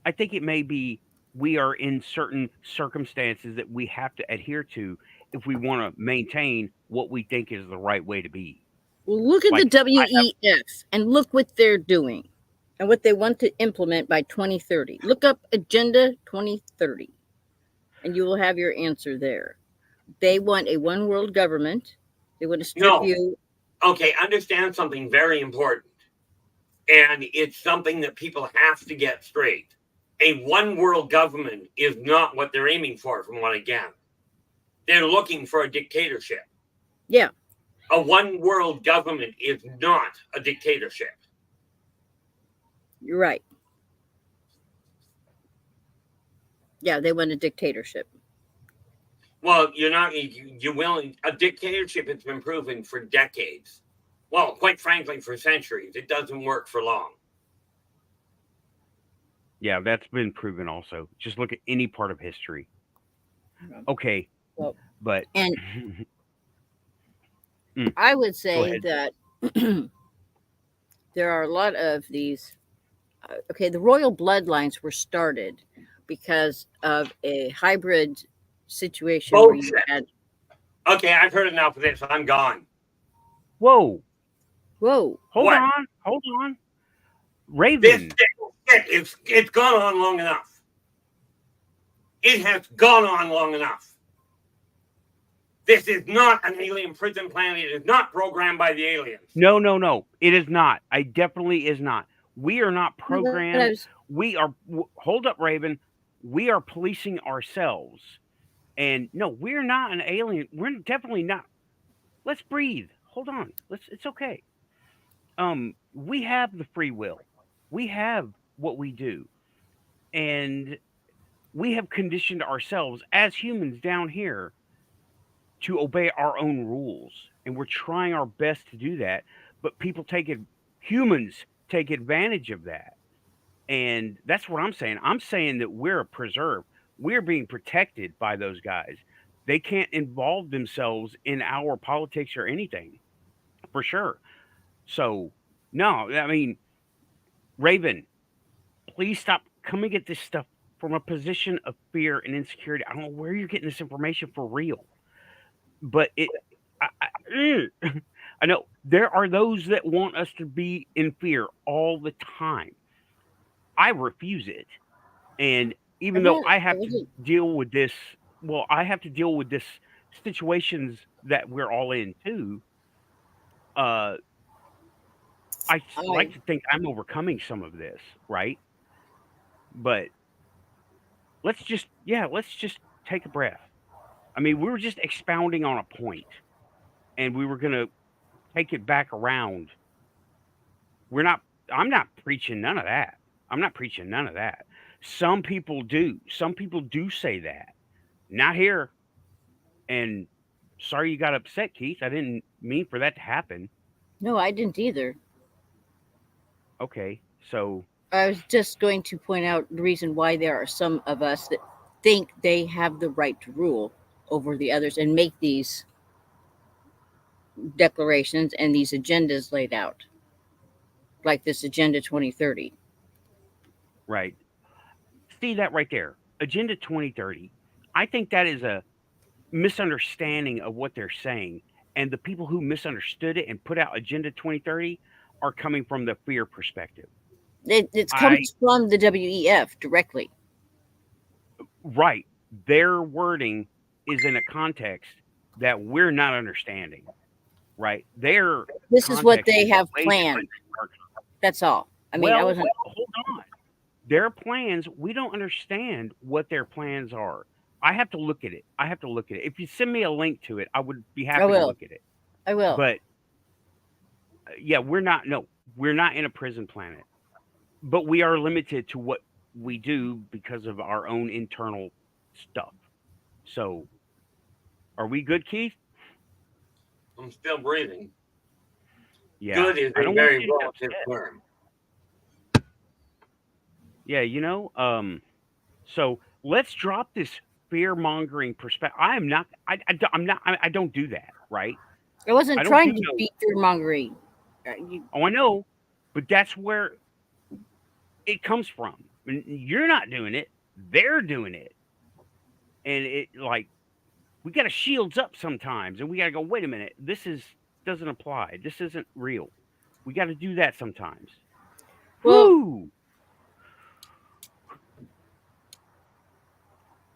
Speaker 1: I think it may be we are in certain circumstances that we have to adhere to if we want to maintain what we think is the right way to be.
Speaker 5: Well, look at
Speaker 1: Like,
Speaker 5: the WEF and look what they're doing and what they want to implement by 2030. Look up Agenda 2030 and you will have your answer there. They want a one world government. They want to strip you.
Speaker 3: Okay, understand something very important. And it's something that people have to get straight. A one world government is not what they're aiming for, from what I gather. They're looking for a dictatorship.
Speaker 5: Yeah.
Speaker 3: A one world government is not a dictatorship.
Speaker 5: You're right. Yeah, they want a dictatorship.
Speaker 3: Well, you're not. You will. A dictatorship has been proven for decades. Well, quite frankly, for centuries. It doesn't work for long.
Speaker 1: Yeah, that's been proven also. Just look at any part of history. Okay,
Speaker 5: well,
Speaker 1: but
Speaker 5: and I would
Speaker 1: Go
Speaker 5: say
Speaker 1: ahead.
Speaker 5: that there are a lot of these. Okay, the royal bloodlines were started because of a hybrid situation where you
Speaker 3: Bullshit.
Speaker 5: had.
Speaker 3: Okay, I've heard enough of this. I'm gone.
Speaker 1: Whoa,
Speaker 5: Whoa.
Speaker 1: hold
Speaker 3: What?
Speaker 1: on.
Speaker 3: This
Speaker 1: Raven,
Speaker 3: it's gone on long enough. It has gone on long enough. This is not an alien prison planet. It is not programmed by the aliens.
Speaker 1: no, it is not. I definitely is not. We are not programmed. Hold up, Raven. We are policing ourselves. And no, we're not an alien. We're definitely not. Let's breathe. Hold on. It's okay. We have the free will. We have what we do. And we have conditioned ourselves as humans down here to obey our own rules. And we're trying our best to do that. But humans take advantage of that. And that's what I'm saying. I'm saying that we're preserved. We're being protected by those guys. They can't involve themselves in our politics or anything, for sure. So, no, I mean, Raven, please stop coming at this stuff from a position of fear and insecurity. I don't know where you're getting this information for real, but I know there are those that want us to be in fear all the time. I refuse it. And even though I have to deal with this, I have to deal with this situations that we're all in too. I like to think I'm overcoming some of this, right? But let's just take a breath. I mean, we were just expounding on a point, and we were gonna take it back around. We're not. I'm not preaching none of that. I'm not preaching none of that. Some people do. Some people do say that. Not here. And sorry you got upset, Keith. I didn't mean for that to happen.
Speaker 5: No, I didn't either.
Speaker 1: Okay, so
Speaker 5: I was just going to point out the reason why there are some of us that think they have the right to rule over the others and make these declarations and these agendas laid out, like this Agenda 2030.
Speaker 1: right. See that right there. Agenda 2030. I think that is a misunderstanding of what they're saying. And the people who misunderstood it and put out Agenda 2030 are coming from the fear perspective.
Speaker 5: It
Speaker 1: I
Speaker 5: comes from the WEF directly.
Speaker 1: right. Their wording is in a context that we're not understanding. Right. Their
Speaker 5: This is what
Speaker 1: context
Speaker 5: they
Speaker 1: is
Speaker 5: have
Speaker 1: way
Speaker 5: planned.
Speaker 1: different than ours.
Speaker 5: That's all. I mean, I
Speaker 1: Well,
Speaker 5: wasn't.
Speaker 1: hold on. Their plans, we don't understand what their plans are. I have to look at it. I have to look at it. If you send me a link to it, I would be
Speaker 5: I
Speaker 1: happy to
Speaker 5: will.
Speaker 1: look at it.
Speaker 5: I will.
Speaker 1: But yeah, we're not. No, we're not in a prison planet. But we are limited to what we do because of our own internal stuff. So, are we good, Keith?
Speaker 3: I'm still breathing.
Speaker 1: Yeah.
Speaker 3: Good is
Speaker 1: I
Speaker 3: a
Speaker 1: don't want
Speaker 3: very
Speaker 1: you to get
Speaker 3: relative
Speaker 1: upset.
Speaker 3: term.
Speaker 1: Yeah, so let's drop this fear mongering perspective. I am not. I'm not. I don't do that. Right.
Speaker 5: I wasn't
Speaker 1: I don't
Speaker 5: trying
Speaker 1: do
Speaker 5: to
Speaker 1: no.
Speaker 5: be fear mongering.
Speaker 1: Oh, I know, but that's where it comes from. And you're not doing it; they're doing it, and it like we got to shields up sometimes, and we got to go. Wait a minute, doesn't apply. This isn't real. We got to do that sometimes.
Speaker 5: Well,
Speaker 1: Whoo!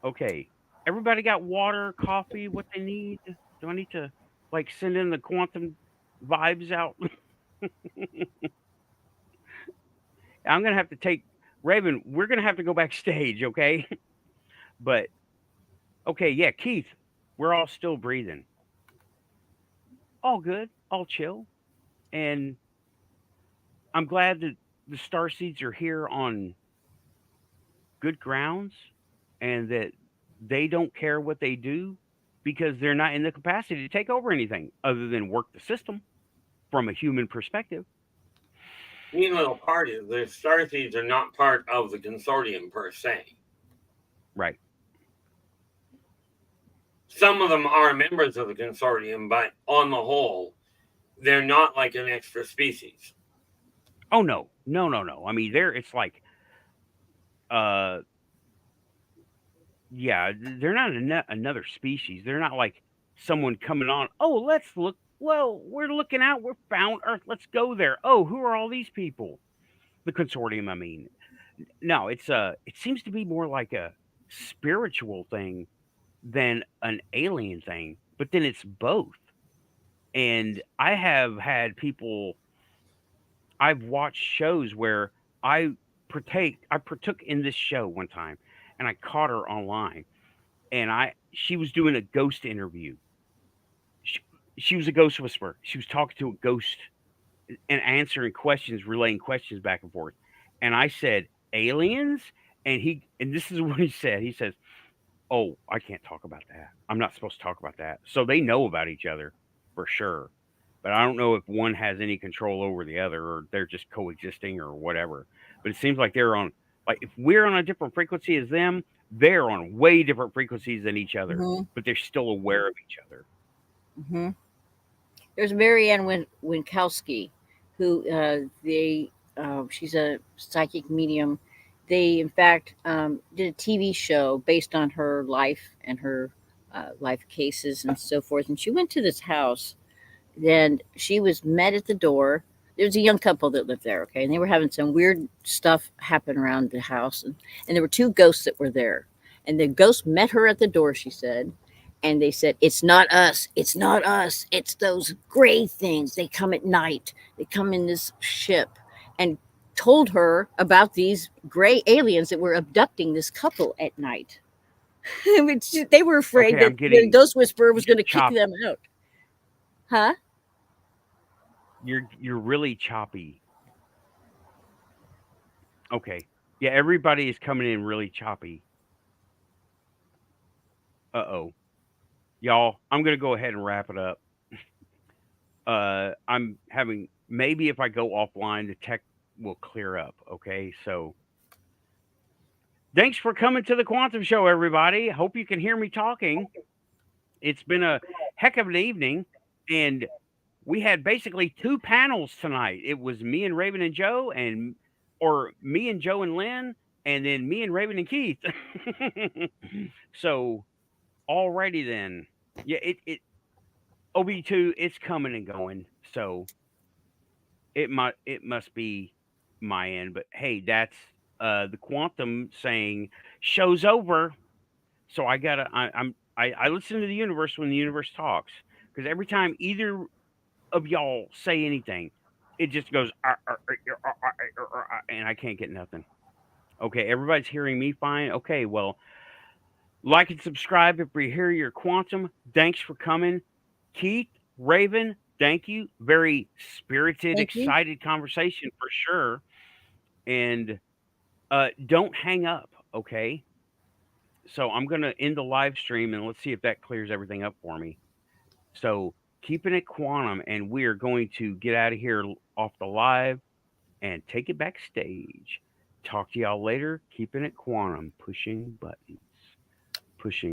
Speaker 1: Okay, everybody got water, coffee, what they need. Do I need to like send in the quantum vibes out? I'm gonna have to take Raven. We're gonna have to go backstage, okay? But okay, yeah, Keith, we're all still breathing. All good, all chill. And I'm glad that the Starseeds are here on good grounds and that they don't care what they do because they're not in the capacity to take over anything other than work the system from a human perspective.
Speaker 3: Neat little part is the Starseeds are not part of the consortium per se.
Speaker 1: Right.
Speaker 3: Some of them are members of the consortium, but on the whole, they're not like an extra species.
Speaker 1: Oh no. No. I mean it's like uh yeah, they're not another species. They're not like someone coming on. Oh, let's look. Well, we're looking out. We're found Earth. Let's go there. Oh, who are all these people? The consortium. I mean, no. It seems to be more like a spiritual thing than an alien thing. But then it's both. And I have had people. I've watched shows where I partook in this show one time, and I caught her online and she was doing a ghost interview. She, she was a ghost whisperer. She was talking to a ghost and answering questions, relaying questions back and forth. And I said, aliens? And this is what he said. He says, "Oh, I can't talk about that. I'm not supposed to talk about that." So they know about each other for sure. But I don't know if one has any control over the other or they're just coexisting or whatever. But it seems like they're on like if we're on a different frequency as them, they're on way different frequencies than each other,
Speaker 5: hmm
Speaker 1: but they're still aware of each other.
Speaker 5: hmm there's Marianne Winkowski, who she's a psychic medium. They, in fact, did a TV show based on her life and her life cases and so forth. And she went to this house. Then she was met at the door. There was a young couple that lived there, okay, and they were having some weird stuff happen around the house, and there were two ghosts that were there, and the ghost met her at the door. She said, and they said, "It's not us. It's not us. It's those gray things. They come at night. They come in this ship and told her about these gray aliens that were abducting this couple at night. They were afraid
Speaker 1: Okay,
Speaker 5: that
Speaker 1: I'm
Speaker 5: the
Speaker 1: getting
Speaker 5: ghost whisperer was
Speaker 1: you're
Speaker 5: going to kick
Speaker 1: choppy.
Speaker 5: them out. Huh?
Speaker 1: You're really choppy. Okay. Yeah, everybody is coming in really choppy. Uh-oh. Y'all, I'm going to go ahead and wrap it up. I'm having maybe if I go offline the tech will clear up, okay? So, thanks for coming to the Quantum Show everybody. Hope you can hear me talking. It's been a heck of an evening and we had basically two panels tonight. It was me and Raven and Joe or me and Joe and Lynn and then me and Raven and Keith. So, alrighty then. Yeah, it OB2 it's coming and going. So, it must be my end, but hey, that's the quantum saying show's over. So I listen to the universe when the universe talks because every time either of y'all say anything, it just goes and I can't get nothing. Okay, everybody's hearing me fine. Okay, well, like and subscribe if we hear your quantum. Thanks for coming, Keith, Raven. Thank you. Very spirited,
Speaker 5: Thank you.
Speaker 1: excited conversation for sure. And don't hang up, okay? So I'm gonna end the live stream and let's see if that clears everything up for me. So keeping it quantum, and we are going to get out of here off the live and take it backstage. Talk to y'all later. Keeping it quantum, pushing buttons, pushing.